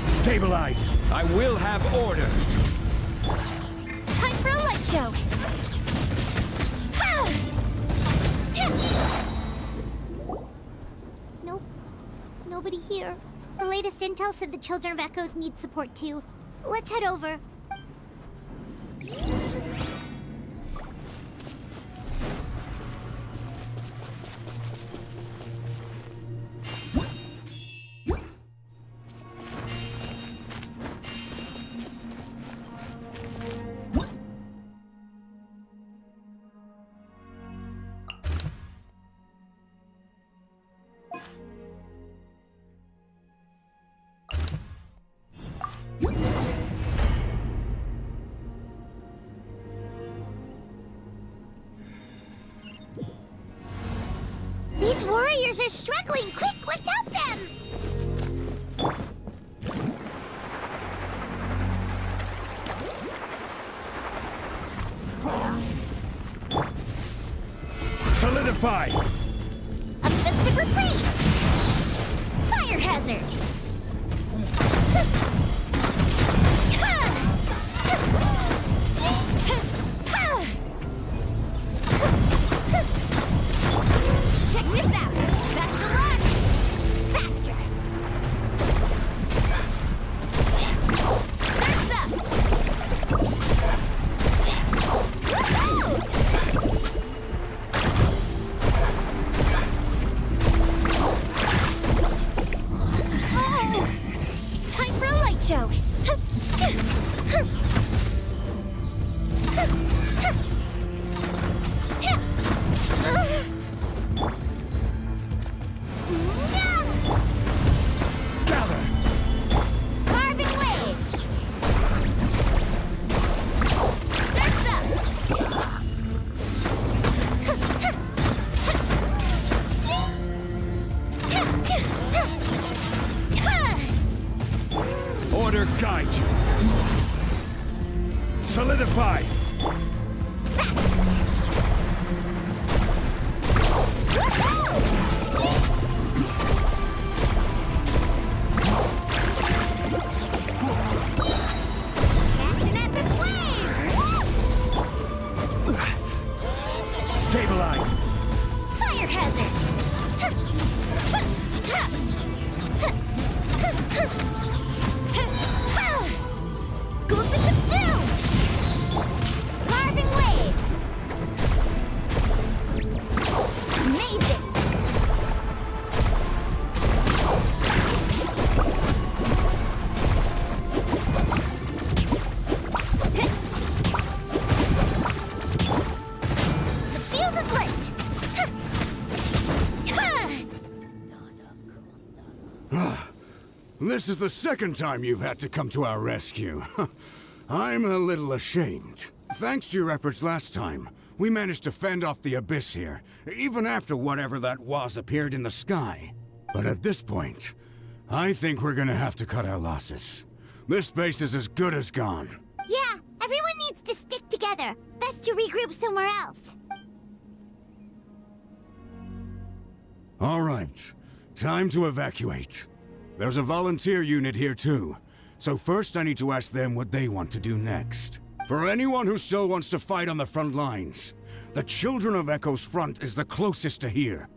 Stabilize! I will have order! Time for a light show! Nope. Nobody here. The latest intel said the Children of Echoes need support too. Let's head over. These warriors are struggling! Quick, let's help them! Solidify! A fist of reprise! Fire hazard! Check this out! Best of luck! Faster! Surf's up! Oh! Time for a light show! Gather! Carbon waves! Surf's up! Order guide you! Solidify! Stabilize! Fire hazard! Gold Bishop down! Carving waves! Amazing! The fuse is lit! This is the second time you've had to come to our rescue. I'm a little ashamed. Thanks to your efforts last time, we managed to fend off the Abyss here, even after whatever that was appeared in the sky. But at this point, I think we're gonna have to cut our losses. This base is as good as gone. Yeah, everyone needs to stick together. Best to regroup somewhere else. All right, time to evacuate. There's a volunteer unit here too, so first I need to ask them what they want to do next. For anyone who still wants to fight on the front lines, the Children of Echo's front is the closest to here.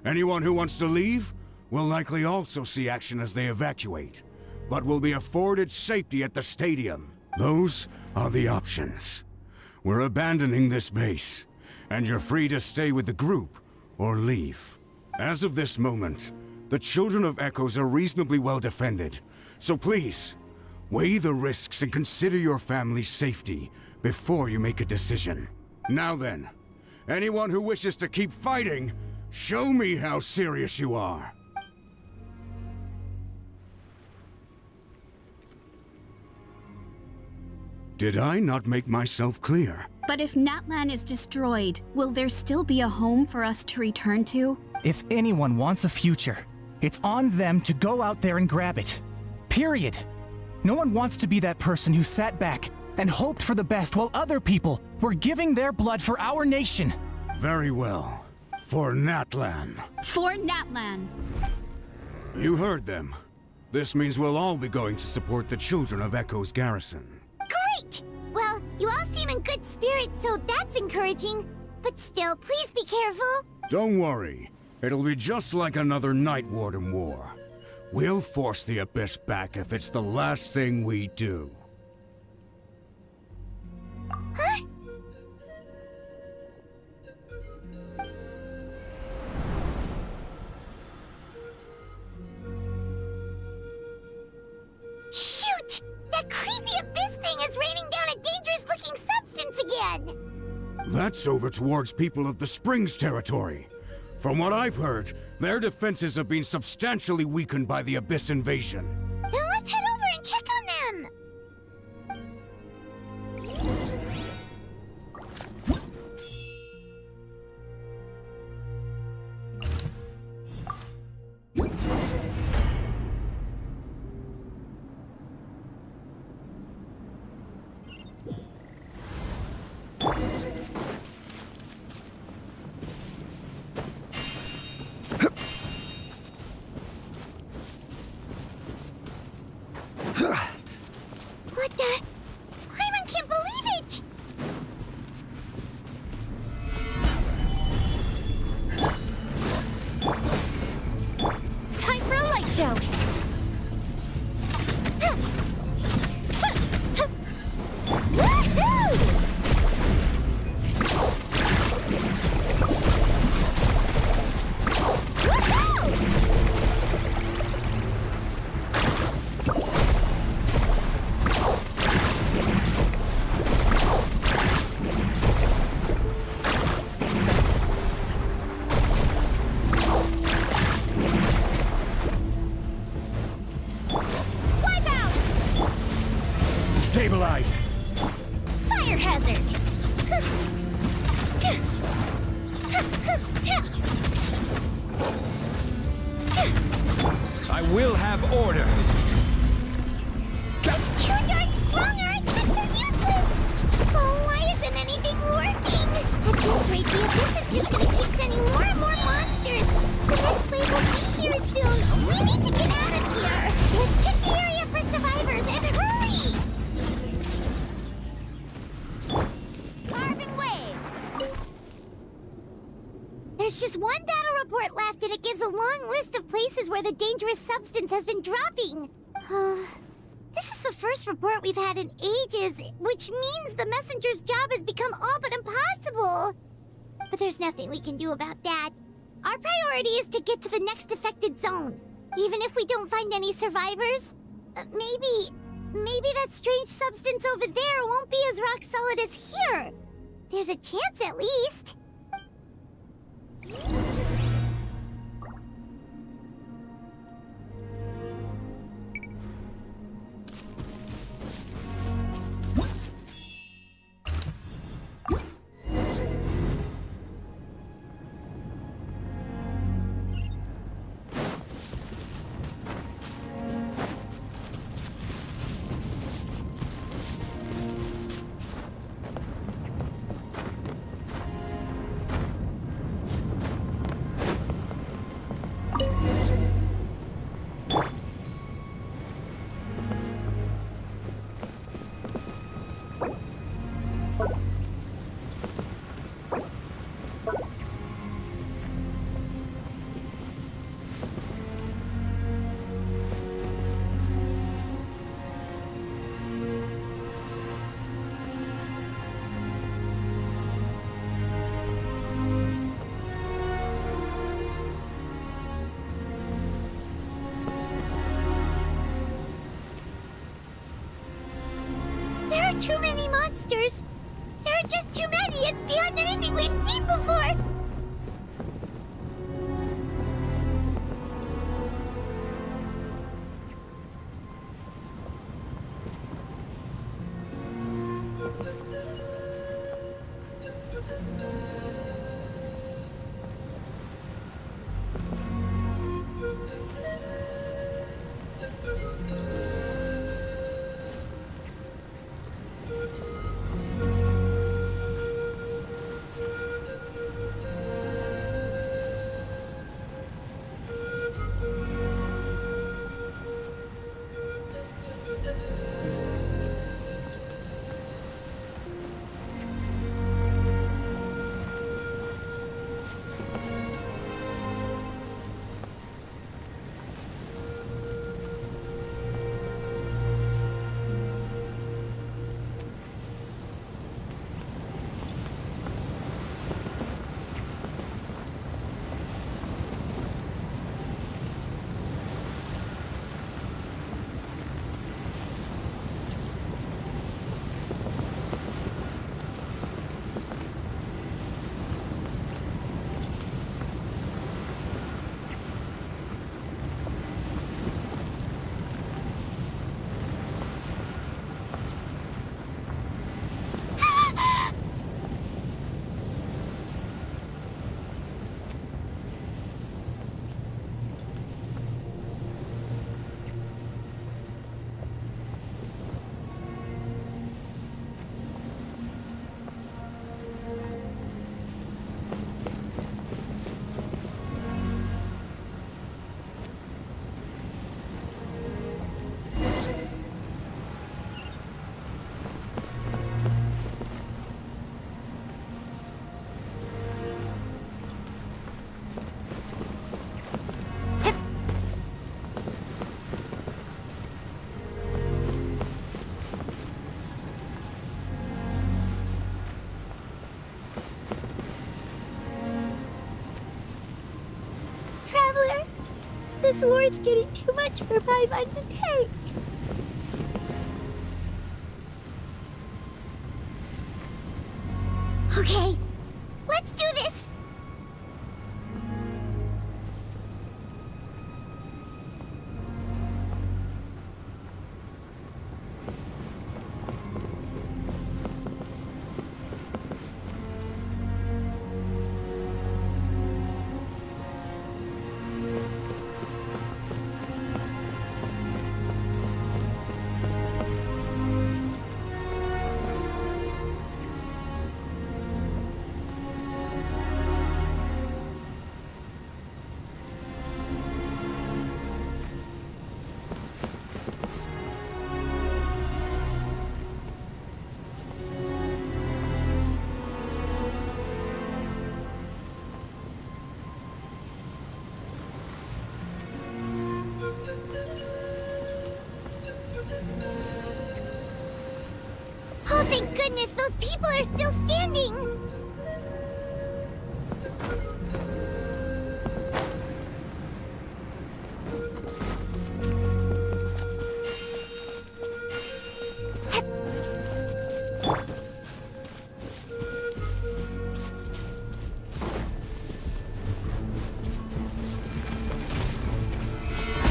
Anyone who wants to leave will likely also see action as they evacuate, but will be afforded safety at the stadium. Those are the options. We're abandoning this base, and you're free to stay with the group or leave. As of this moment, the Children of Echoes are reasonably well defended, so please, weigh the risks and consider your family's safety before you make a decision. Now then, anyone who wishes to keep fighting, show me how serious you are. Did I not make myself clear? But if Natlan is destroyed, will there still be a home for us to return to? If anyone wants a future, it's on them to go out there and grab it. Period. No one wants to be that person who sat back and hoped for the best while other people were giving their blood for our nation. Very well. For Natlan. For Natlan. You heard them. This means we'll all be going to support the Children of Echo's garrison. Great! Well, you all seem in good spirits, so that's encouraging. But still, please be careful. Don't worry. It'll be just like another Night Warden war. We'll force the Abyss back if it's the last thing we do. Huh? Shoot! That creepy Abyss thing is raining down a dangerous-looking substance again! That's over towards people of the Springs territory. From what I've heard, their defenses have been substantially weakened by the Abyss invasion. Then let's head over and check on them! What the? Hyman can't believe it! Time for a light show. Stabilize! Fire hazard! I will have order. Too darn strong, our attacks are useless! The Abyss is just gonna keep sending more and more monsters. The next wave will be here soon. We need to get out of here. Let's check the area for survivors and hurry! Carving waves. There's just one battle report left, and it gives a long list of places where the dangerous substance has been dropping. This is the first report we've had in ages, which means the messenger's job has become all but impossible. But there's nothing we can do about that. Our priority is to get to the next affected zone. Even if we don't find any survivors, maybe that strange substance over there won't be as rock solid as here. There's a chance at least. There are too many monsters! There are just too many! It's beyond anything we've seen before! This war's getting too much for my mind to take. Okay, let's do this! Thank goodness those people are still standing!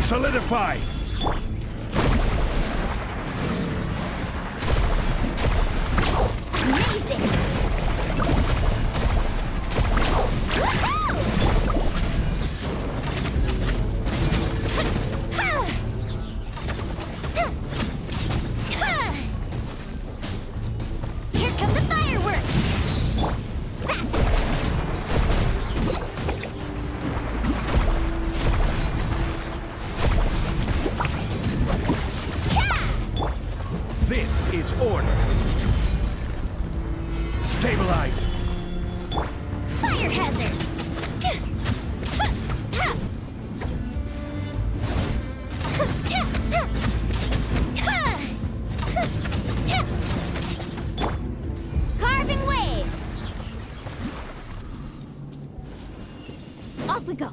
Solidify! Amazing! Here come the fireworks! Faster! This is order. Stabilize. Fire hazard! Carving waves! Off we go!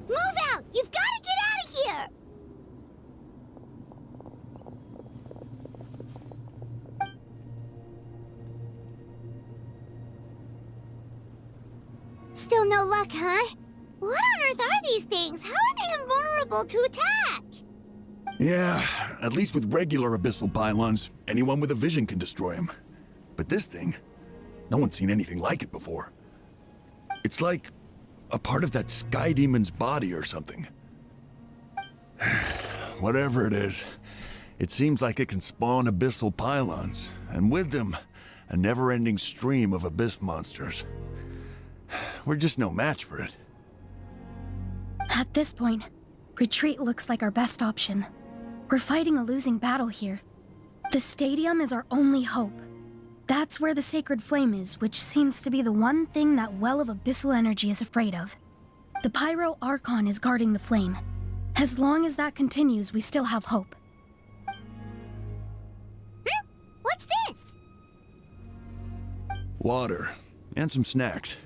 Move out! You've got to get out of here! Still no luck, huh? What on earth are these things? How are they invulnerable to attack? Yeah, at least with regular abyssal pylons, anyone with a vision can destroy them. But this thing, no one's seen anything like it before. It's like a part of that sky demon's body or something. Whatever it is, it seems like it can spawn abyssal pylons, and with them, a never-ending stream of abyss monsters. We're just no match for it. At this point, retreat looks like our best option. We're fighting a losing battle here. The stadium is our only hope. That's where the sacred flame is, which seems to be the one thing that well of abyssal energy is afraid of. The Pyro Archon is guarding the flame. As long as that continues, we still have hope. What's this? Water, and some snacks.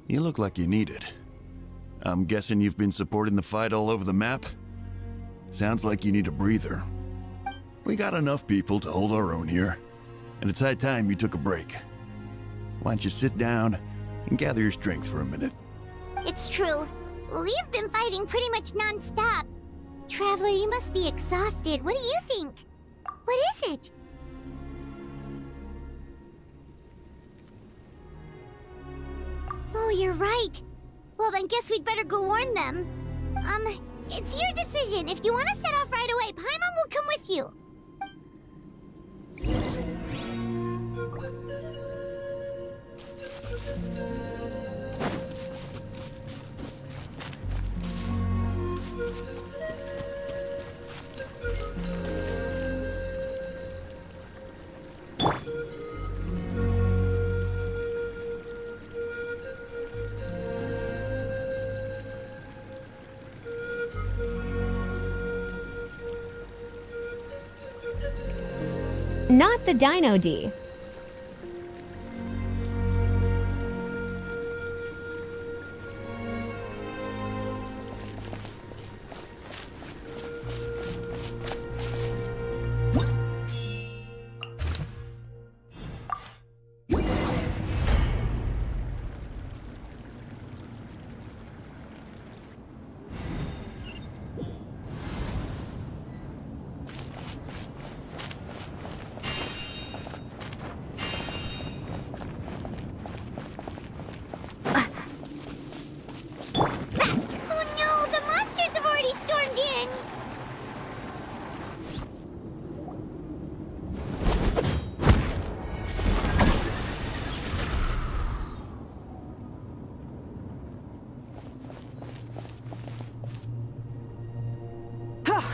You look like you need it. I'm guessing you've been supporting the fight all over the map? Sounds like you need a breather. We got enough people to hold our own here, and it's high time you took a break. Why don't you sit down and gather your strength for a minute? It's true. We've been fighting pretty much non-stop. Traveler, you must be exhausted. What do you think? What is it? Oh, you're right. Well, then guess we'd better go warn them. It's your decision. If you want to set off right away, Paimon will come with you. Not the Dino D.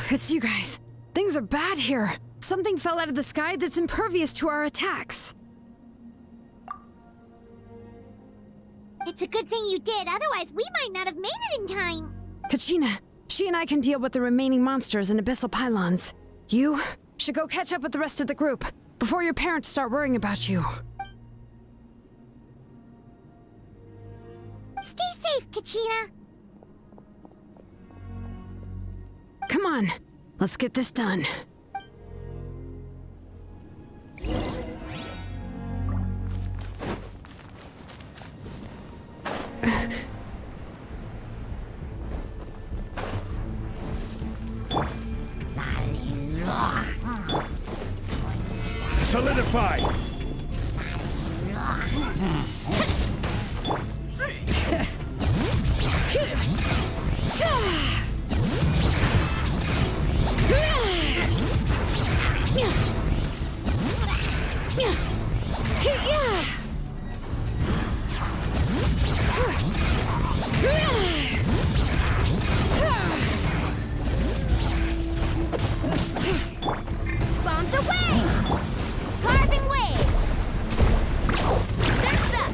It's you guys. Things are bad here. Something fell out of the sky that's impervious to our attacks. It's a good thing you did, otherwise we might not have made it in time. Kachina, she and I can deal with the remaining monsters and abyssal pylons. You Should go catch up with the rest of the group before your parents start worrying about you. Stay safe, Kachina. Come on, let's get this done. Solidify! Bombs away! Carving waves! Surf's up!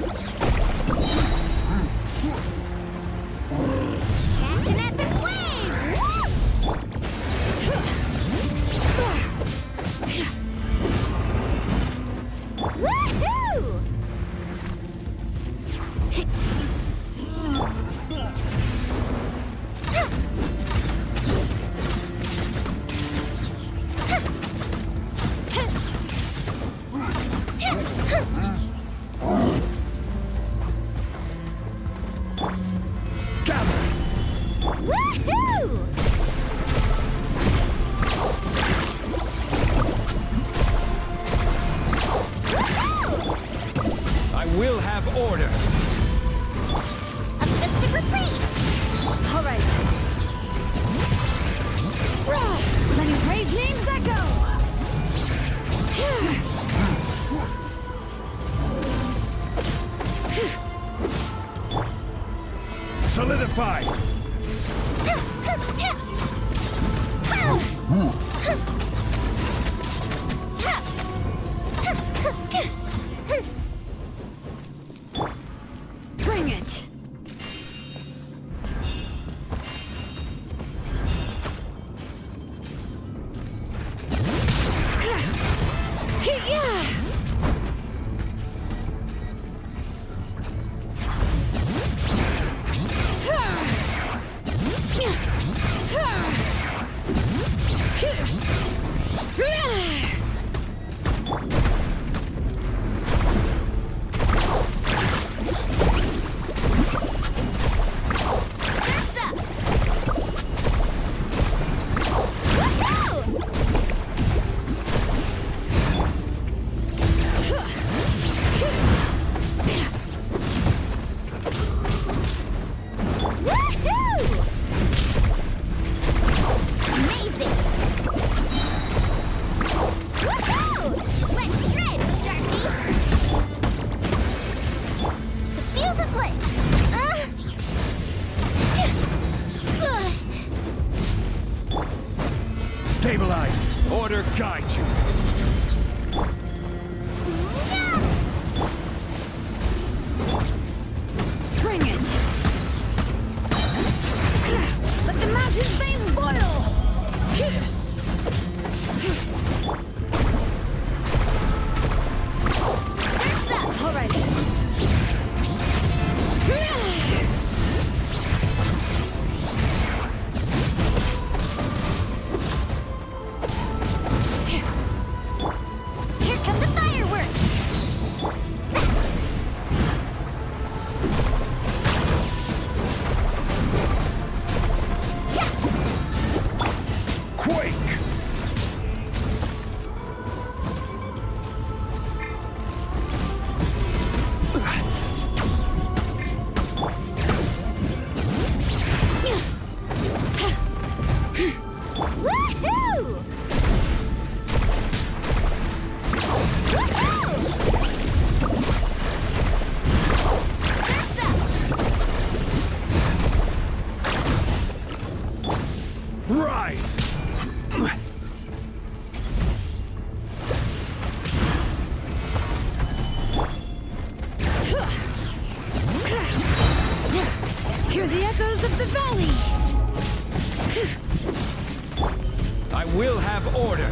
Catch an epic wave! Woohoo! Woohoo! I will have order. A mystic reprise! All right. Letting brave names echo! Solidify! Bring it! Surf's up! Woohoo! Woohoo! Amazing! Woohoo! Let's shred, Sharky! The fuse is lit! Stabilize! Order guide you! Bring it! Let the mountain's veins boil! Surf's up! All right. Here come the fireworks! Quake! Woohoo! Surf's up! Rise! Hear the echoes of the valley! I will have order.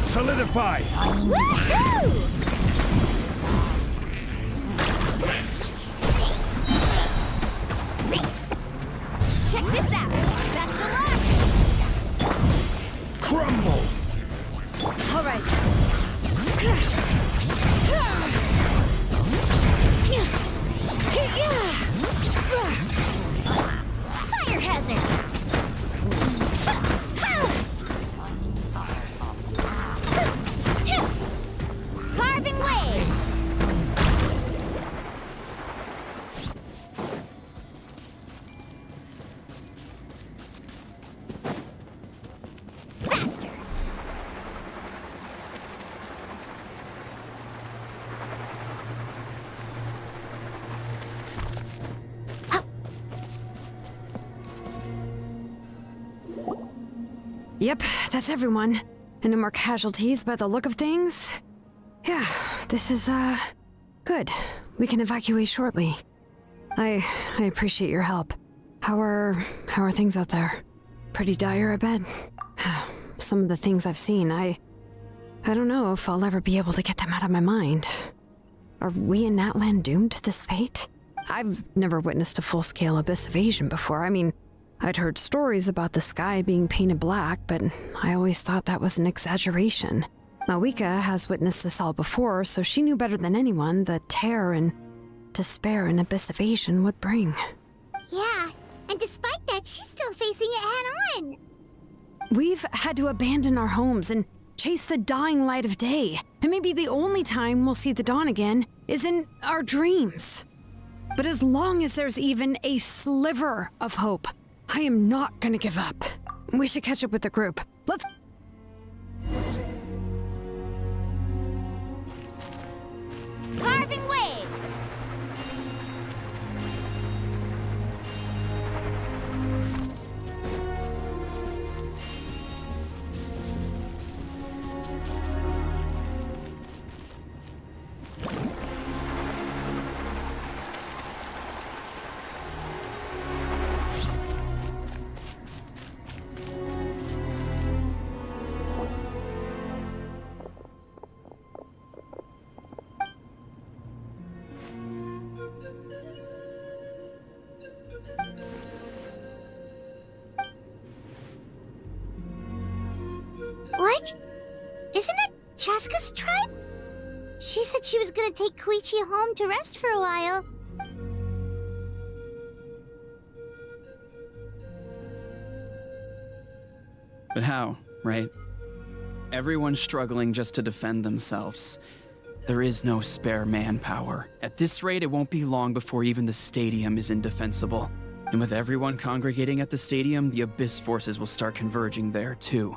Solidify! Check this out! Best of luck! Crumble! All right. Fire hazard! Carving waves! Faster! Yep, that's everyone. And no more casualties by the look of things. Yeah, this is, good. We can evacuate shortly. I appreciate your help. How are things out there? Pretty dire, I bet. Some of the things I've seen, I don't know if I'll ever be able to get them out of my mind. Are we in Natlan doomed to this fate? I've never witnessed a full-scale abyss invasion before. I mean, I'd heard stories about the sky being painted black, but I always thought that was an exaggeration. Mawika has witnessed this all before, so she knew better than anyone the terror and despair an abyss invasion would bring. Yeah, and despite that, she's still facing it head-on. We've had to abandon our homes and chase the dying light of day. And maybe the only time we'll see the dawn again is in our dreams. But as long as there's even a sliver of hope, I am not gonna give up. We should catch up with the group. Let's... Carving waves! What? Isn't that Chaska's tribe? She said she was gonna take Koichi home to rest for a while. But how, right? Everyone's struggling just to defend themselves. There is no spare manpower. At this rate, it won't be long before even the stadium is indefensible. And with everyone congregating at the stadium, the Abyss forces will start converging there too.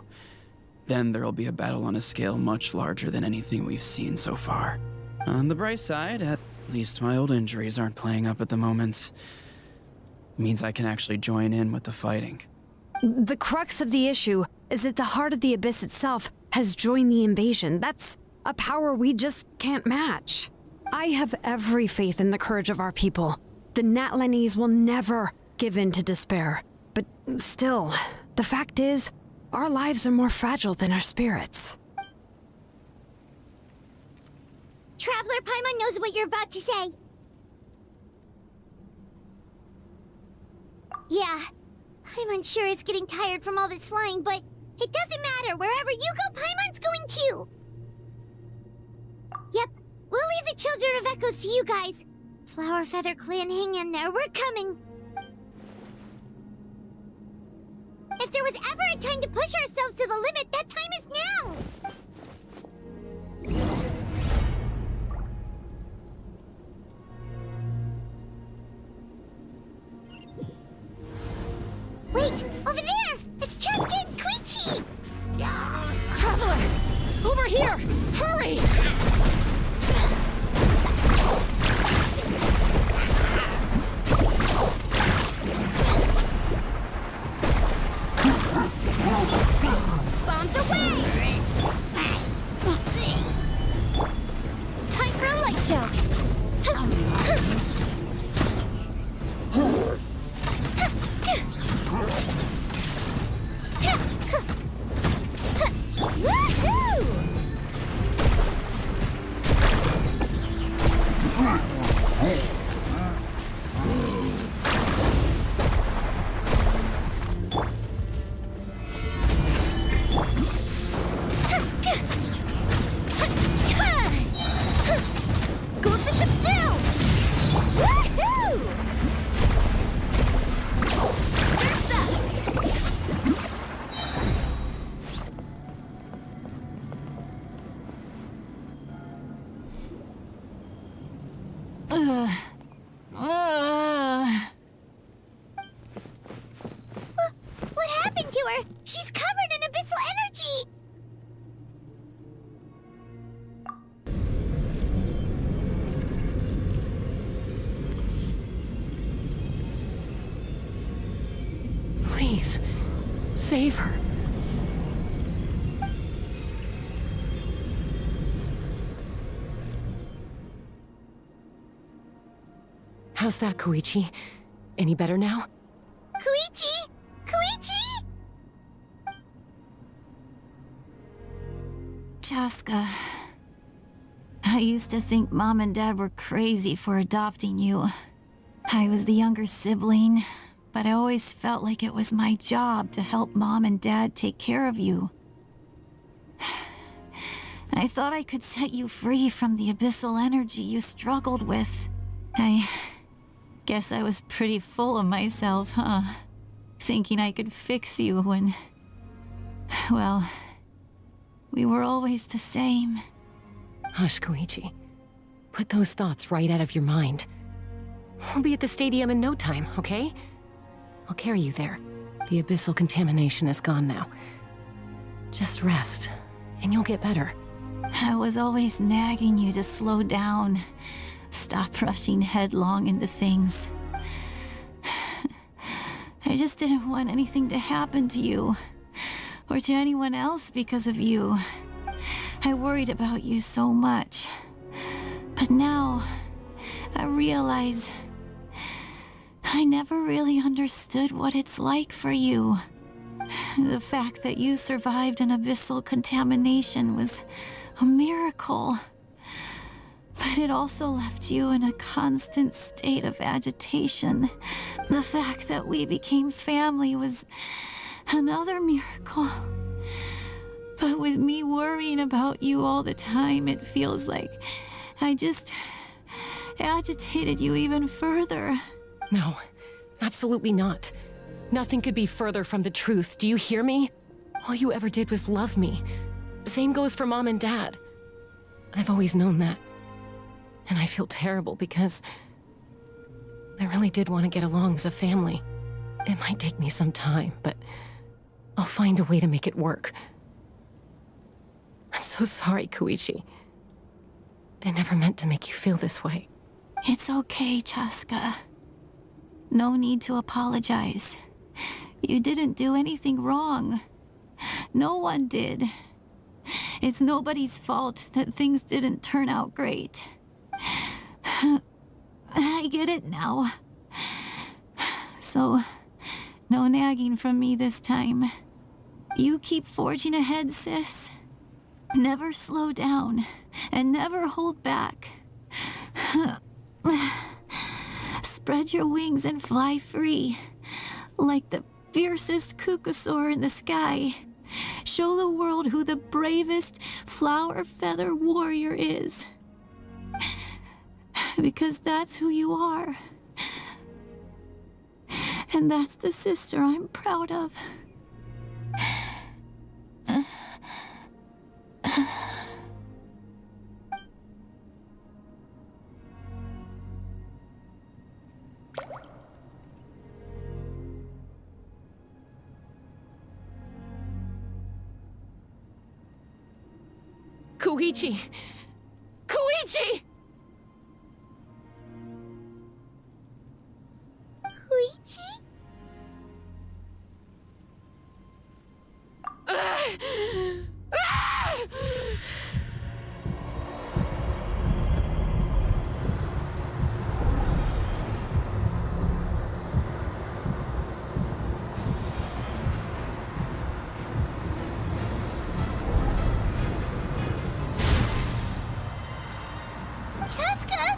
Then there'll be a battle on a scale much larger than anything we've seen so far. On the bright side, at least my old injuries aren't playing up at the moment. Means I can actually join in with the fighting. The crux of the issue is that the heart of the Abyss itself has joined the invasion. That's a power we just can't match. I have every faith in the courage of our people. The Natlanese will never give in to despair. But still, the fact is, our lives are more fragile than our spirits. Traveler Paimon knows what you're about to say. Yeah, Paimon sure is getting tired from all this flying, but it doesn't matter. Wherever you go, Paimon's going too. Yep, we'll leave the Children of Echoes to you guys. Flower Feather Clan, hang in there. We're coming. If there was ever a time to push ourselves to the limit, that time is now! Wait! Over there! It's Chaska and Koichi! Traveler! Over here! Hurry! Bombs away! Time for a light show! Goldfish down! Woohoo! What happened to her? She's covered in abyssal energy! Please, save her. How's that, Koichi? Any better now? Koichi! Koichi! Chaska, I used to think Mom and Dad were crazy for adopting you. I was the younger sibling, but I always felt like it was my job to help Mom and Dad take care of you. I thought I could set you free from the abyssal energy you struggled with. I guess I was pretty full of myself, huh? Thinking I could fix you when... well, we were always the same. Hush, Koichi. Put those thoughts right out of your mind. We'll be at the stadium in no time, okay? I'll carry you there. The abyssal contamination is gone now. Just rest, and you'll get better. I was always nagging you to slow down. Stop rushing headlong into things. I just didn't want anything to happen to you, or to anyone else because of you. I worried about you so much. But now, I realize I never really understood what it's like for you. The fact that you survived an abyssal contamination was a miracle. But it also left you in a constant state of agitation. The fact that we became family was another miracle. But with me worrying about you all the time, it feels like I just agitated you even further. No, absolutely not. Nothing could be further from the truth, do you hear me? All you ever did was love me. Same goes for Mom and Dad. I've always known that. And I feel terrible because I really did want to get along as a family. It might take me some time, but I'll find a way to make it work. I'm so sorry, Koichi. I never meant to make you feel this way. It's okay, Chaska. No need to apologize. You didn't do anything wrong. No one did. It's nobody's fault that things didn't turn out great. I get it now. So, no nagging from me this time. You keep forging ahead, sis. Never slow down, and never hold back. Spread your wings and fly free, like the fiercest kukasaur in the sky. Show the world who the bravest flower feather warrior is. Because that's who you are. And that's the sister I'm proud of. Koichi! Koichi! Koichi? Chaska?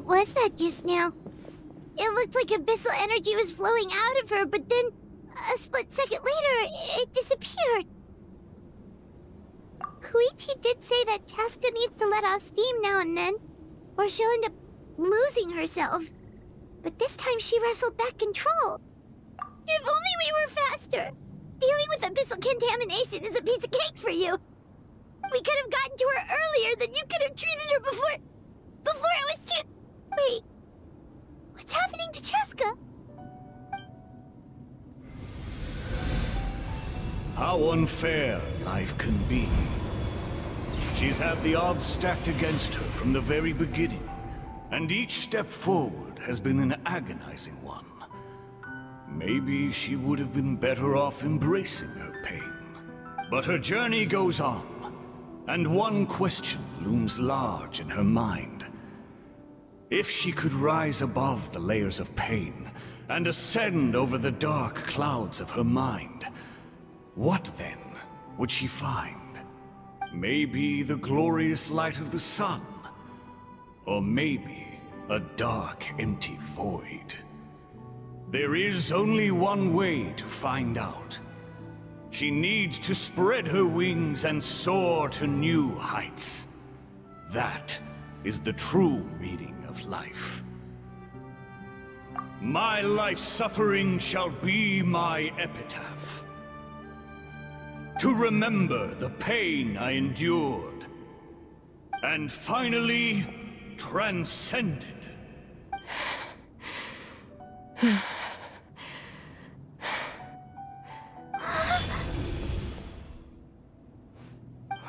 was that just now? It looked like abyssal energy was flowing out of her, but then, a split second later, it disappeared. Koichi did say that Chaska needs to let off steam now and then, or she'll end up losing herself. But this time she wrestled back control. If only we were faster! Dealing with abyssal contamination is a piece of cake for you. We could have gotten to her earlier, then you could have treated her before it was too... Wait, what's happening to Chaska? How unfair life can be. She's had the odds stacked against her from the very beginning, and each step forward has been an agonizing one. Maybe she would have been better off embracing her pain. But her journey goes on, and one question looms large in her mind. If she could rise above the layers of pain and ascend over the dark clouds of her mind, what then would she find? Maybe the glorious light of the sun, or maybe a dark, empty void. There is only one way to find out. She needs to spread her wings and soar to new heights. That is the true meaning of life. My life's suffering shall be my epitaph. To remember the pain I endured, and finally transcended.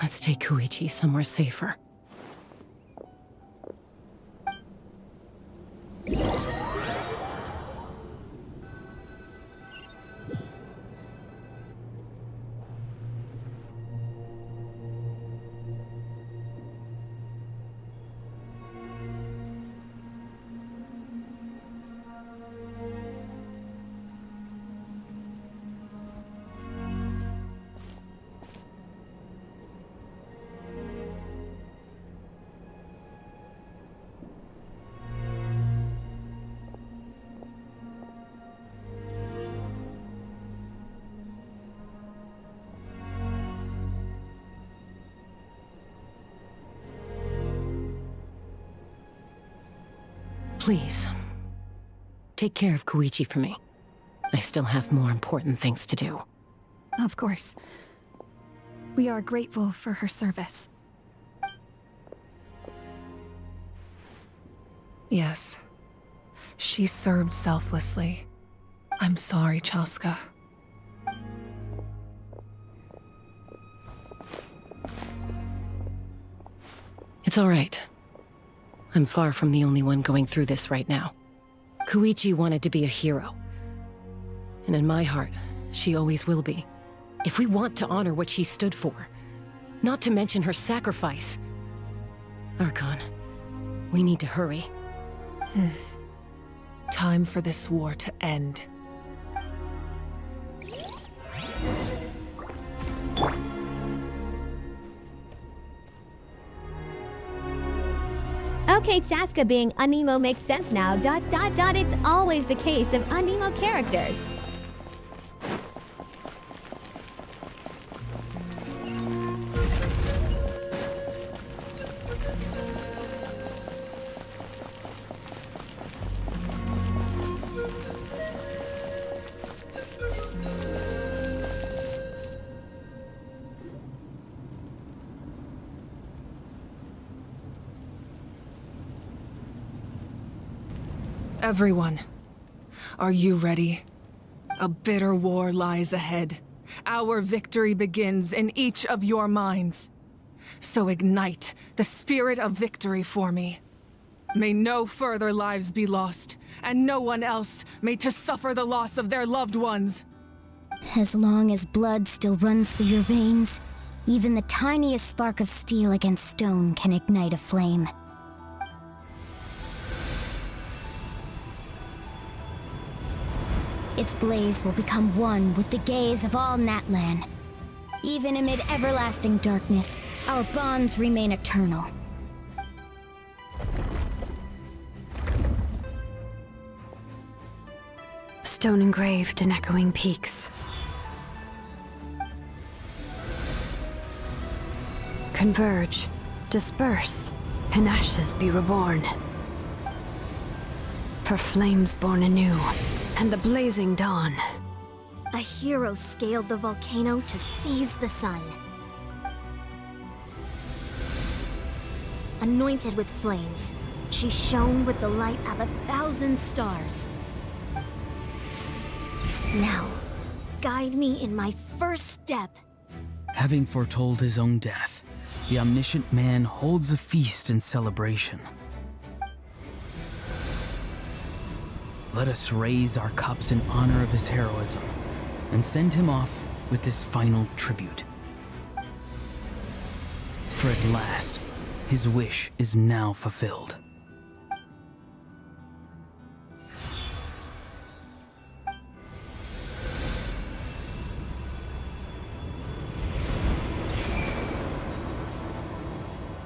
Let's take Koichi somewhere safer. Please, take care of Koichi for me. I still have more important things to do. Of course. We are grateful for her service. Yes. She served selflessly. I'm sorry, Chaska. It's all right. I'm far from the only one going through this right now. Koichi wanted to be a hero. And in my heart, she always will be. If we want to honor what she stood for, not to mention her sacrifice. Archon, we need to hurry. Time for this war to end. Okay, Chaska being Anemo makes sense now. ... It's always the case of Anemo characters. Everyone, are you ready? A bitter war lies ahead. Our victory begins in each of your minds. So ignite the spirit of victory for me. May no further lives be lost, and no one else made to suffer the loss of their loved ones. As long as blood still runs through your veins, even the tiniest spark of steel against stone can ignite a flame. Its blaze will become one with the gaze of all Natlan. Even amid everlasting darkness, our bonds remain eternal. stone engraved in echoing peaks. Converge, disperse, and ashes be reborn. For flames born anew, and the blazing dawn. A hero scaled the volcano to seize the sun. Anointed with flames, she shone with the light of 1,000 stars. Now, guide me in my first step. Having foretold his own death, the omniscient man holds a feast in celebration. Let us raise our cups in honor of his heroism and send him off with this final tribute. For at last, his wish is now fulfilled.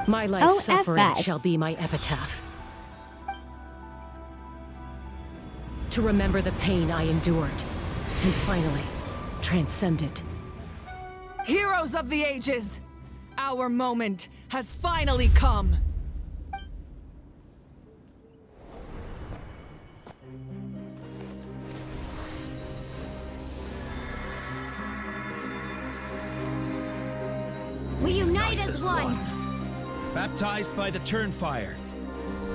My life's suffering OFS. shall be my epitaph. To remember the pain I endured, and finally, transcend it. Heroes of the ages! Our moment has finally come! We unite as one! Baptized by the Turnfire.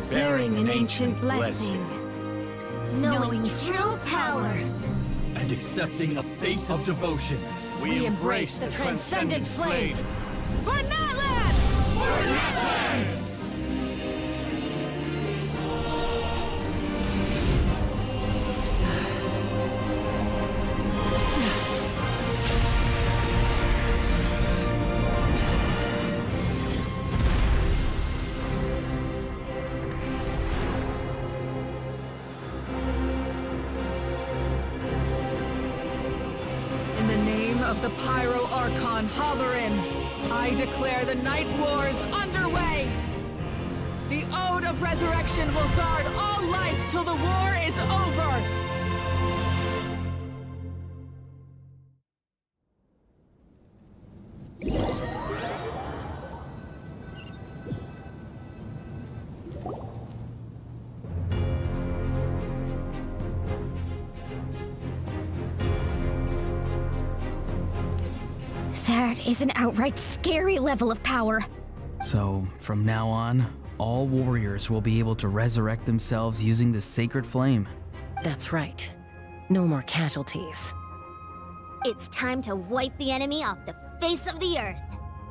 Bearing an ancient blessing. Knowing true power. And accepting a fate of devotion. We embrace the transcendent flame. For Natlan! For Natlan! In the name of the Pyro Archon Halloran, I declare the Night Wars underway! The Ode of Resurrection will guard all life till the war is over! That is an outright scary level of power. So, from now on, all warriors will be able to resurrect themselves using the sacred flame. That's right. No more casualties. It's time to wipe the enemy off the face of the earth.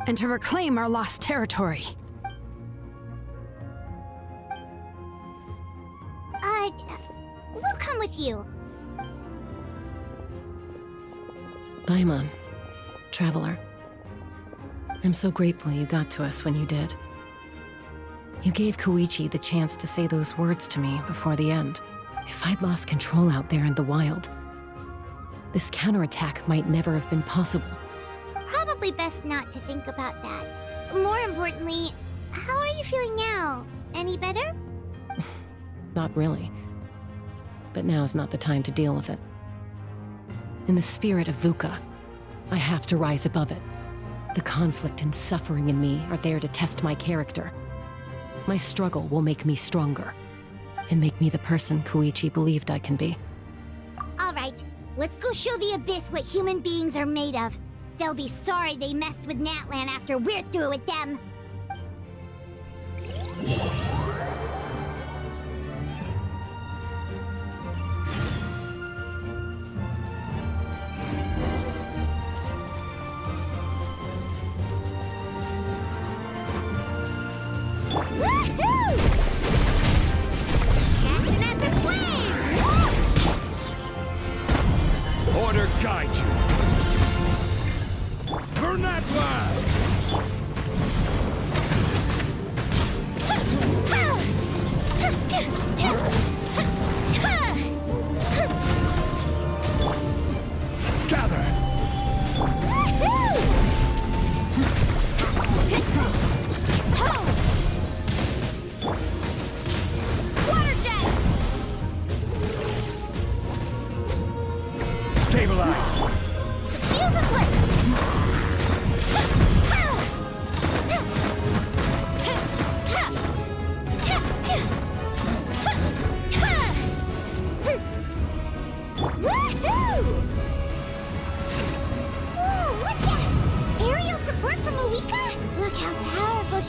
And to reclaim our lost territory. We'll come with you. Paimon, traveler. I'm so grateful you got to us when you did. You gave Koichi the chance to say those words to me before the end. If I'd lost control out there in the wild, this counterattack might never have been possible. Probably best not to think about that. More importantly, how are you feeling now? Any better? Not really. But now's not the time to deal with it. In the spirit of VUCA, I have to rise above it. The conflict and suffering in me are there to test my character. My struggle will make me stronger, and make me the person Koichi believed I can be. Alright, let's go show the Abyss what human beings are made of. They'll be sorry they messed with Natlan after we're through with them. Woohoo! Catch an epic flame! Order guide you. For Natlan!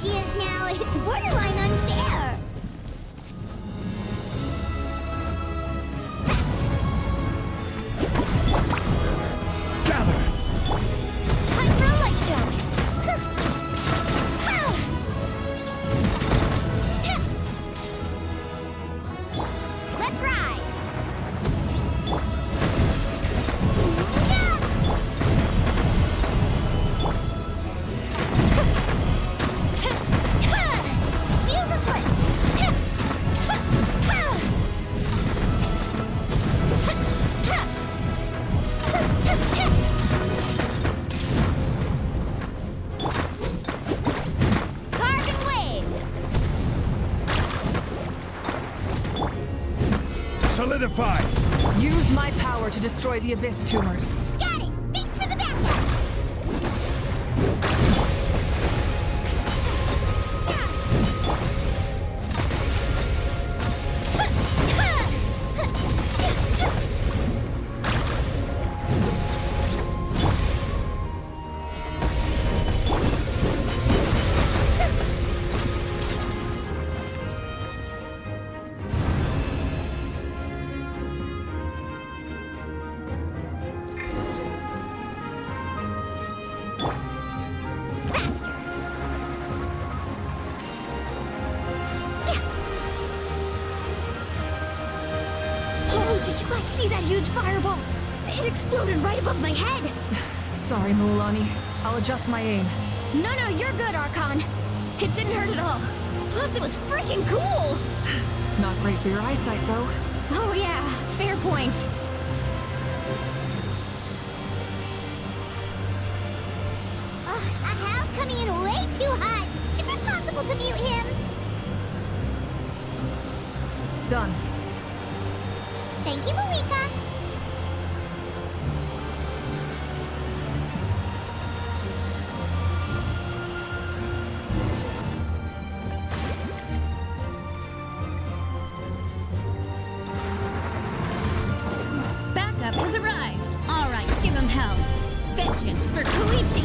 she is now, it's borderline unfair. Gather! Time for a light show. Let's ride. Fuse is lit. Carving waves. Solidify! Use my power to destroy the Abyss tumors. Got it. Thanks for the backup. Oh, did you guys see that huge fireball? It exploded right above my head. Sorry, Mulan. I'll adjust my aim. No, you're good, Archon. It didn't hurt at all. Plus, it was freaking cool. Not great for your eyesight, though. Oh yeah, fair point. Hal's coming in way too hot. Is it possible to mute him? Done. Thank you, Malika. Backup has arrived. All right, give him hell. Vengeance for Koichi.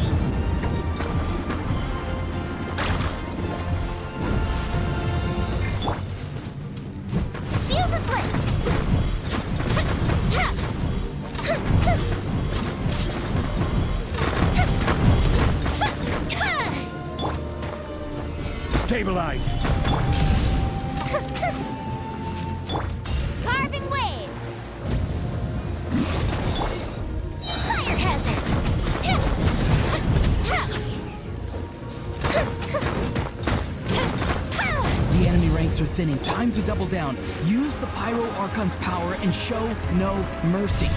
Fuse is lit. Stabilize! Carving waves. Fire hazard. The enemy ranks are thinning. Time to double down. Use the Pyro Archon's power and show no mercy.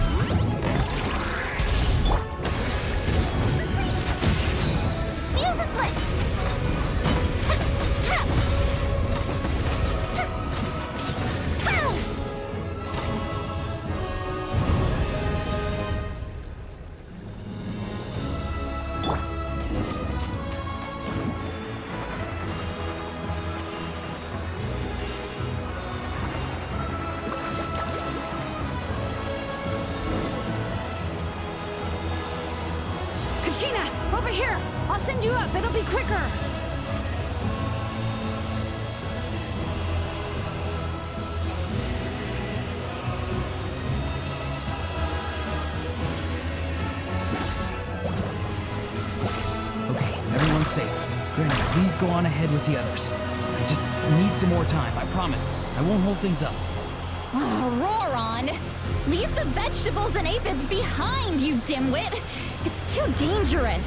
Fuse is lit. Kachina, over here! I'll send you up. It'll be quicker. Okay, everyone's safe. Granny, please go on ahead with the others. I just need some more time, I promise. I won't hold things up. Oh, roar on! Leave the vegetables and aphids behind, you dimwit! It's too dangerous!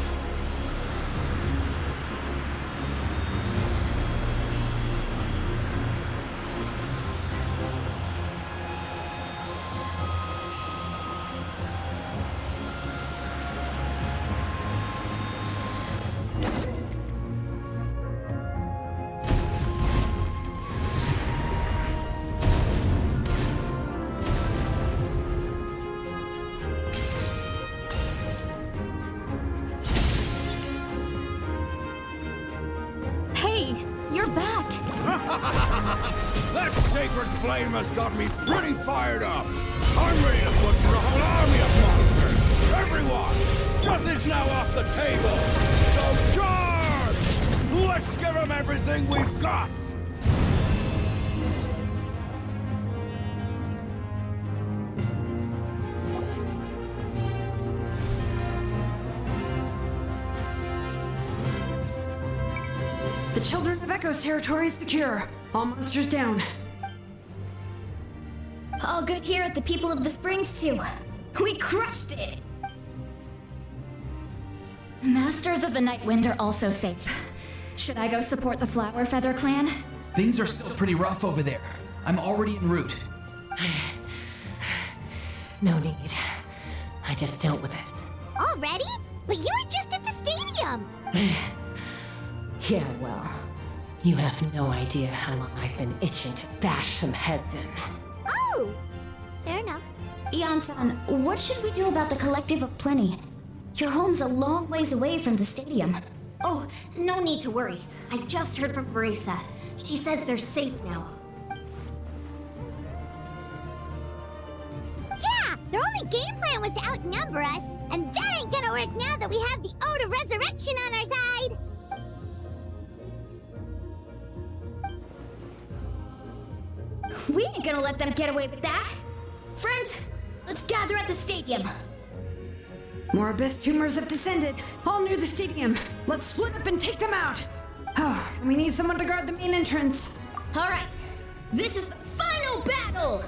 That sacred flame has got me pretty fired up. I'm ready to butcher a whole army of monsters. Everyone, death is now off the table. So charge! Let's give 'em everything we've got! The Children of Echo's territory is secure. All monsters down. All good here at the People of the Springs, too. We crushed it! The Masters of the Night Wind are also safe. Should I go support the Flower Feather clan? Things are still pretty rough over there. I'm already en route. No need. I just dealt with it. Already? But you were just at the stadium! Yeah, well, you have no idea how long I've been itching to bash some heads in. Oh! Fair enough. Ian-san, what should we do about the Collective of Plenty? Your home's a long ways away from the stadium. Oh, no need to worry. I just heard from Veresa. She says they're safe now. Yeah! Their only game plan was to outnumber us, and that ain't gonna work now that we have the Ode of Resurrection on our side! We ain't gonna let them get away with that! Friends, let's gather at the stadium! More abyss tumors have descended, all near the stadium. Let's split up and take them out. Oh, we need someone to guard the main entrance. All right, this is the final battle!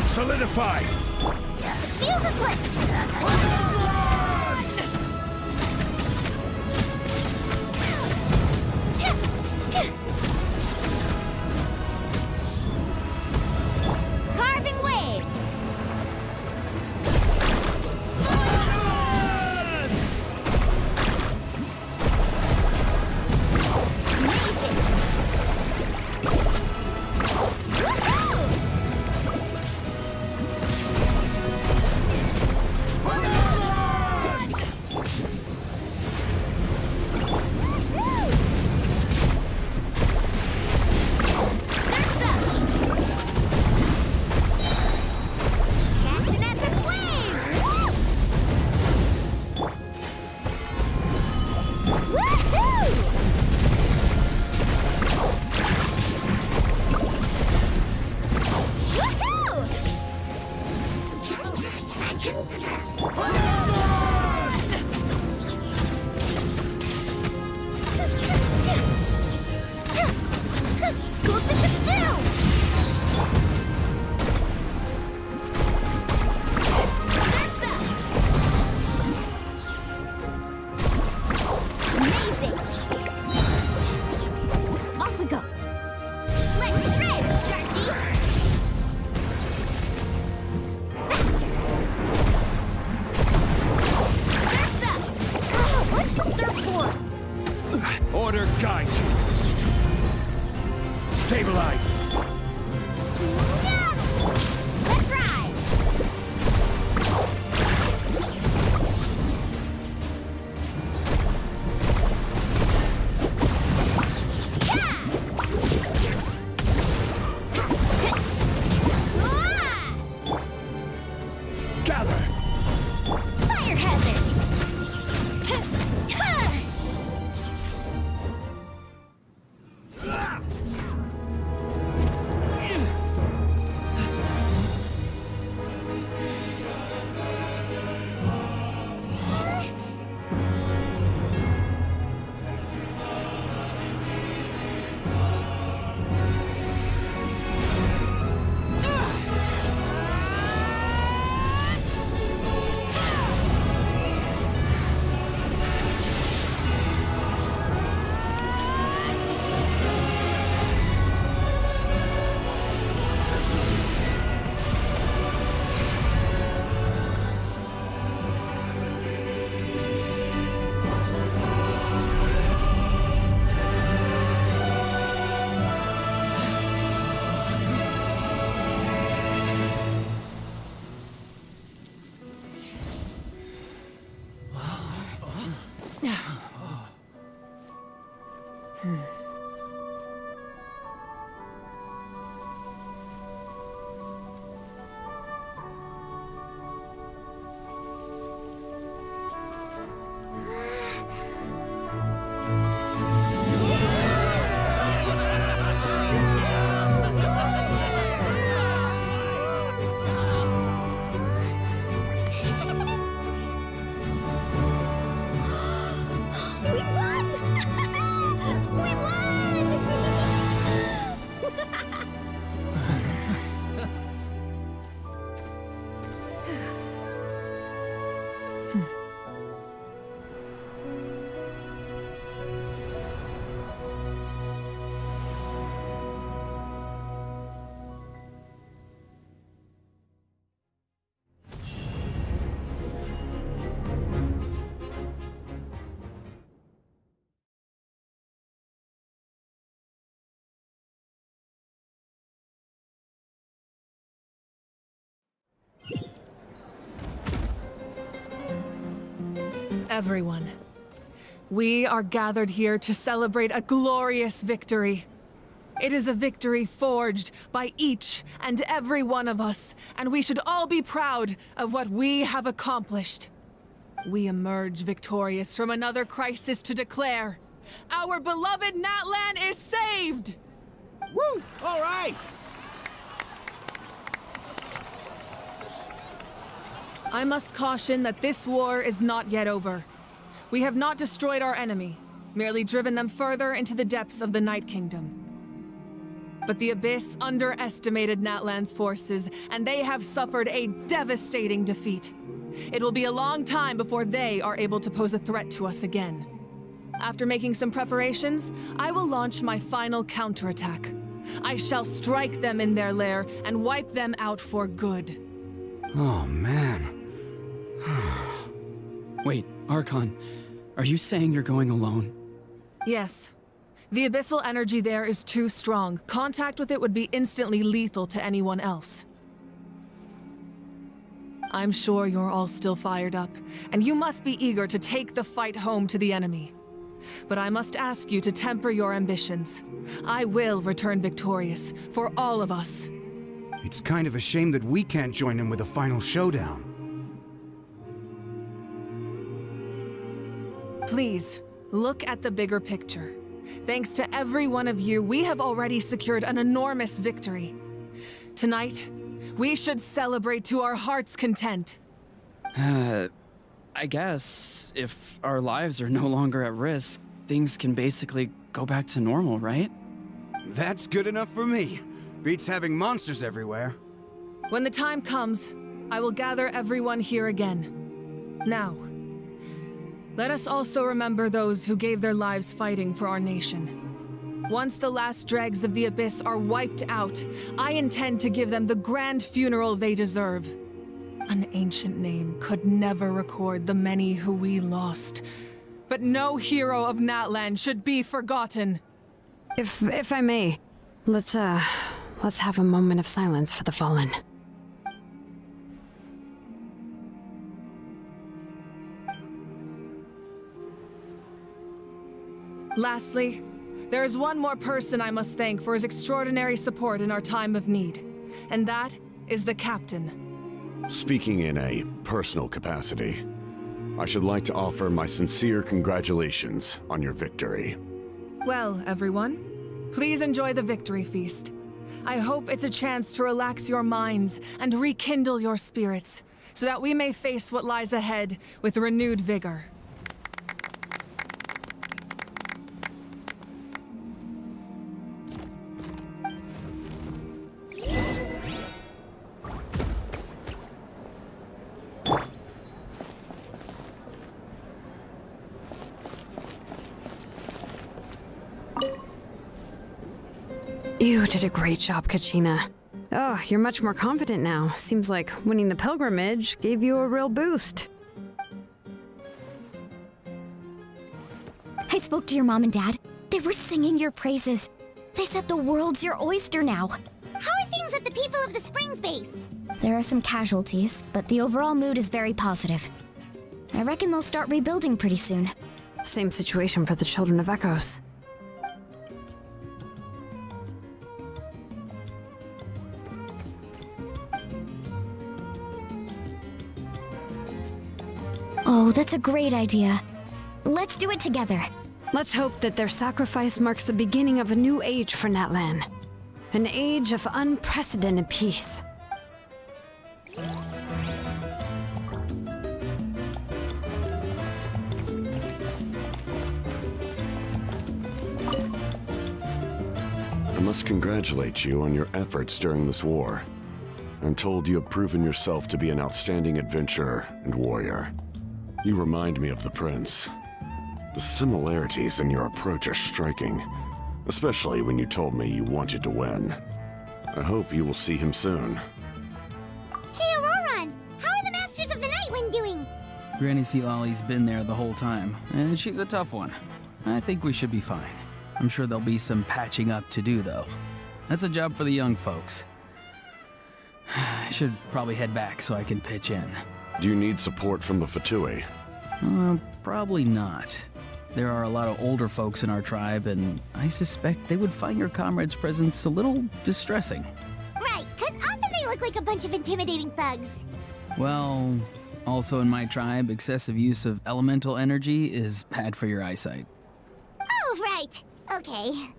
Solidify! The fuse is lit! Carving waves! Order guide you. Stabilize. Let's ride! Gather. Fire hazard! We won! We won! Everyone, we are gathered here to celebrate a glorious victory. It is a victory forged by each and every one of us, and we should all be proud of what we have accomplished. We emerge victorious from another crisis to declare, our beloved Natlan is saved! Woo! All right! I must caution that this war is not yet over. We have not destroyed our enemy, merely driven them further into the depths of the Night Kingdom. But the Abyss underestimated Natlan's forces, and they have suffered a devastating defeat. It will be a long time before they are able to pose a threat to us again. After making some preparations, I will launch my final counterattack. I shall strike them in their lair and wipe them out for good. Oh, man. Wait, Archon, are you saying you're going alone? Yes. The abyssal energy there is too strong. Contact with it would be instantly lethal to anyone else. I'm sure you're all still fired up, and you must be eager to take the fight home to the enemy. But I must ask you to temper your ambitions. I will return victorious, for all of us. It's kind of a shame that we can't join him with a final showdown. Please, look at the bigger picture. Thanks to every one of you, we have already secured an enormous victory. Tonight, we should celebrate to our heart's content. I guess if our lives are no longer at risk, things can basically go back to normal, right? That's good enough for me. Beats having monsters everywhere. When the time comes, I will gather everyone here again. Now, let us also remember those who gave their lives fighting for our nation. Once the last dregs of the Abyss are wiped out, I intend to give them the grand funeral they deserve. An ancient name could never record the many who we lost. But no hero of Natlan should be forgotten. If I may, let's have a moment of silence for the fallen. Lastly, there is one more person I must thank for his extraordinary support in our time of need, and that is the Captain. Speaking in a personal capacity, I should like to offer my sincere congratulations on your victory. Well, everyone, please enjoy the victory feast. I hope it's a chance to relax your minds and rekindle your spirits, so that we may face what lies ahead with renewed vigor. You did a great job, Kachina. Oh, you're much more confident now. Seems like winning the pilgrimage gave you a real boost. I spoke to your mom and dad. They were singing your praises. They said the world's your oyster now. How are things at the People of the Springs base? There are some casualties, but the overall mood is very positive. I reckon they'll start rebuilding pretty soon. Same situation for the Children of Echoes. Oh, that's a great idea. Let's do it together. Let's hope that their sacrifice marks the beginning of a new age for Natlan. An age of unprecedented peace. I must congratulate you on your efforts during this war. I'm told you have proven yourself to be an outstanding adventurer and warrior. You remind me of the prince. The similarities in your approach are striking, especially when you told me you wanted to win. I hope you will see him soon. Hey, Auroran! How are the Masters of the Night Wind doing? Granny Sealolly's been there the whole time, and she's a tough one. I think we should be fine. I'm sure there'll be some patching up to do, though. That's a job for the young folks. I should probably head back so I can pitch in. Do you need support from the Fatui? Probably not. There are a lot of older folks in our tribe, and I suspect they would find your comrade's presence a little distressing. Right, because often they look like a bunch of intimidating thugs. Well, also in my tribe, excessive use of elemental energy is bad for your eyesight. Oh, right. Okay.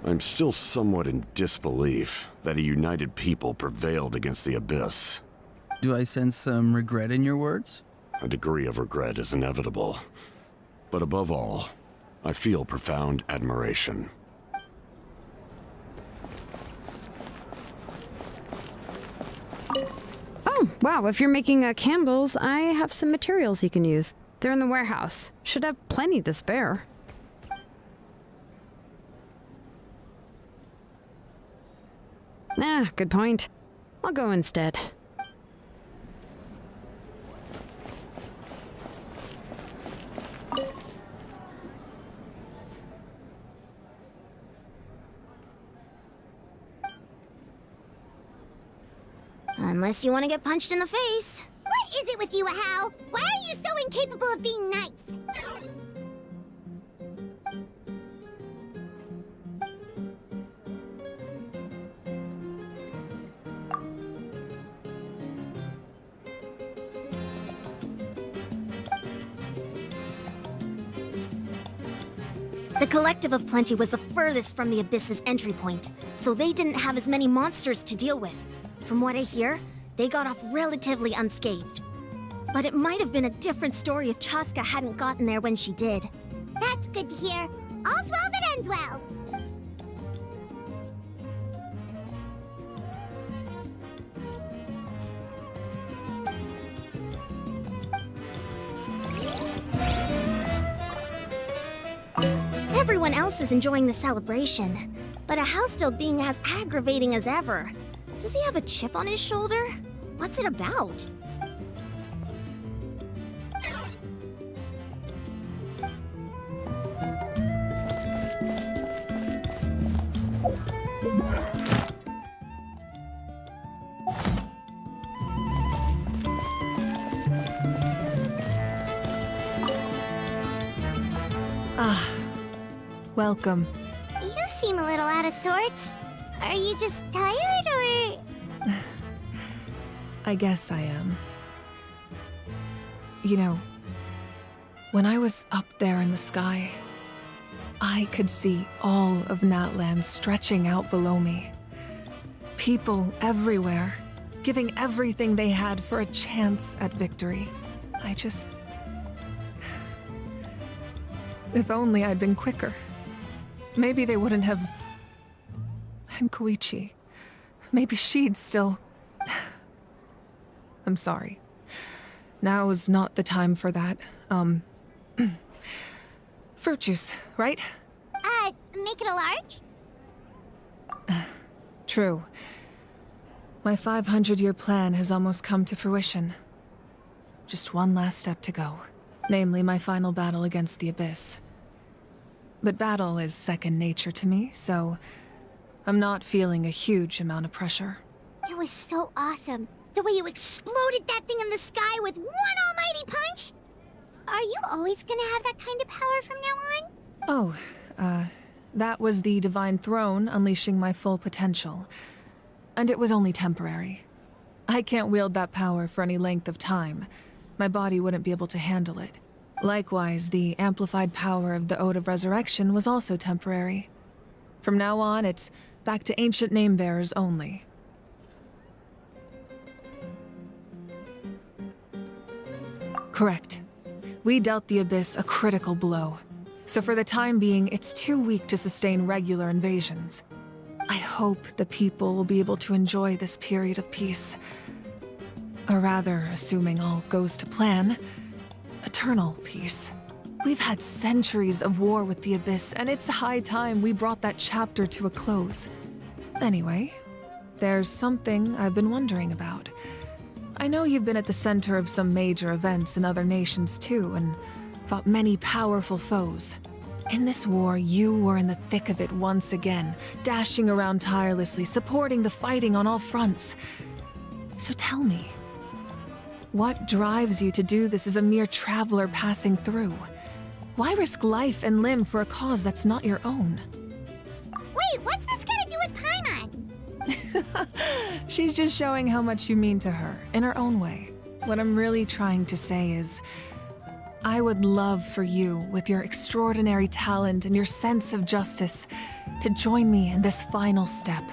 I'm still somewhat in disbelief that a united people prevailed against the Abyss. Do I sense some regret in your words? A degree of regret is inevitable. But above all, I feel profound admiration. Oh, wow, if you're making candles, I have some materials you can use. They're in the warehouse. Should have plenty to spare. Ah, good point. I'll go instead. Unless you want to get punched in the face. What is it with you, Ahau? Why are you so incapable of being nice? The Collective of Plenty was the furthest from the Abyss's entry point, so they didn't have as many monsters to deal with. From what I hear, they got off relatively unscathed. But it might have been a different story if Chaska hadn't gotten there when she did. That's good to hear. All's well that ends well. Everyone else is enjoying the celebration, but Ahau's still being as aggravating as ever. Does he have a chip on his shoulder? What's it about? Ah, welcome. You seem a little out of sorts. Are you just tired, or...? I guess I am. You know, when I was up there in the sky, I could see all of Natlan stretching out below me. People everywhere, giving everything they had for a chance at victory. I just... If only I'd been quicker. Maybe they wouldn't have... And Koichi. Maybe she'd still... I'm sorry. Now is not the time for that. Fruit juice, right? Make it a large? True. My 500-year plan has almost come to fruition. Just one last step to go. Namely, my final battle against the Abyss. But battle is second nature to me, so... I'm not feeling a huge amount of pressure. It was so awesome. The way you exploded that thing in the sky with one almighty punch! Are you always gonna have that kind of power from now on? Oh, that was the Divine Throne unleashing my full potential. And it was only temporary. I can't wield that power for any length of time. My body wouldn't be able to handle it. Likewise, the amplified power of the Ode of Resurrection was also temporary. From now on, it's back to ancient name-bearers only. Correct. We dealt the Abyss a critical blow. So for the time being, it's too weak to sustain regular invasions. I hope the people will be able to enjoy this period of peace. Or rather, assuming all goes to plan, eternal peace. We've had centuries of war with the Abyss, and it's high time we brought that chapter to a close. Anyway, there's something I've been wondering about. I know you've been at the center of some major events in other nations too, and fought many powerful foes. In this war, you were in the thick of it once again, dashing around tirelessly, supporting the fighting on all fronts. So tell me, what drives you to do this as a mere traveler passing through? Why risk life and limb for a cause that's not your own? Wait, what's this got to do with Paimon? She's just showing how much you mean to her, in her own way. What I'm really trying to say is, I would love for you, with your extraordinary talent and your sense of justice, to join me in this final step.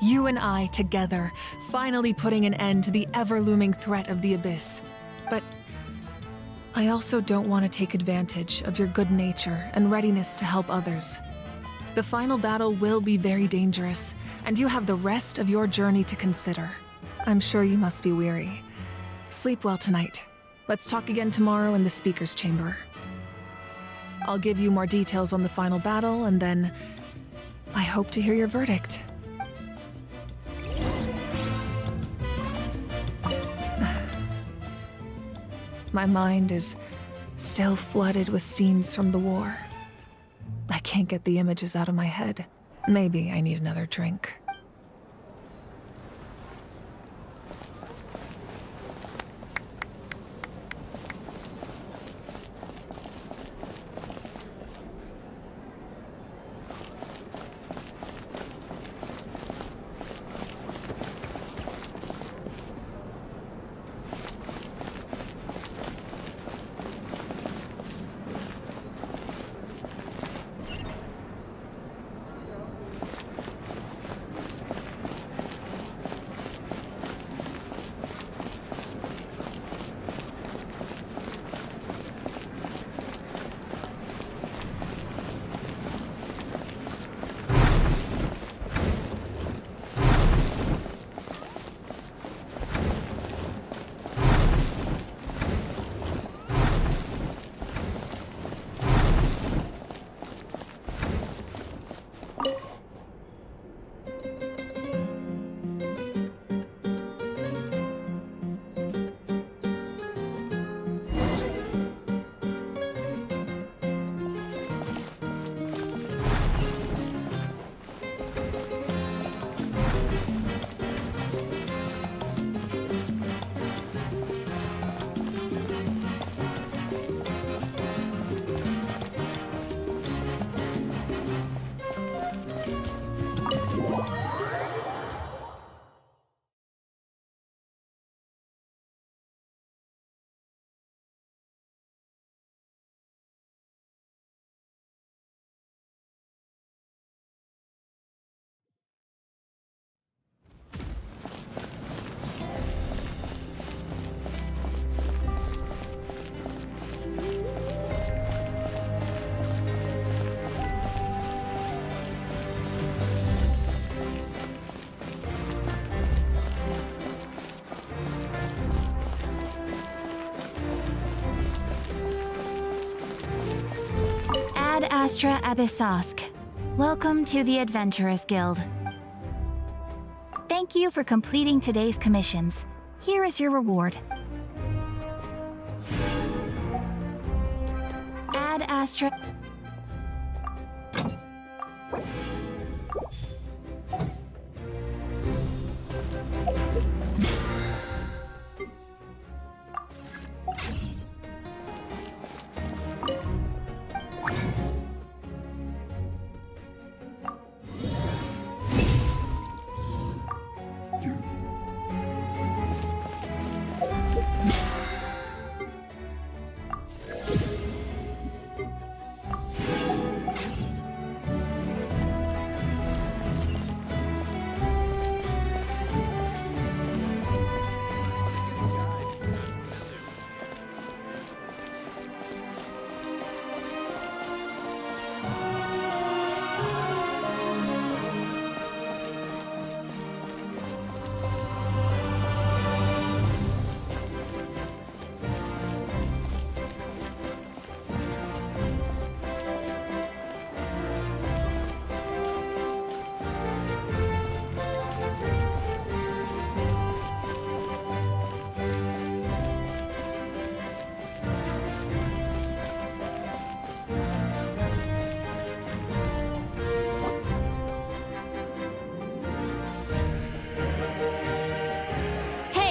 You and I together, finally putting an end to the ever-looming threat of the Abyss. But I also don't want to take advantage of your good nature and readiness to help others. The final battle will be very dangerous, and you have the rest of your journey to consider. I'm sure you must be weary. Sleep well tonight. Let's talk again tomorrow in the speaker's chamber. I'll give you more details on the final battle, and then I hope to hear your verdict. My mind is still flooded with scenes from the war. I can't get the images out of my head. Maybe I need another drink. Ad Astra Abyssosk. Welcome to the Adventurers Guild. Thank you for completing today's commissions. Here is your reward. Ad Astra...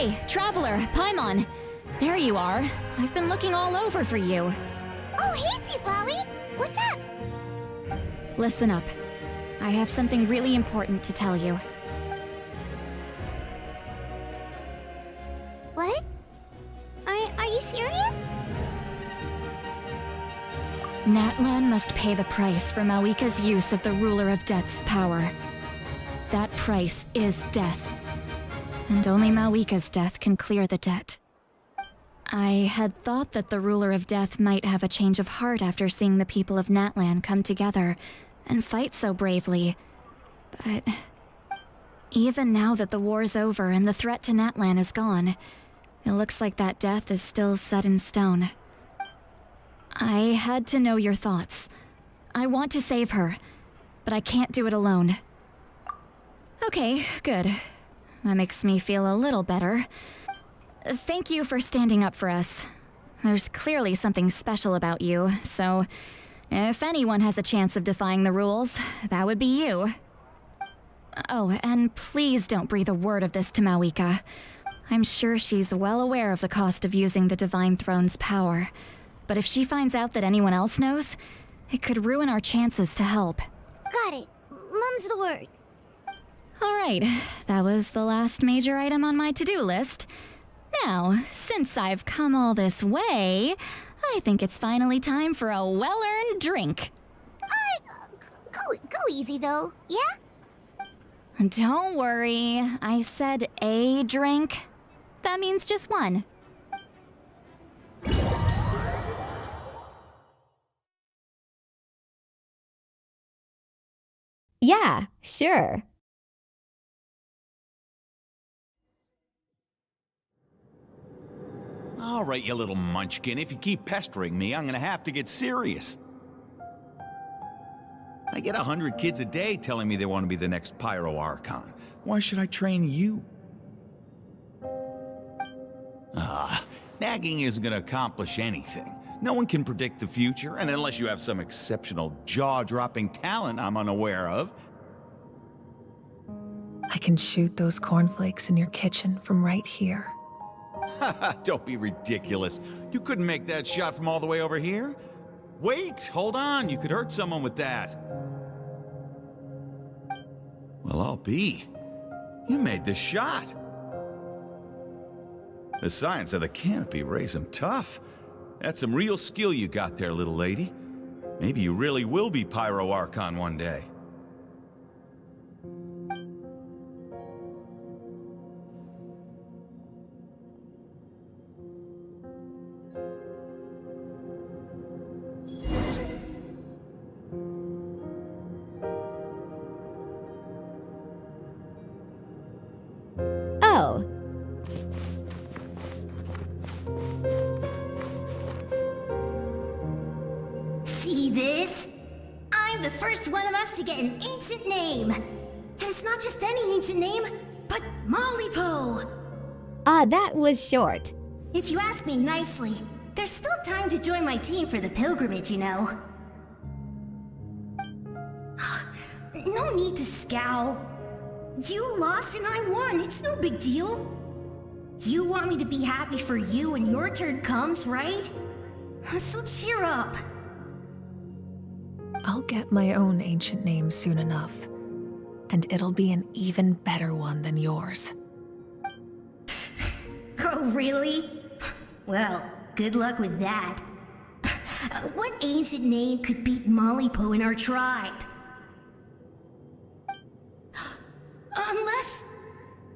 Hey, Traveler, Paimon. There you are. I've been looking all over for you. Oh, hey, Citlali! What's up? Listen up. I have something really important to tell you. What? Are you serious? Natlan must pay the price for Mawika's use of the Ruler of Death's power. That price is death. And only Mawika's death can clear the debt. I had thought that the Ruler of Death might have a change of heart after seeing the people of Natlan come together and fight so bravely. But even now that the war's over and the threat to Natlan is gone, it looks like that death is still set in stone. I had to know your thoughts. I want to save her, but I can't do it alone. Okay, good. That makes me feel a little better. Thank you for standing up for us. There's clearly something special about you, so if anyone has a chance of defying the rules, that would be you. Oh, and please don't breathe a word of this to Mawika. I'm sure she's well aware of the cost of using the Divine Throne's power. But if she finds out that anyone else knows, it could ruin our chances to help. Got it. Mum's the word. All right, that was the last major item on my to-do list. Now, since I've come all this way, I think it's finally time for a well-earned drink. Go easy, though, yeah? Don't worry, I said a drink. That means just one. Yeah, sure. All right, you little munchkin. If you keep pestering me, I'm gonna have to get serious. I get 100 kids a day telling me they want to be the next Pyro Archon. Why should I train you? Nagging isn't gonna accomplish anything. No one can predict the future, and unless you have some exceptional jaw-dropping talent I'm unaware of. I can shoot those cornflakes in your kitchen from right here. Don't be ridiculous. You couldn't make that shot from all the way over here? Wait, hold on. You could hurt someone with that. Well, I'll be. You made the shot. The science of the canopy raised him tough. That's some real skill you got there, little lady. Maybe you really will be Pyro Archon one day. Oh. See this? I'm the first one of us to get an ancient name. And it's not just any ancient name, but Malipo. That was short. If you ask me nicely, there's still time to join my team for the pilgrimage, you know. No need to scowl. You lost and I won, it's no big deal. You want me to be happy for you when your turn comes, right? So cheer up. I'll get my own ancient name soon enough, and it'll be an even better one than yours. Oh, really? Well, good luck with that. What ancient name could beat Malipo in our tribe? Unless...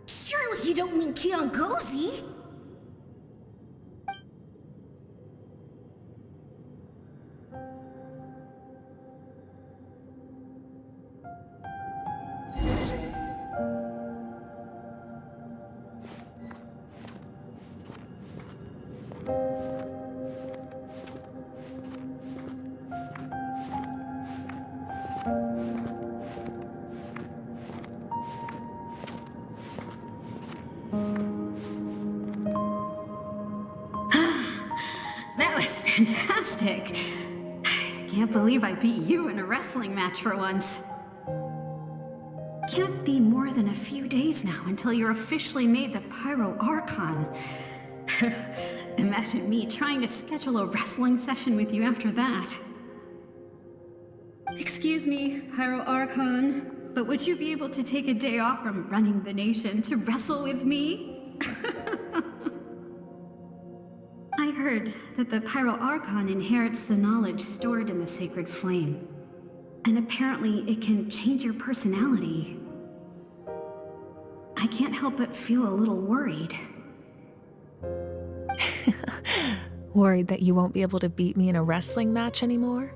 surely you don't mean Kiangozi? That was fantastic. Can't believe I beat you in a wrestling match for once. can't be more than a few days now until you're officially made the Pyro Archon. Imagine me trying to schedule a wrestling session with you after that. Excuse me, Pyro Archon, but would you be able to take a day off from running the nation to wrestle with me? I heard that the Pyro Archon inherits the knowledge stored in the sacred flame. And apparently it can change your personality. I can't help but feel a little worried. Worried that you won't be able to beat me in a wrestling match anymore?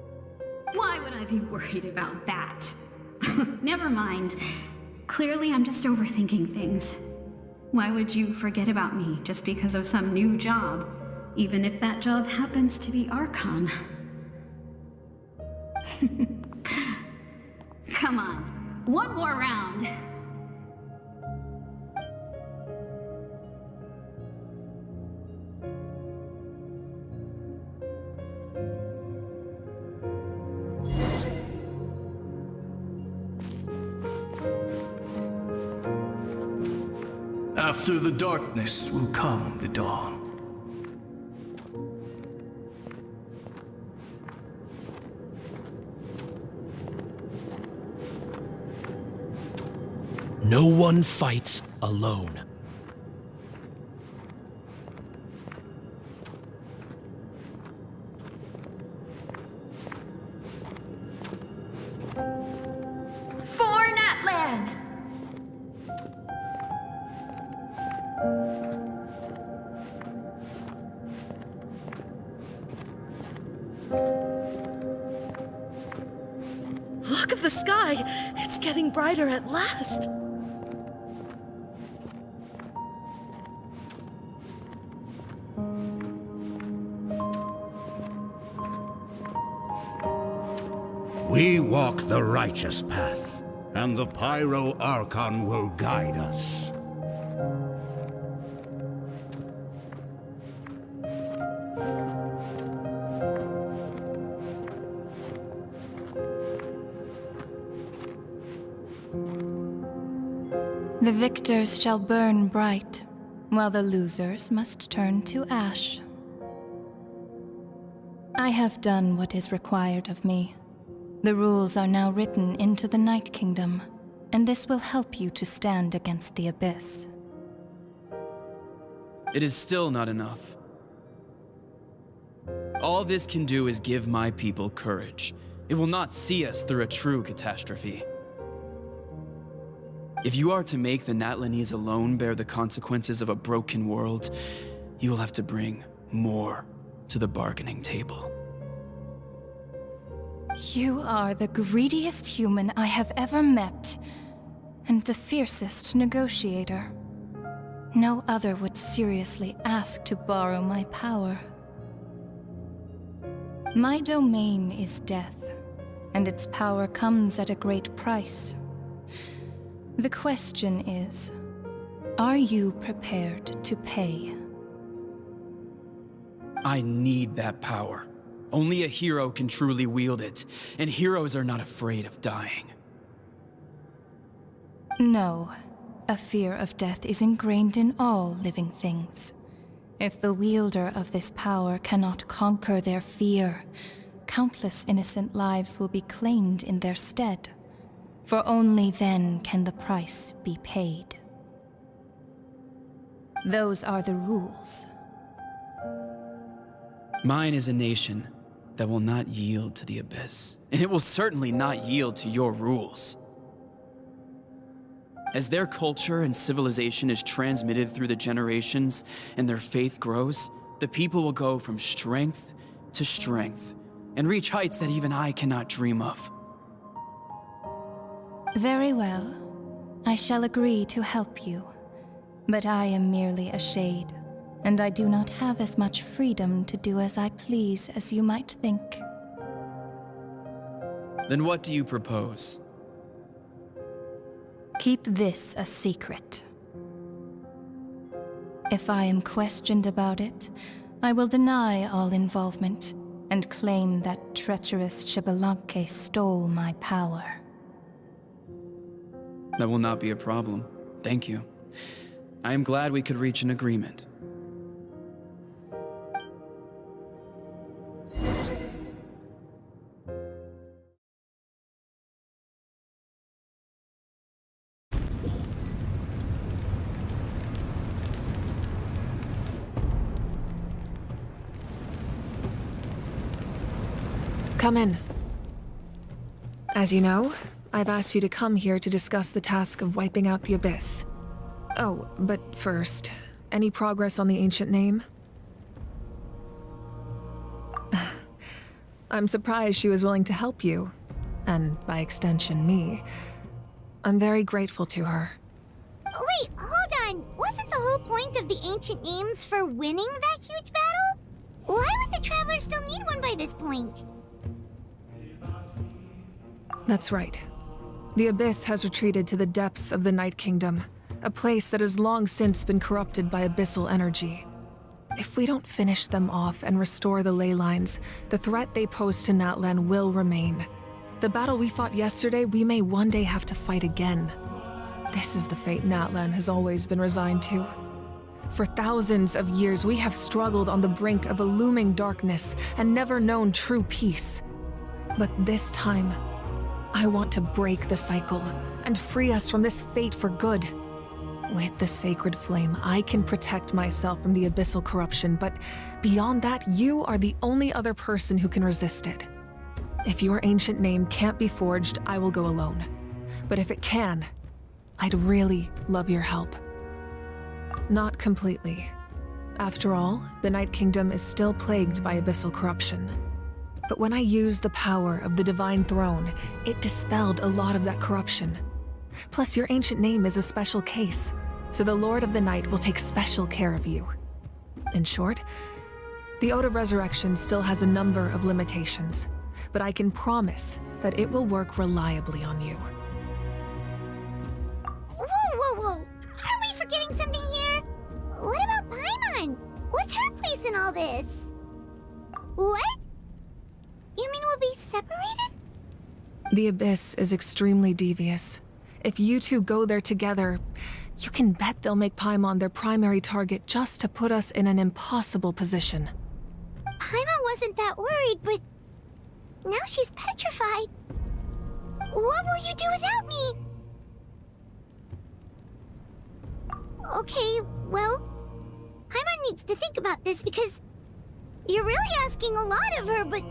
Why would I be worried about that? Never mind. Clearly I'm just overthinking things. Why would you forget about me just because of some new job? Even if that job happens to be Archon. Come on, one more round. After the darkness will come the dawn. No one fights alone. For Natlan! Look at the sky! It's getting brighter at last! We walk the righteous path, and the Pyro Archon will guide us. The victors shall burn bright, while the losers must turn to ash. I have done what is required of me. The rules are now written into the Night Kingdom, and this will help you to stand against the Abyss. It is still not enough. All this can do is give my people courage. It will not see us through a true catastrophe. If you are to make the Natlanese alone bear the consequences of a broken world, you will have to bring more to the bargaining table. You are the greediest human I have ever met, and the fiercest negotiator. No other would seriously ask to borrow my power. My domain is death, and its power comes at a great price. The question is, are you prepared to pay? I need that power. Only a hero can truly wield it, and heroes are not afraid of dying. No. A fear of death is ingrained in all living things. If the wielder of this power cannot conquer their fear, countless innocent lives will be claimed in their stead. For only then can the price be paid. Those are the rules. Mine is a nation that will not yield to the Abyss, and it will certainly not yield to your rules. As their culture and civilization is transmitted through the generations and their faith grows, the people will go from strength to strength and reach heights that even I cannot dream of. Very well. I shall agree to help you. But I am merely a shade, and I do not have as much freedom to do as I please as you might think. Then what do you propose? Keep this a secret. If I am questioned about it, I will deny all involvement and claim that treacherous Xbalanque stole my power. That will not be a problem. Thank you. I am glad we could reach an agreement. Come in. As you know, I've asked you to come here to discuss the task of wiping out the Abyss. Oh, but first, any progress on the ancient name? I'm surprised she was willing to help you, and by extension, me. I'm very grateful to her. Wait, hold on. Wasn't the whole point of the ancient names for winning that huge battle? Why would the Travelers still need one by this point? That's right. The Abyss has retreated to the depths of the Night Kingdom, a place that has long since been corrupted by abyssal energy. If we don't finish them off and restore the ley lines, the threat they pose to Natlan will remain. The battle we fought yesterday, we may one day have to fight again. This is the fate Natlan has always been resigned to. For thousands of years, we have struggled on the brink of a looming darkness and never known true peace. But this time, I want to break the cycle and free us from this fate for good. With the sacred flame, I can protect myself from the abyssal corruption, but beyond that, you are the only other person who can resist it. If your ancient name can't be forged, I will go alone. But if it can, I'd really love your help. Not completely. After all, the Night Kingdom is still plagued by abyssal corruption. But when I used the power of the Divine Throne, it dispelled a lot of that corruption. Plus, your ancient name is a special case, so the Lord of the Night will take special care of you. In short, the Ode of Resurrection still has a number of limitations, but I can promise that it will work reliably on you. Whoa! Aren't we forgetting something here? What about Paimon? What's her place in all this? What? You mean we'll be separated? The Abyss is extremely devious. If you two go there together, you can bet they'll make Paimon their primary target just to put us in an impossible position. Paimon wasn't that worried, but now she's petrified. What will you do without me? Okay, well, Paimon needs to think about this because you're really asking a lot of her, but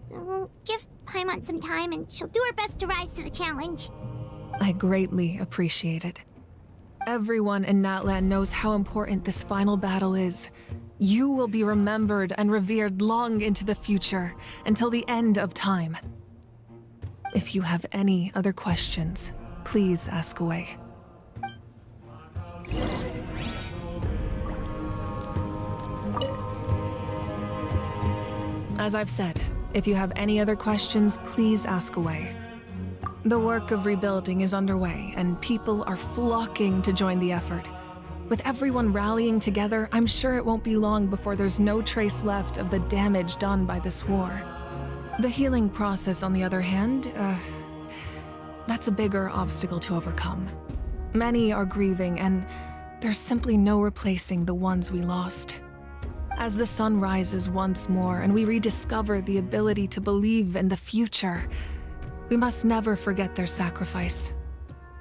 we'll give Paimon some time and she'll do her best to rise to the challenge. I greatly appreciate it. Everyone in Natlan knows how important this final battle is. You will be remembered and revered long into the future, until the end of time. If you have any other questions, please ask away. As I've said, if you have any other questions, please ask away. The work of rebuilding is underway, and people are flocking to join the effort. With everyone rallying together, I'm sure it won't be long before there's no trace left of the damage done by this war. The healing process, on the other hand, that's a bigger obstacle to overcome. Many are grieving, and there's simply no replacing the ones we lost. As the sun rises once more and we rediscover the ability to believe in the future, we must never forget their sacrifice.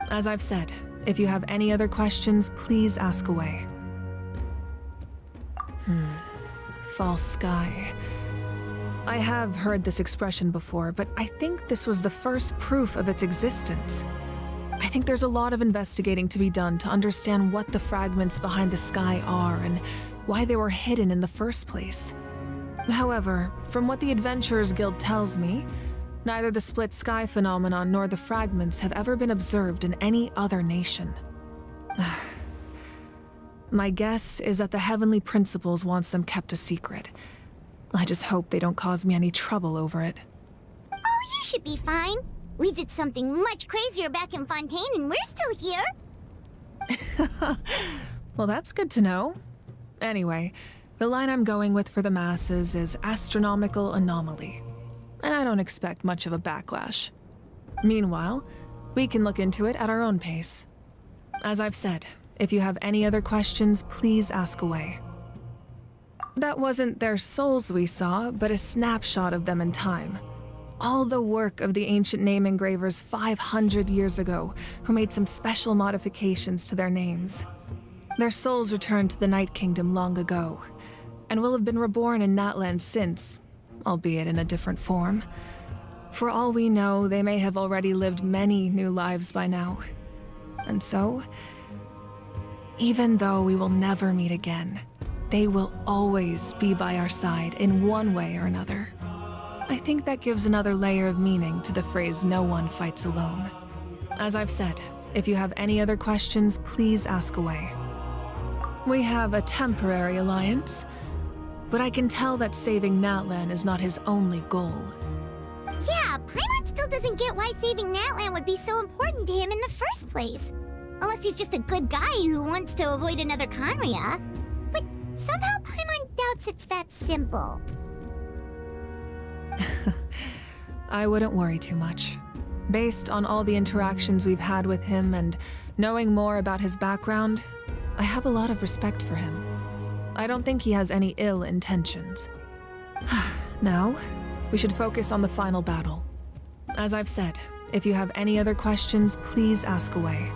As I've said, if you have any other questions, please ask away. False sky. I have heard this expression before, but I think this was the first proof of its existence. I think there's a lot of investigating to be done to understand what the fragments behind the sky are and why they were hidden in the first place. However, from what the Adventurers Guild tells me, neither the split sky phenomenon nor the fragments have ever been observed in any other nation. My guess is that the Heavenly Principles wants them kept a secret. I just hope they don't cause me any trouble over it. Oh, you should be fine. We did something much crazier back in Fontaine and we're still here. Well, that's good to know. Anyway, the line I'm going with for the masses is astronomical anomaly. And I don't expect much of a backlash. Meanwhile, We can look into it at our own pace. As I've said, if you have any other questions, please ask away. That wasn't their souls we saw, but a snapshot of them in time. All the work of the ancient name engravers 500 years ago, who made some special modifications to their names. Their souls returned to the Night Kingdom long ago, and will have been reborn in Natlan since, albeit in a different form. For all we know, they may have already lived many new lives by now. And so, even though we will never meet again, they will always be by our side in one way or another. I think that gives another layer of meaning to the phrase, "no one fights alone." As I've said, if you have any other questions, please ask away. We have a temporary alliance, but I can tell that saving Natlan is not his only goal. Yeah, Paimon still doesn't get why saving Natlan would be so important to him in the first place. Unless he's just a good guy who wants to avoid another Conria. But somehow Paimon doubts it's that simple. I wouldn't worry too much. Based on all the interactions we've had with him and knowing more about his background, I have a lot of respect for him. I don't think he has any ill intentions. Now, we should focus on the final battle. As I've said, if you have any other questions, please ask away.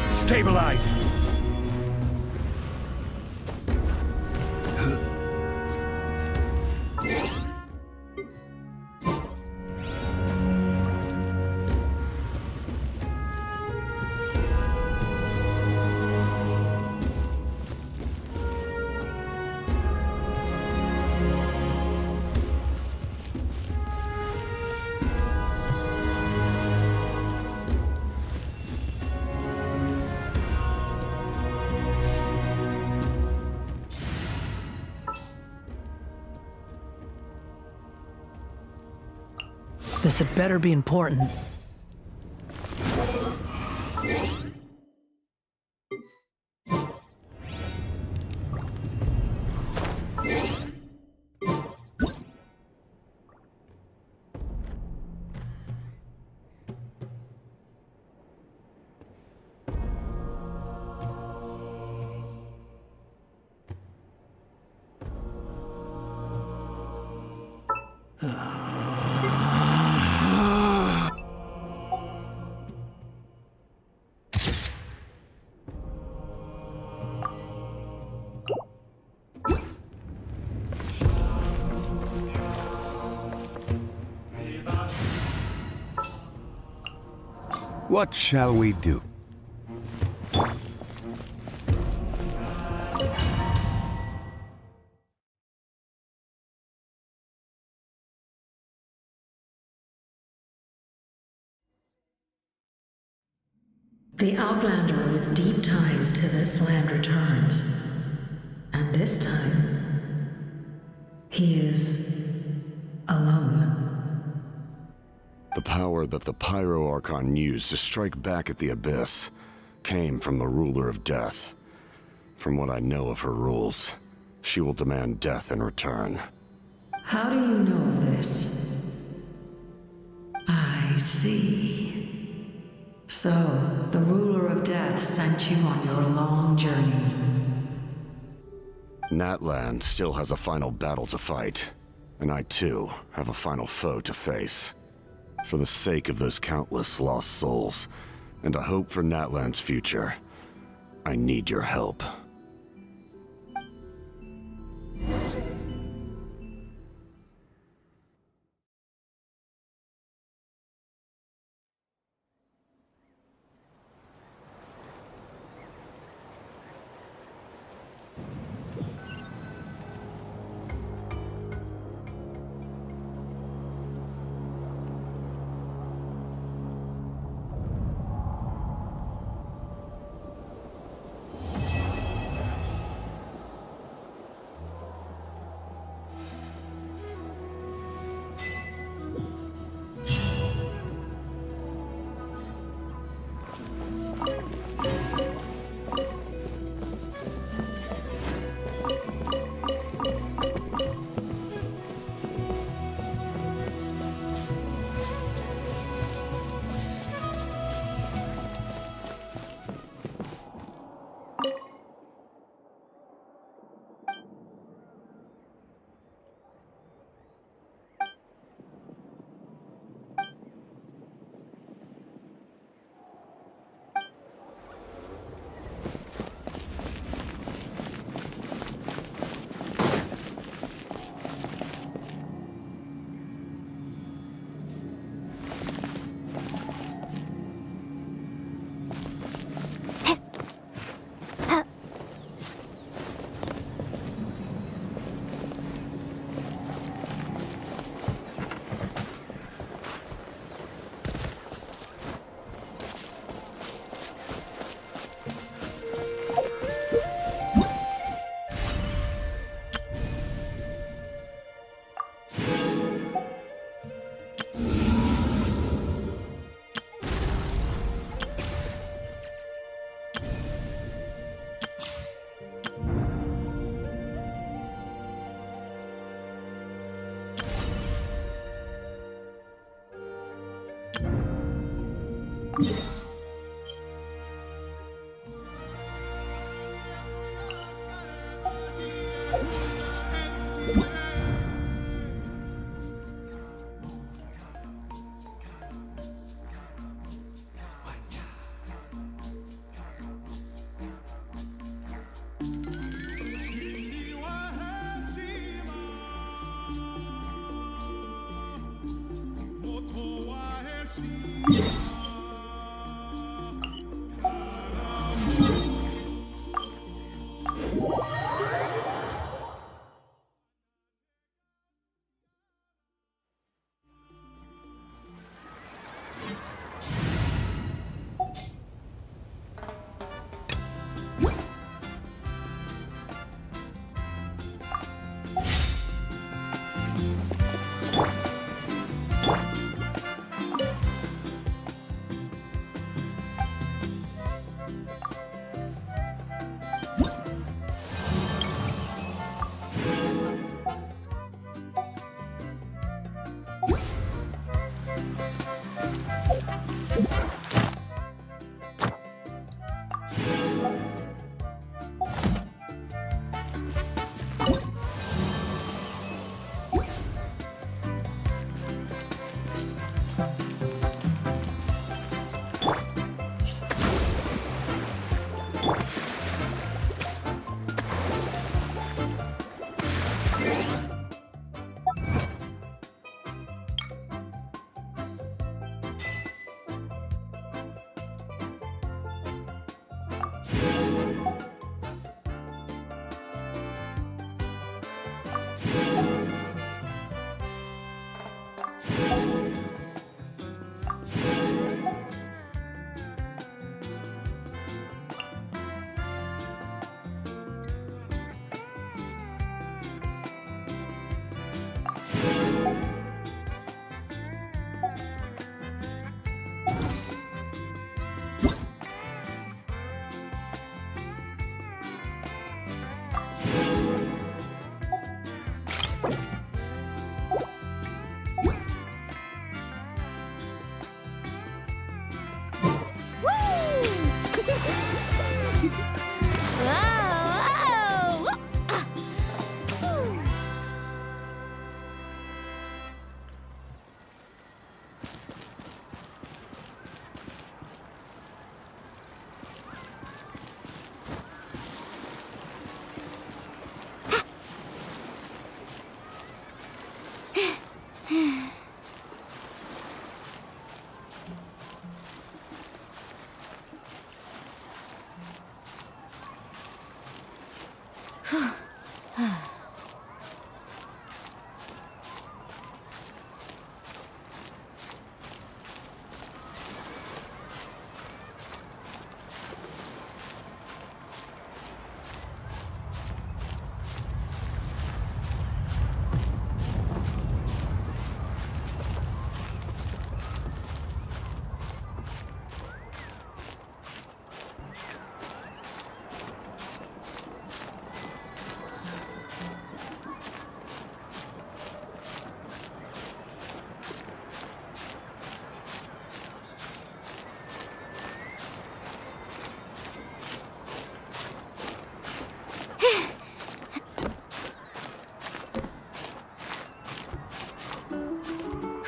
Stabilize! This had better be important. What shall we do? The Outlander with deep ties to this land returns. And this time, he is alone. The power that the Pyro Archon used to strike back at the Abyss came from the Ruler of Death. From what I know of her rules, she will demand death in return. How do you know of this? I see. So, the Ruler of Death sent you on your long journey. Natlan still has a final battle to fight, and I too have a final foe to face. For the sake of those countless lost souls, and a hope for Natlan's future, I need your help.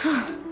you